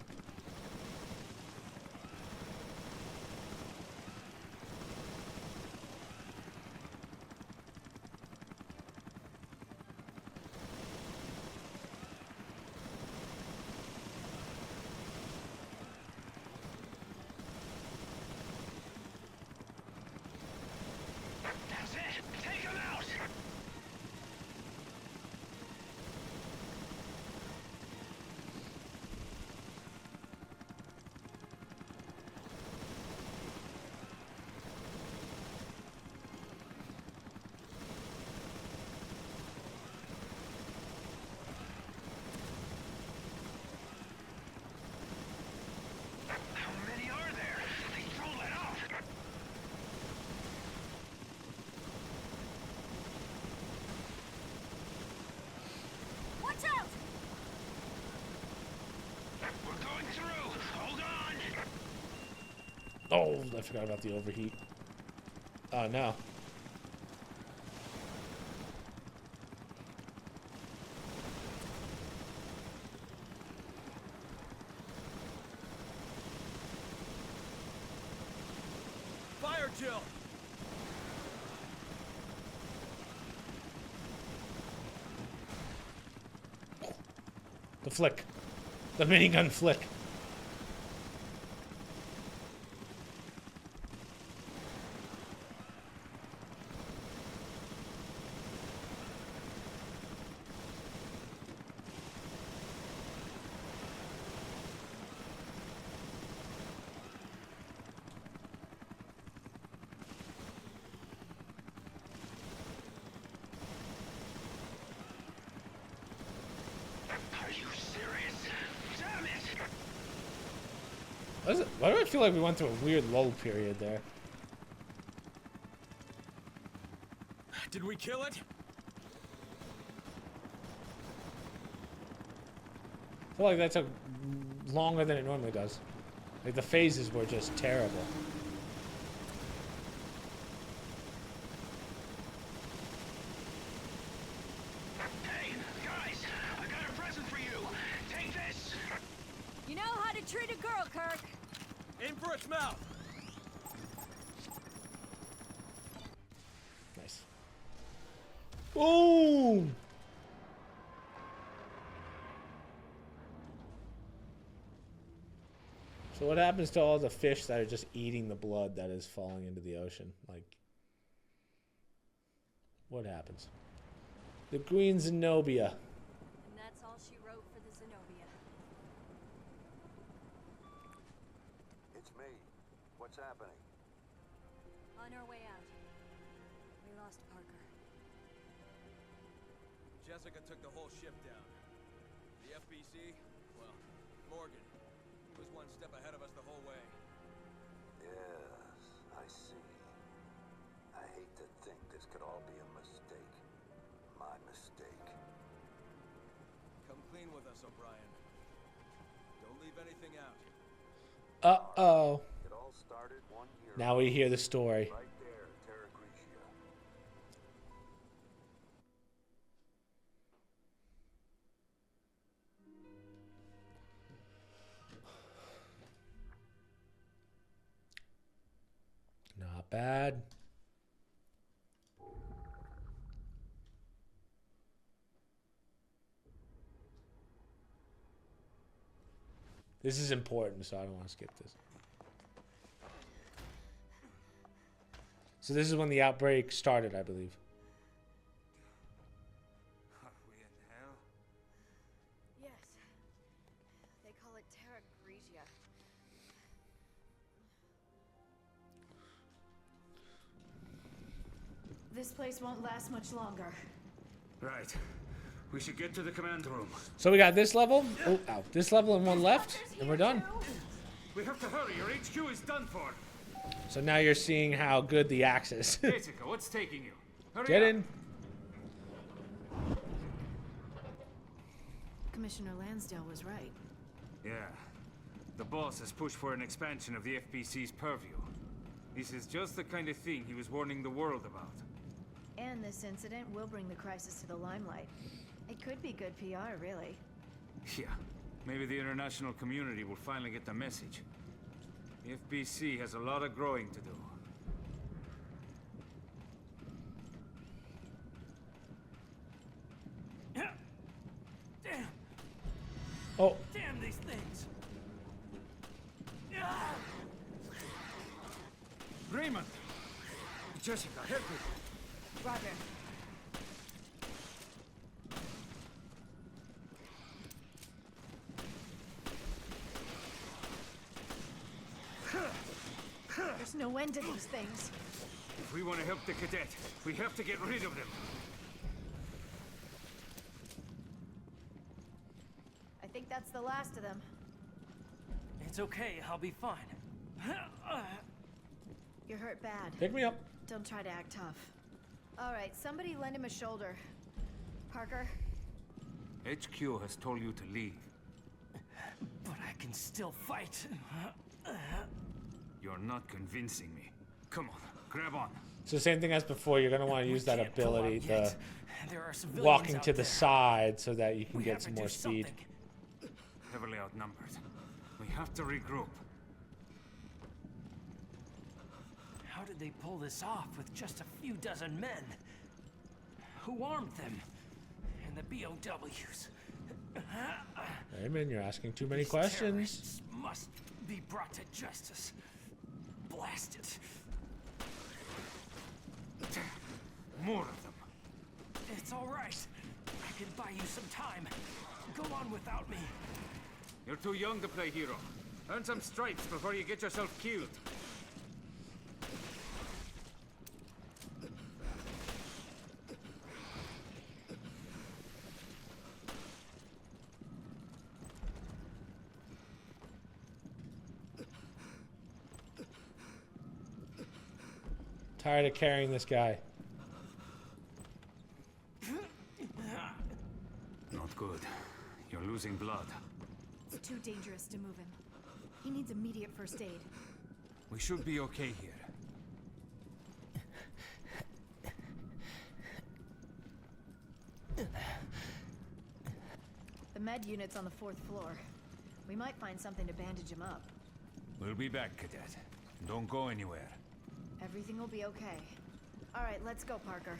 That's it. Take him out. How many are there? They don't let up. Watch out! We're going through. Hold on. Oh, I forgot about the overheat. Oh, no. Fire, Jill. The flick. The minigun flick. Are you serious? Damn it! Why do I feel like we went through a weird lull period there? Did we kill it? I feel like that took longer than it normally does. Like, the phases were just terrible. Hey, guys! I got a present for you. Take this. You know how to treat a girl, Kirk. Aim for its mouth. Nice. Boom! So what happens to all the fish that are just eating the blood that is falling into the ocean? Like, what happens? The Queen Zenobia. And that's all she wrote for the Zenobia. It's me. What's happening? On our way out. We lost Parker. Jessica took the whole ship down. The FBC, well, Morgan. He was one step ahead of us the whole way. Yes, I see. I hate to think this could all be a mistake. My mistake. Come clean with us, O'Brien. Don't leave anything out. Uh-oh. It all started 1 year Now we hear the story. right there, Terra Grigia. Not bad. This is important, so I don't want to skip this. So this is when the outbreak started, I believe. Are we in hell? Yes. They call it Terra Grigia. This place won't last much longer. Right. We should get to the command room. So we got this level. Oh, ow. This level and one left, and we're done. We have to hurry. Your HQ is done for. So now you're seeing how good the axe is. Jessica, what's taking you? Hurry Get up. in. Commissioner Lansdale was right. Yeah. The boss has pushed for an expansion of the FBC's purview. This is just the kind of thing he was warning the world about. And this incident will bring the crisis to the limelight. It could be good PR, really. Yeah. Maybe the international community will finally get the message. The FBC has a lot of growing to do. Damn! Oh. Damn these things! Raymond! Jessica, help me! Roger. There's no end to these things. If we want to help the cadet, we have to get rid of them. I think that's the last of them. It's okay, I'll be fine. You're hurt bad. Pick me up. Don't try to act tough. All right, somebody lend him a shoulder. Parker? HQ has told you to leave. But I can still fight. You're not convincing me. Come on, grab on. So same thing as before. You're gonna want to use that ability to There are civilians walking out to the there. side so that you can We get have some to more do speed. something. Heavily outnumbered. We have to regroup. How did they pull this off with just a few dozen men? Who armed them? And the BOWs? Raymond, you're asking too many These questions. terrorists must be brought to justice. Blast it. More of them. It's all right. I can buy you some time. Go on without me. You're too young to play hero. Earn some stripes before you get yourself killed. Tired of carrying this guy. Not good. You're losing blood. It's too dangerous to move him. He needs immediate first aid. We should be okay here. The med unit's on the 4th floor. We might find something to bandage him up. We'll be back, cadet. Don't go anywhere. Everything will be okay. All right, let's go, Parker.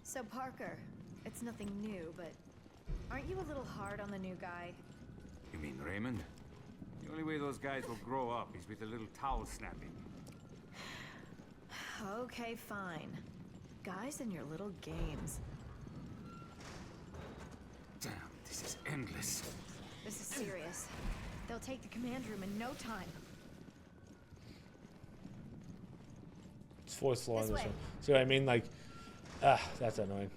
So, Parker, it's nothing new, but aren't you a little hard on the new guy? You mean Raymond? The only way those guys will grow up is with a little towel snapping. Okay, fine. Guys and your little games. Damn, this is endless. This is serious. They'll take the command room in no time. It's fourth floor on This this way. one. See what I mean? Like, that's annoying.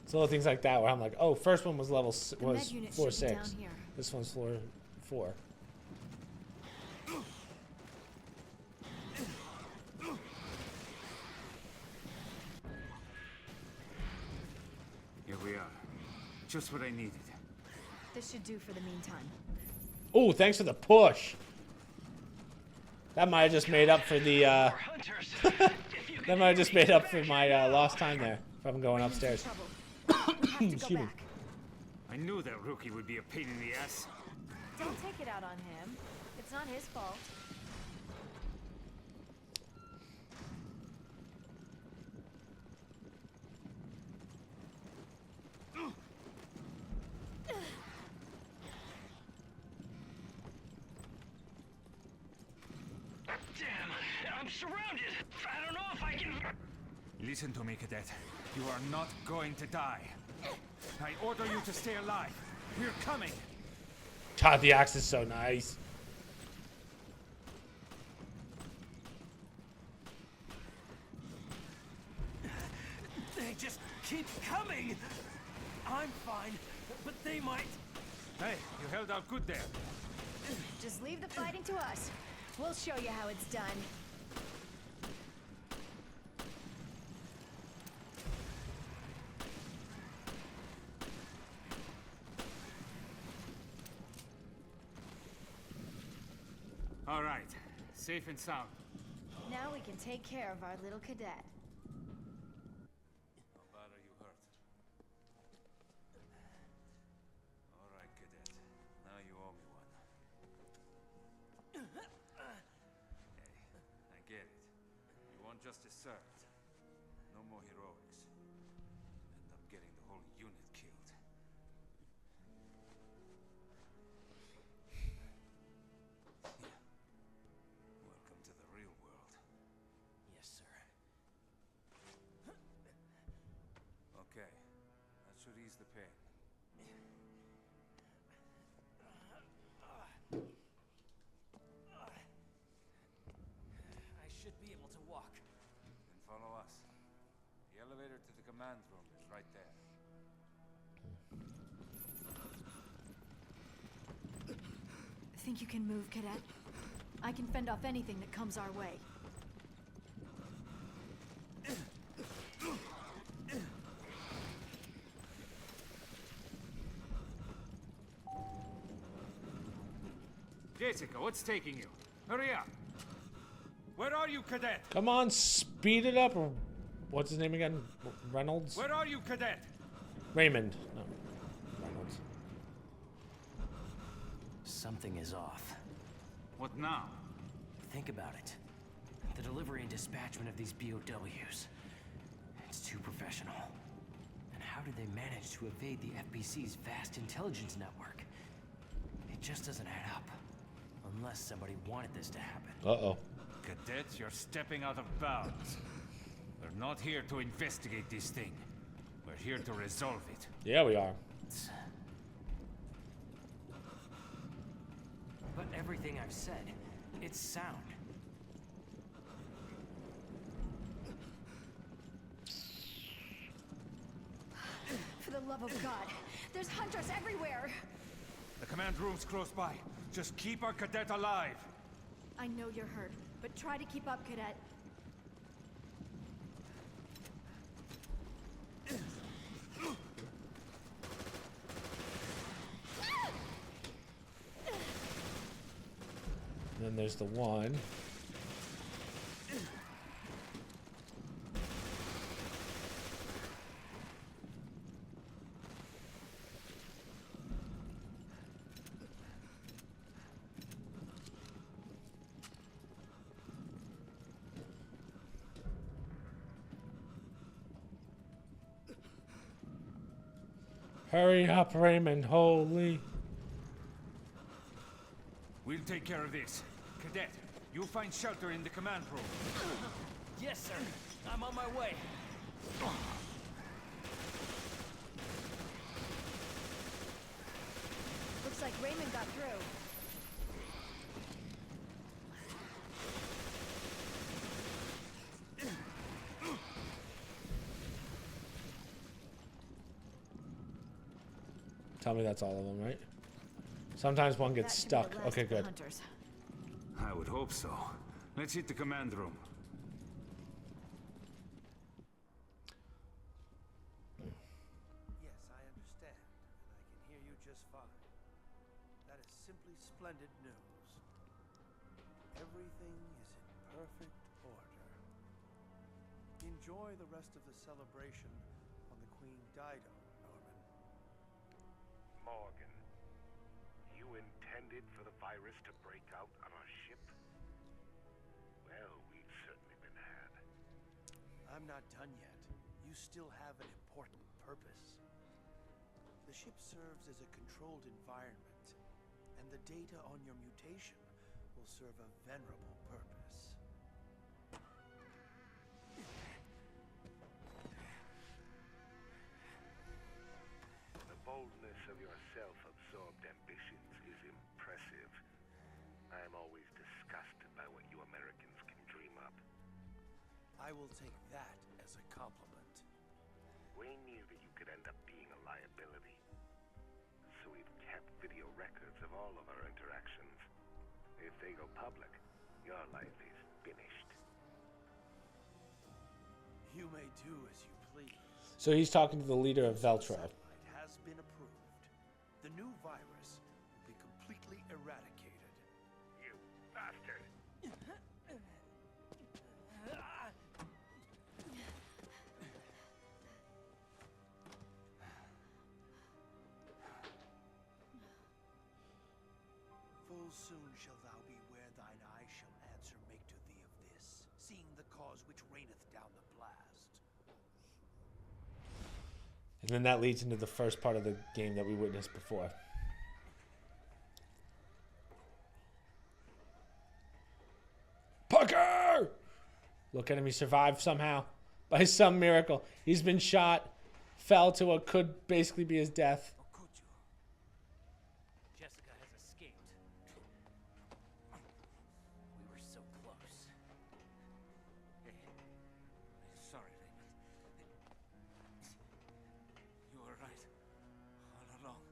It's little things like that where I'm like, oh, first one was The med unit floor should be down 6. here. This one's floor 4. Here we are. Just what I needed. This should do for the meantime. Oh, thanks for the push. That might have just made up for the, that might have just made up for my lost time there. If I'm going upstairs. Excuse me. I knew that rookie would be a pain in the ass. Don't take it out on him. It's not his fault. Damn, I'm surrounded. I don't know if I can... Listen to me, Cadet. You are not going to die. I order you to stay alive. We're coming. God, the axe is so nice. They just keep coming. I'm fine, but they might. Hey, you held out good there. Just leave the fighting to us. We'll show you how it's done. All right, safe and sound. Now we can take care of our little cadet. How bad are you hurt? All right, Cadet. Now you owe me one. Hey, I get it. You want justice served. No more heroics. End up getting the whole unit killed. Welcome to the real world. Yes, sir. Okay, that should ease the pain. I should be able to walk. Then follow us. The elevator to the command room is right there. Think you can move, cadet? I can fend off anything that comes our way. Jessica, what's taking you? Hurry up! Where are you, Cadet? Come on, speed it up. Or what's his name again? Reynolds? Where are you, Cadet? Raymond. No. Reynolds. Something is off. What now? Think about it. The delivery and dispatchment of these BOWs. It's too professional. And how did they manage to evade the FBC's vast intelligence network? It just doesn't add up. Unless somebody wanted this to happen. Uh-oh. Cadets, you're stepping out of bounds. We're not here to investigate this thing. We're here to resolve it. Yeah, we are. But everything I've said, it's sound. For the love of God, there's hunters everywhere! The command room's close by. Just keep our cadet alive. I know you're hurt, but try to keep up, cadet. And then there's the one. Hurry up, Raymond. Holy. We'll take care of this. Cadet, you'll find shelter in the command room. Yes, sir. I'm on my way. Looks like Raymond got through. Tell me that's all of them, right? Sometimes one gets stuck. Okay, good. Hunters. I would hope so. Let's hit the command room. Yes, I understand, and I can hear you just fine. That is simply splendid news. Everything is in perfect order. Enjoy the rest of the celebration on the Queen Dido, Norman. Morgan, you intended for the virus to break out on our ship? Well, we've certainly been had. I'm not done yet. You still have an important purpose. The ship serves as a controlled environment, and the data on your mutation will serve a venerable purpose. The boldness of your self-absorbed ambitions is impressive. I am always disgusted by what you Americans can dream up. I will take that as a compliment. We knew that you could end up being a liability. So we've kept video records of all of our interactions. If they go public, your life is finished. You may do as you please. So he's talking to the leader of Veltro. It has been approved. The new virus will be completely eradicated. You bastard! Full soon shall thou be where thine eye shall answer make to thee of this, seeing the cause which reigneth down the blast. And then that leads into the first part of the game that we witnessed before. Parker! Look at him, he survived somehow. By some miracle. He's been shot, fell to what could basically be his death. Jessica has escaped. We were so close. Hey, sorry, Raymond. You were right all along.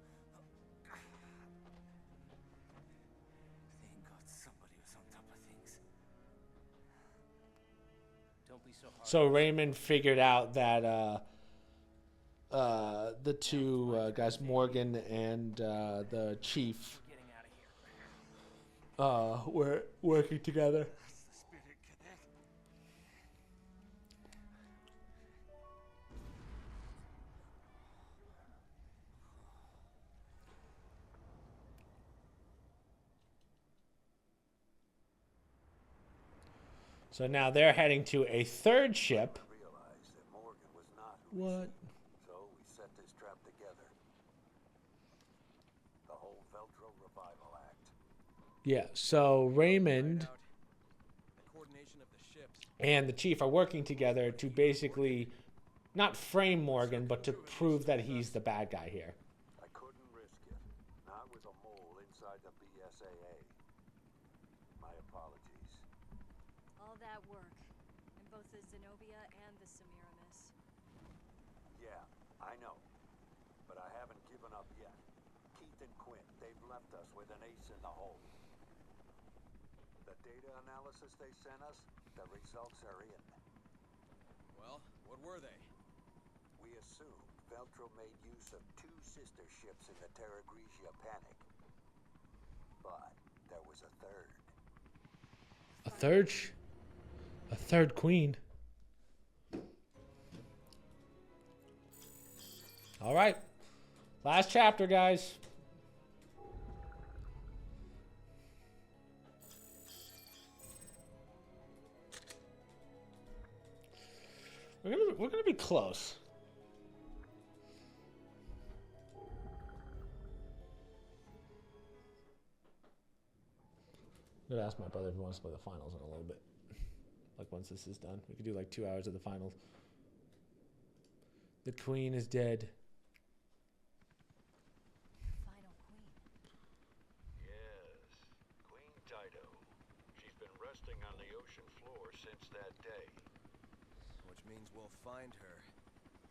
Thank God somebody was on top of things. Don't be so hard. So Raymond figured out that the two guys, Morgan and the chief, were working together. So now they're heading to a third ship. Realized that Morgan was not What? so we set this trap together. The whole Veltro Revival Act. Yeah, so Raymond The coordination of the ships. and the chief are working together to basically not frame Morgan, but to prove that he's the bad guy here. I couldn't risk it. Not with a mole inside the BSAA. My apologies. All that work, in both the Zenobia and the Semiramis. Yeah, I know. But I haven't given up yet. Keith and Quinn, they've left us with an ace in the hole. The data analysis they sent us, the results are in. Well, what were they? We assumed Veltro made use of two sister ships in the Terra Grigia panic. But there was a third. A third queen. All right. Last chapter, guys. We're gonna be close. I'm gonna ask my brother if he wants to play the finals in a little bit. Like once this is done, we could do like 2 hours of the finals. The queen is dead. Yes, Queen Dido. She's been resting on the ocean floor since that day. Which means we'll find her.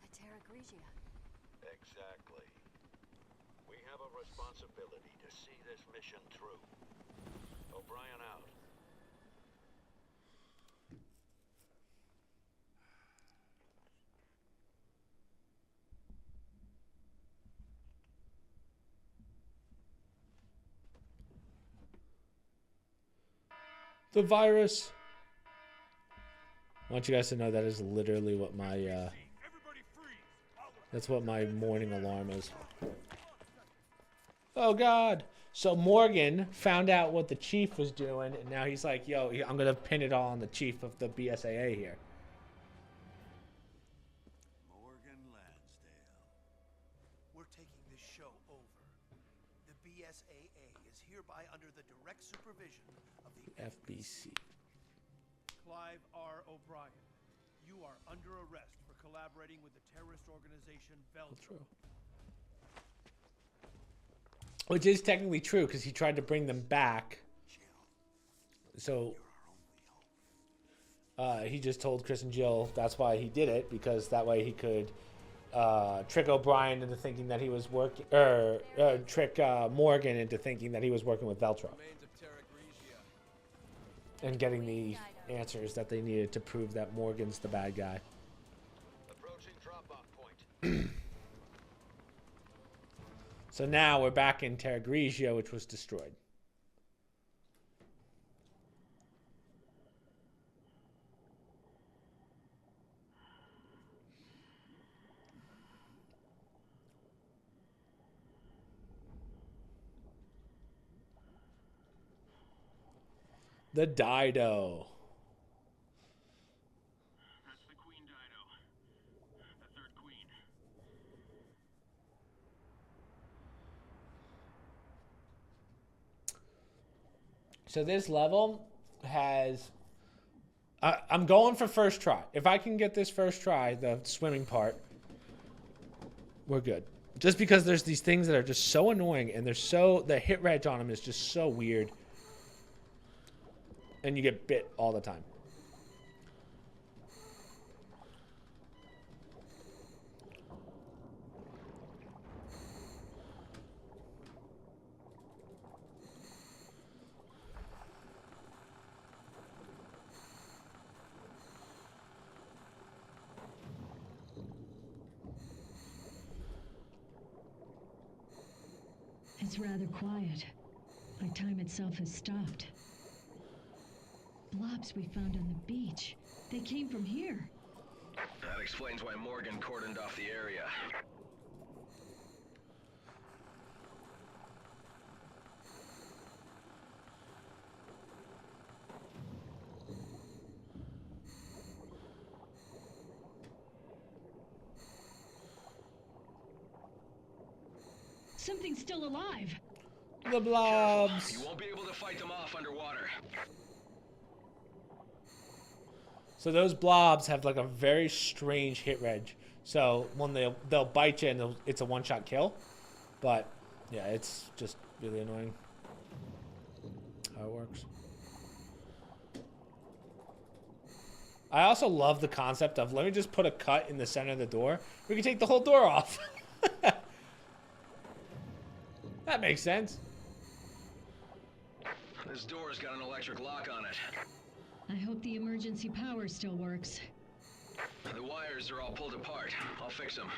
At Terra Grigia. Exactly. We have a responsibility to see this mission through. O'Brien out. The virus. I want you guys to know that is literally what my that's what my morning alarm is. Oh God. So Morgan found out what the chief was doing, and now he's like, yo, I'm gonna pin it all on the chief of the BSAA here. Morgan Lansdale. We're taking this show over. The BSAA is hereby under the direct supervision of the FBC. Clive R. O'Brien, you are under arrest for collaborating with the terrorist organization Veltro. Which is technically true because he tried to bring them back. So he just told Chris and Jill that's why he did it, because that way he could trick O'Brien into thinking that he was working, or trick Morgan into thinking that he was working with Veltro. And getting the answers that they needed to prove that Morgan's the bad guy. Approaching drop-off point. So now we're back in Terra Grigia, which was destroyed. The Dido. That's the Queen Dido. The third queen. So this level has... I'm going for first try. If I can get this first try, the swimming part, we're good. Just because there's these things that are just so annoying, and they're so... The hit rate on them is just so weird. And you get bit all the time. It's rather quiet. Like time itself has stopped. Blobs we found on the beach. They came from here. That explains why Morgan cordoned off the area. Something's still alive. The blobs. You won't be able to fight them off underwater. So those blobs have like a very strange hit reg. So when they'll bite you and it's a one-shot kill. But yeah, it's just really annoying how it works. I also love the concept of, let me just put a cut in the center of the door. We can take the whole door off. That makes sense. This door's got an electric lock on it. I hope the emergency power still works. The wires are all pulled apart. I'll fix them.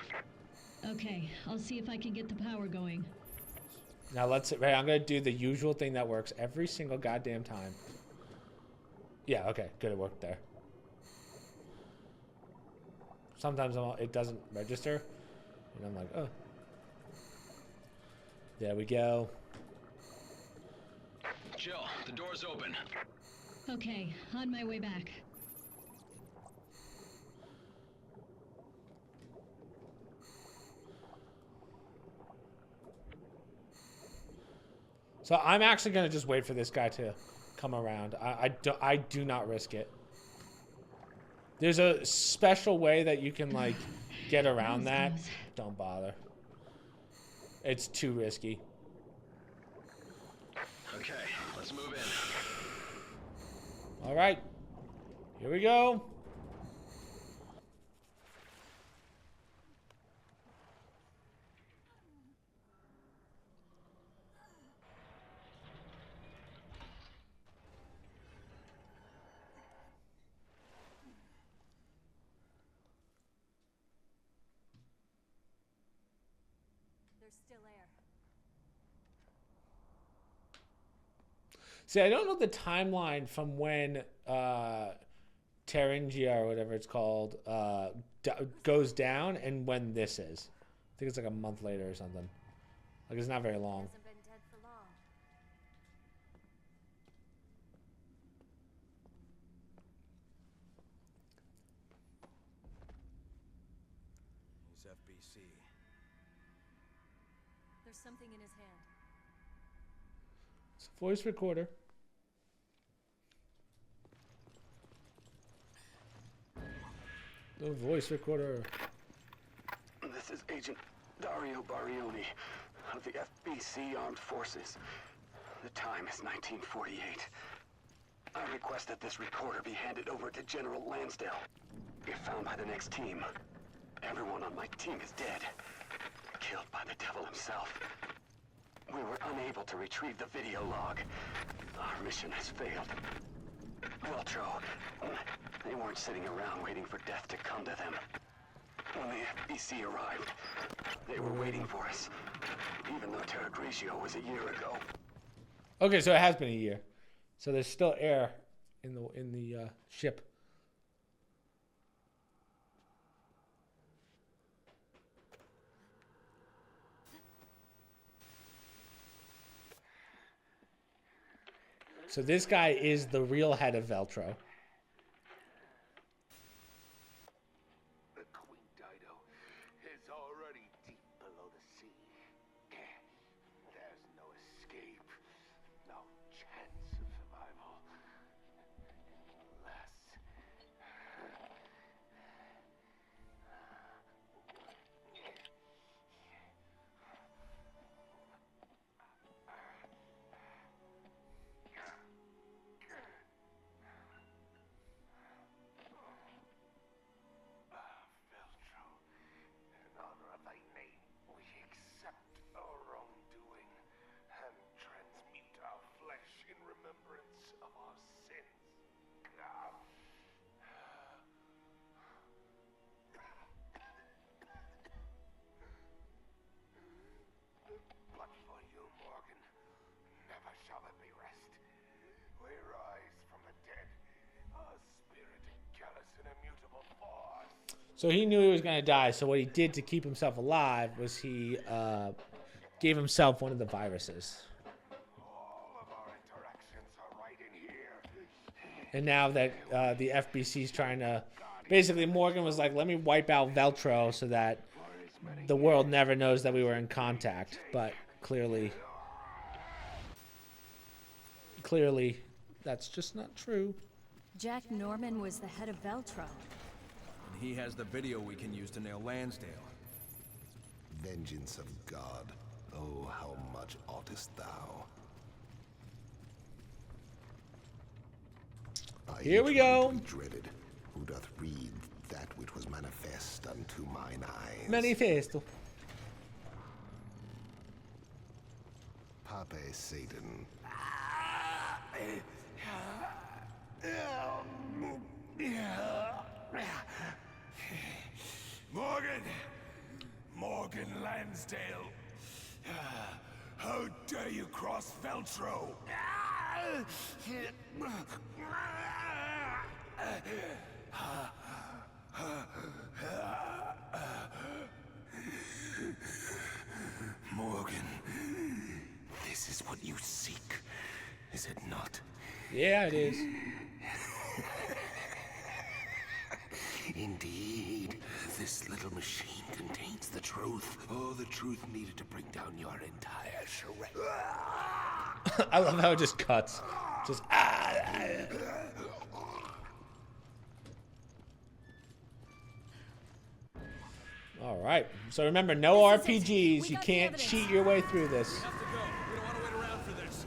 Okay, I'll see if I can get the power going. Now let's, right, I'm gonna do the usual thing that works every single goddamn time. Yeah, okay, good, it worked there. Sometimes it doesn't register, and I'm like, oh. There we go. Jill, the door's open. Okay, on my way back. So I'm actually gonna just wait for this guy to come around. I do not risk it. There's a special way that you can like get around that. Don't bother. It's too risky. Okay, let's move in. All right, here we go. There's still air. See, I don't know the timeline from when Taringia or whatever it's called goes down and when this is. I think it's like a month later or something. Like it's not very long. Hasn't been dead for long. He's FBC. There's something in his hand. It's a voice recorder. The voice recorder. This is Agent Dario Barioni of the FBC Armed Forces. The time is 1948. I request that this recorder be handed over to General Lansdale. If found by the next team, everyone on my team is dead. Killed by the devil himself. We were unable to retrieve the video log. Our mission has failed. Veltro, they weren't sitting around waiting for death to come to them. When the FBC arrived, they were waiting for us, even though Terra Grigio was a year ago. Okay, so it has been a year. So there's still air in the ship. So this guy is the real head of Veltro. The Queen Dido is already deep below the sea. There's no escape, no chance of survival. Unless... But for you, Morgan, never shall there be rest. We rise from the dead, a spirit callous and immutable force. So he knew he was going to die. So what he did to keep himself alive was he gave himself one of the viruses. All of our interactions are right in here. And now that the FBC is trying to... Basically, Morgan was like, let me wipe out Veltro so that the world never knows that we were in contact. But clearly, that's just not true. Jack Norman was the head of Veltro. And he has the video we can use to nail Lansdale. Vengeance of God. Oh, how much oughtest thou? Here we go. Dreaded, who doth read that which was manifest unto mine eyes. Manifesto. Pape Satan. Morgan Lansdale. How dare you cross Veltro? Morgan, this is what you seek, is it not? Yeah, it is. Indeed, this little machine contains the truth. Oh, the truth needed to bring down your entire charade. I love how it just cuts. Just All right. So remember, no RPGs. You can't cheat your way through this. We have to go. We don't want to wait around for this.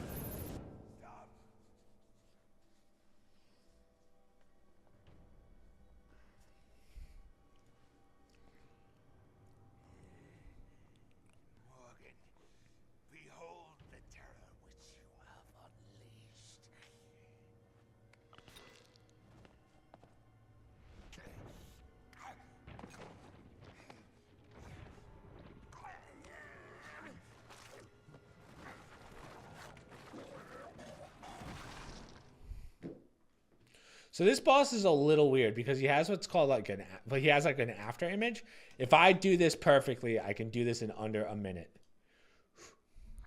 Morgan, behold the terror which you have unleashed. So this boss is a little weird because he has what's called like an after image. If I do this perfectly, I can do this in under a minute.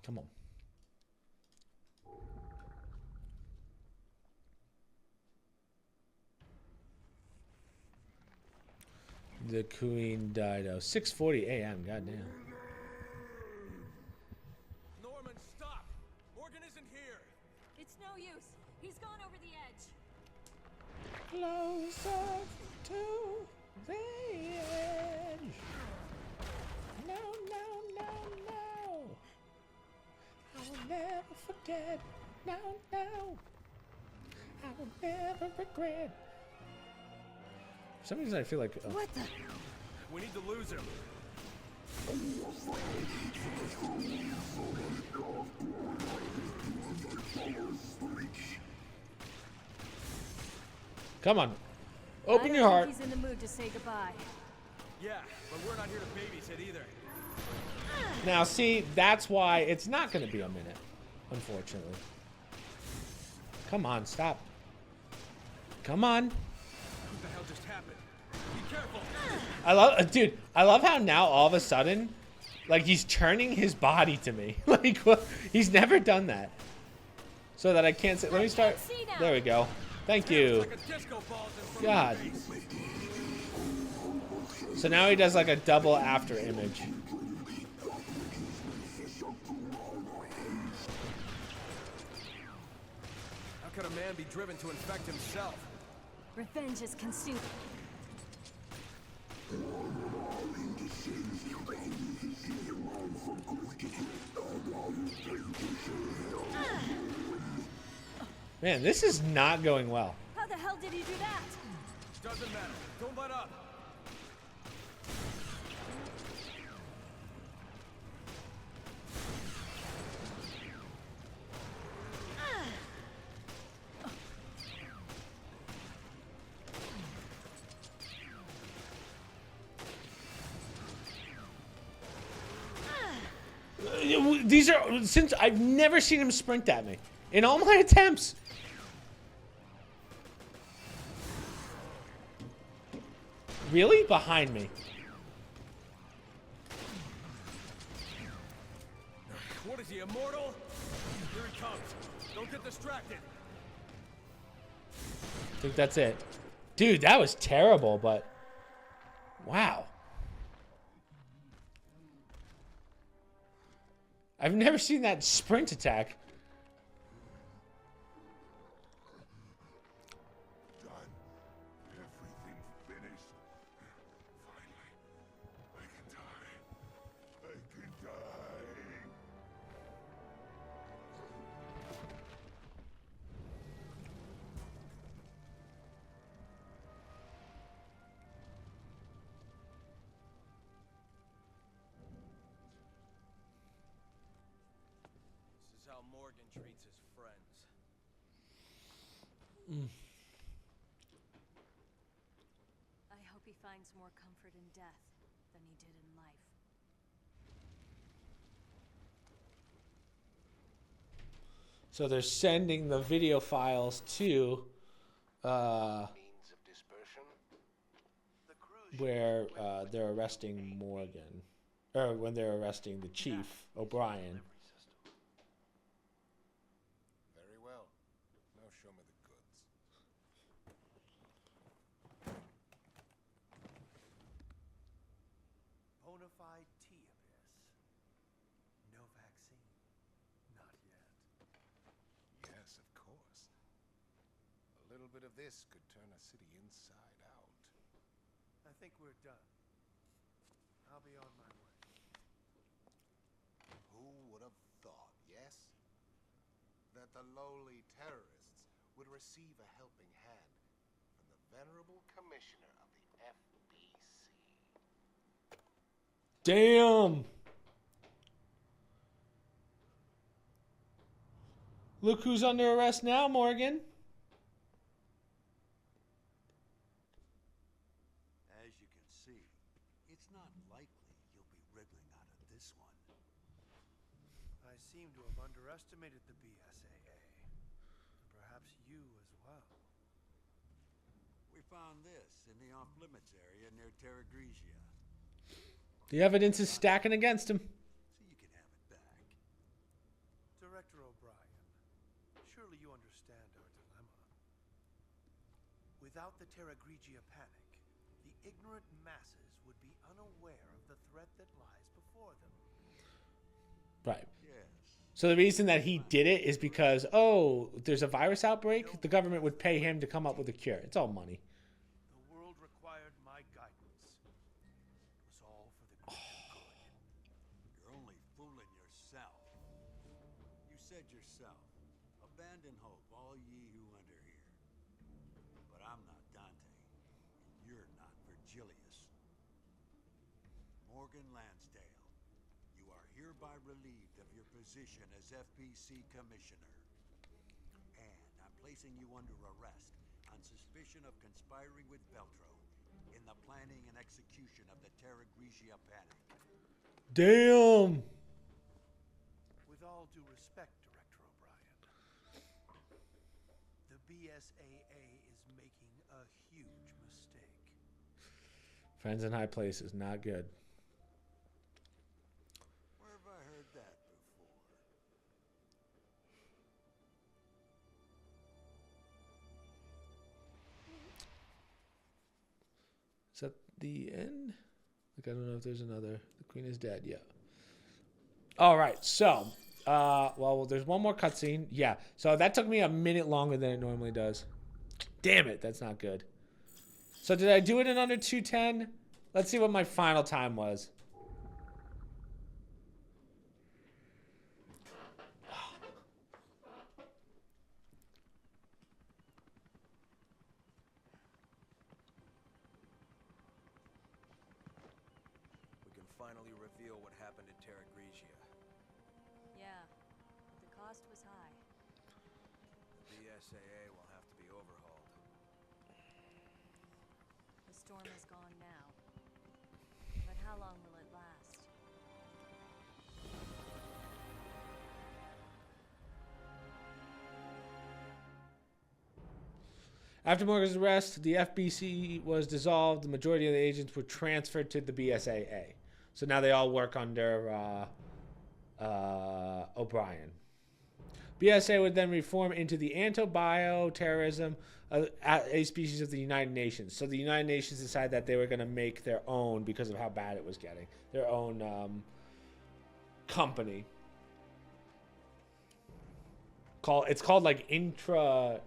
Come on. The Queen Dido. 6:40 a.m. Goddamn. Norman, stop! Morgan isn't here! It's no use. He's gone over the edge. Closer to the edge. No, no, no, no. I will never forget. No, no. I will never regret. For some reason, I feel like. What the? We need to lose him. Come on. Open your heart. He's in the mood to say goodbye. Yeah, but we're not here to babysit either. Now, see, that's why it's not going to be a minute, unfortunately. Come on, stop. Come on. What the hell just happened? Be careful! Dude, I love how now all of a sudden, like, he's turning his body to me. Like, he's never done that. So that I can't see. Let me start. There we go. Thank you. God. So now he does like a double after image. How could a man be driven to infect himself? Revenge is consuming. Man, this is not going well. How the hell did he do that? Doesn't matter. Don't let up. These are, since I've never seen him sprint at me in all my attempts. Really? Behind me. What is he, immortal? Here he comes. Don't get distracted. I think that's it. Dude, that was terrible, but wow. I've never seen that sprint attack. This is how Morgan treats his friends. I hope he finds more comfort in death than he did in life. So they're sending the video files to where they're arresting Morgan, or when they're arresting the chief, O'Brien. Very well. Now show me the goods. Bonafide T-Abyss. No vaccine. Not yet. little bit of this could turn a city inside out. I think we're done. I'll be on my way. Who would have thought, yes? That the lowly terrorists would receive a helping hand from the venerable commissioner of the FBC. Damn. Look who's under arrest now, Morgan. As you can see, it's not likely you'll be wriggling out of this one. I seem to have underestimated the BSAA. Perhaps you as well. We found this in the off-limits area near Terra Grigia. The evidence is stacking against him. So you can have it back. Director O'Brien, surely you understand our dilemma. Without the Terra Grigia panic, the ignorant masses would be unaware of the threat that lies before them. Right. So the reason that he did it is because, oh, there's a virus outbreak, the government would pay him to come up with a cure. It's all money. The world required my guidance. It was all for the greater good. You're only fooling yourself. You said yourself, abandon hope, all ye who enter here. But I'm not Dante, and you're not Virgilius. Morgan Lansdale, you are hereby relieved of your position as FBC Commissioner. And I'm placing you under arrest on suspicion of conspiring with Veltro in the planning and execution of the Terra Grigia panic. Damn. With all due respect, Director O'Brien, the BSAA is making a huge mistake. Friends in high places, not good. Where have I heard that before? Is that the end? Like, I don't know if there's another. The queen is dead. Yeah. All right. So, well, there's one more cutscene. Yeah. So that took me a minute longer than it normally does. Damn it. That's not good. So did I do it in under 2:10? Let's see what my final time was. We can finally reveal what happened at Terra Grigia. Yeah, but the cost was high. The BSAA will have to be overhauled. The storm is gone now. But how long will it last? After Morgan's arrest, the FBC was dissolved. The majority of the agents were transferred to the BSAA. So now they all work under O'Brien. BSA would then reform into the Anti-Bioterrorism, a species of the United Nations. So the United Nations decided that they were going to make their own, because of how bad it was getting, their own company. It's called like Intracell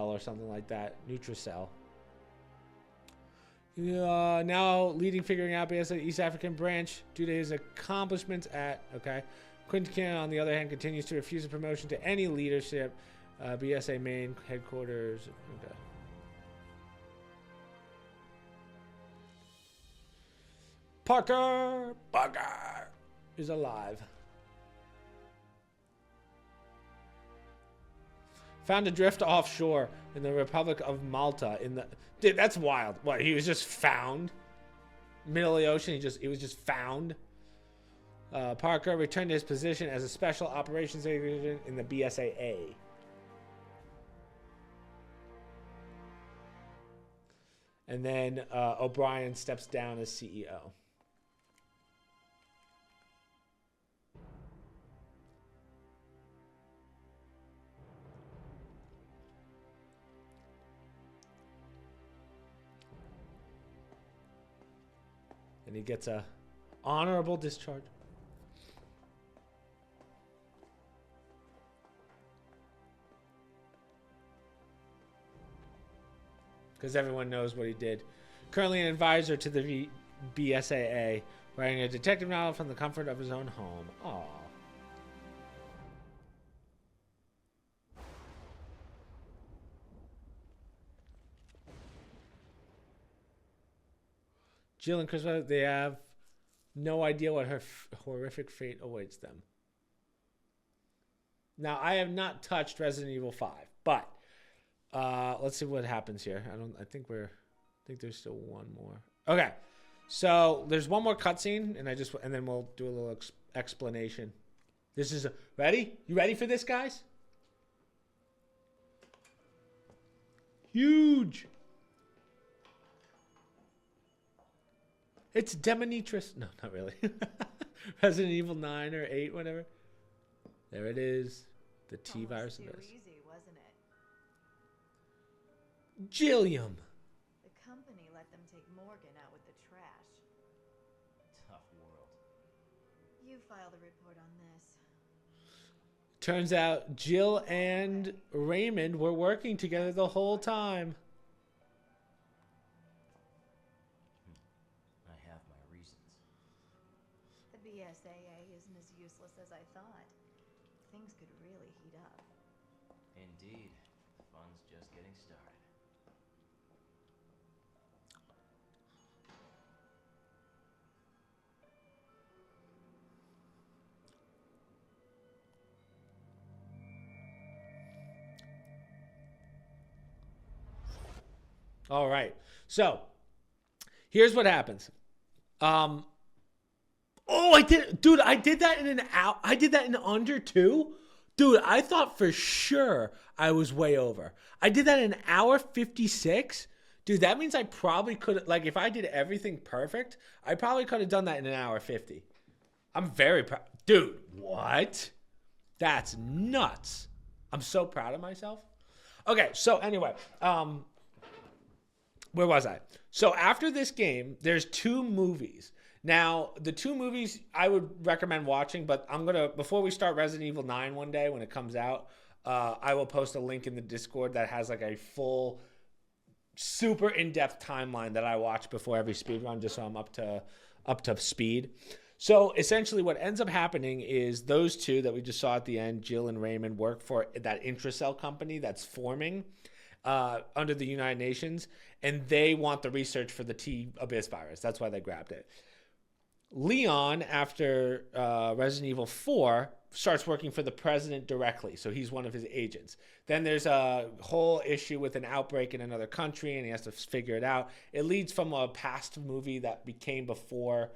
or something like that. Nutricell. Now leading figuring out BSA East African branch due to his accomplishments at Quintin, on the other hand, continues to refuse a promotion to any leadership. BSA main headquarters. Okay. Parker is alive. Found adrift offshore in the Republic of Malta. Dude, that's wild. What? He was just found, middle of the ocean. He was just found. Parker returned to his position as a special operations agent in the BSAA. And then O'Brien steps down as CEO. And he gets a honorable discharge. because everyone knows what he did. Currently an advisor to the BSAA, writing a detective novel from the comfort of his own home. Aww. Jill and Chris, they have no idea what her horrific fate awaits them. Now, I have not touched Resident Evil 5, but let's see what happens here. I think there's still one more. Okay. So, there's one more cutscene and then we'll do a little explanation. This is ready? You ready for this, guys? Huge. It's Demonitress. No, not really. Resident Evil 9 or 8, whatever. There it is. The T virus of this. Easy, wasn't it? Gilliam. The company let them take Morgan out with the trash. Tough world. You filed a report on this. Turns out Jill and Raymond were working together the whole time. BSAA isn't as useless as I thought. Things could really heat up. Indeed. Fun's just getting started. All right. So, here's what happens. Oh, I did that in an hour. I did that in under 2. Dude, I thought for sure I was way over. I did that in an hour 56. Dude, that means I probably could, like, if I did everything perfect, I probably could have done that in an hour 50. I'm very proud. Dude, what? That's nuts. I'm so proud of myself. Okay, so anyway, where was I? So after this game, there's 2 movies. Now, the 2 movies I would recommend watching, but before we start Resident Evil 9 one day when it comes out, I will post a link in the Discord that has like a full, super in-depth timeline that I watch before every speedrun, just so I'm up to speed. So essentially what ends up happening is those 2 that we just saw at the end, Jill and Raymond, work for that Intracell company that's forming under the United Nations, and they want the research for the T-Abyss virus. That's why they grabbed it. Leon, after Resident Evil 4, starts working for the president directly. So he's one of his agents. Then there's a whole issue with an outbreak in another country, and he has to figure it out. It leads from a past movie that became before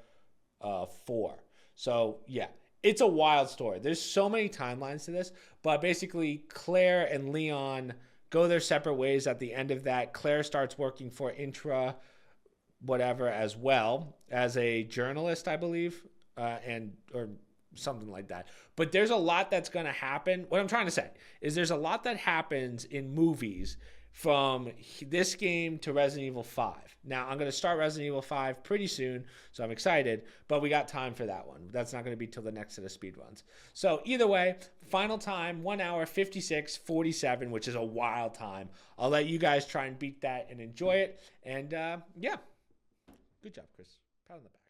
4. So, yeah, it's a wild story. There's so many timelines to this. But basically, Claire and Leon go their separate ways at the end of that. Claire starts working for whatever as well as a journalist, I believe, or something like that. But there's a lot that's going to happen. What I'm trying to say is there's a lot that happens in movies from this game to Resident Evil 5. Now, I'm going to start Resident Evil 5 pretty soon, so I'm excited, but we got time for that one. That's not going to be till the next set of speedruns. So either way, final time, 1 hour, 56:47, which is a wild time. I'll let you guys try and beat that and enjoy it. And yeah. Good job, Chris. Pat on the back.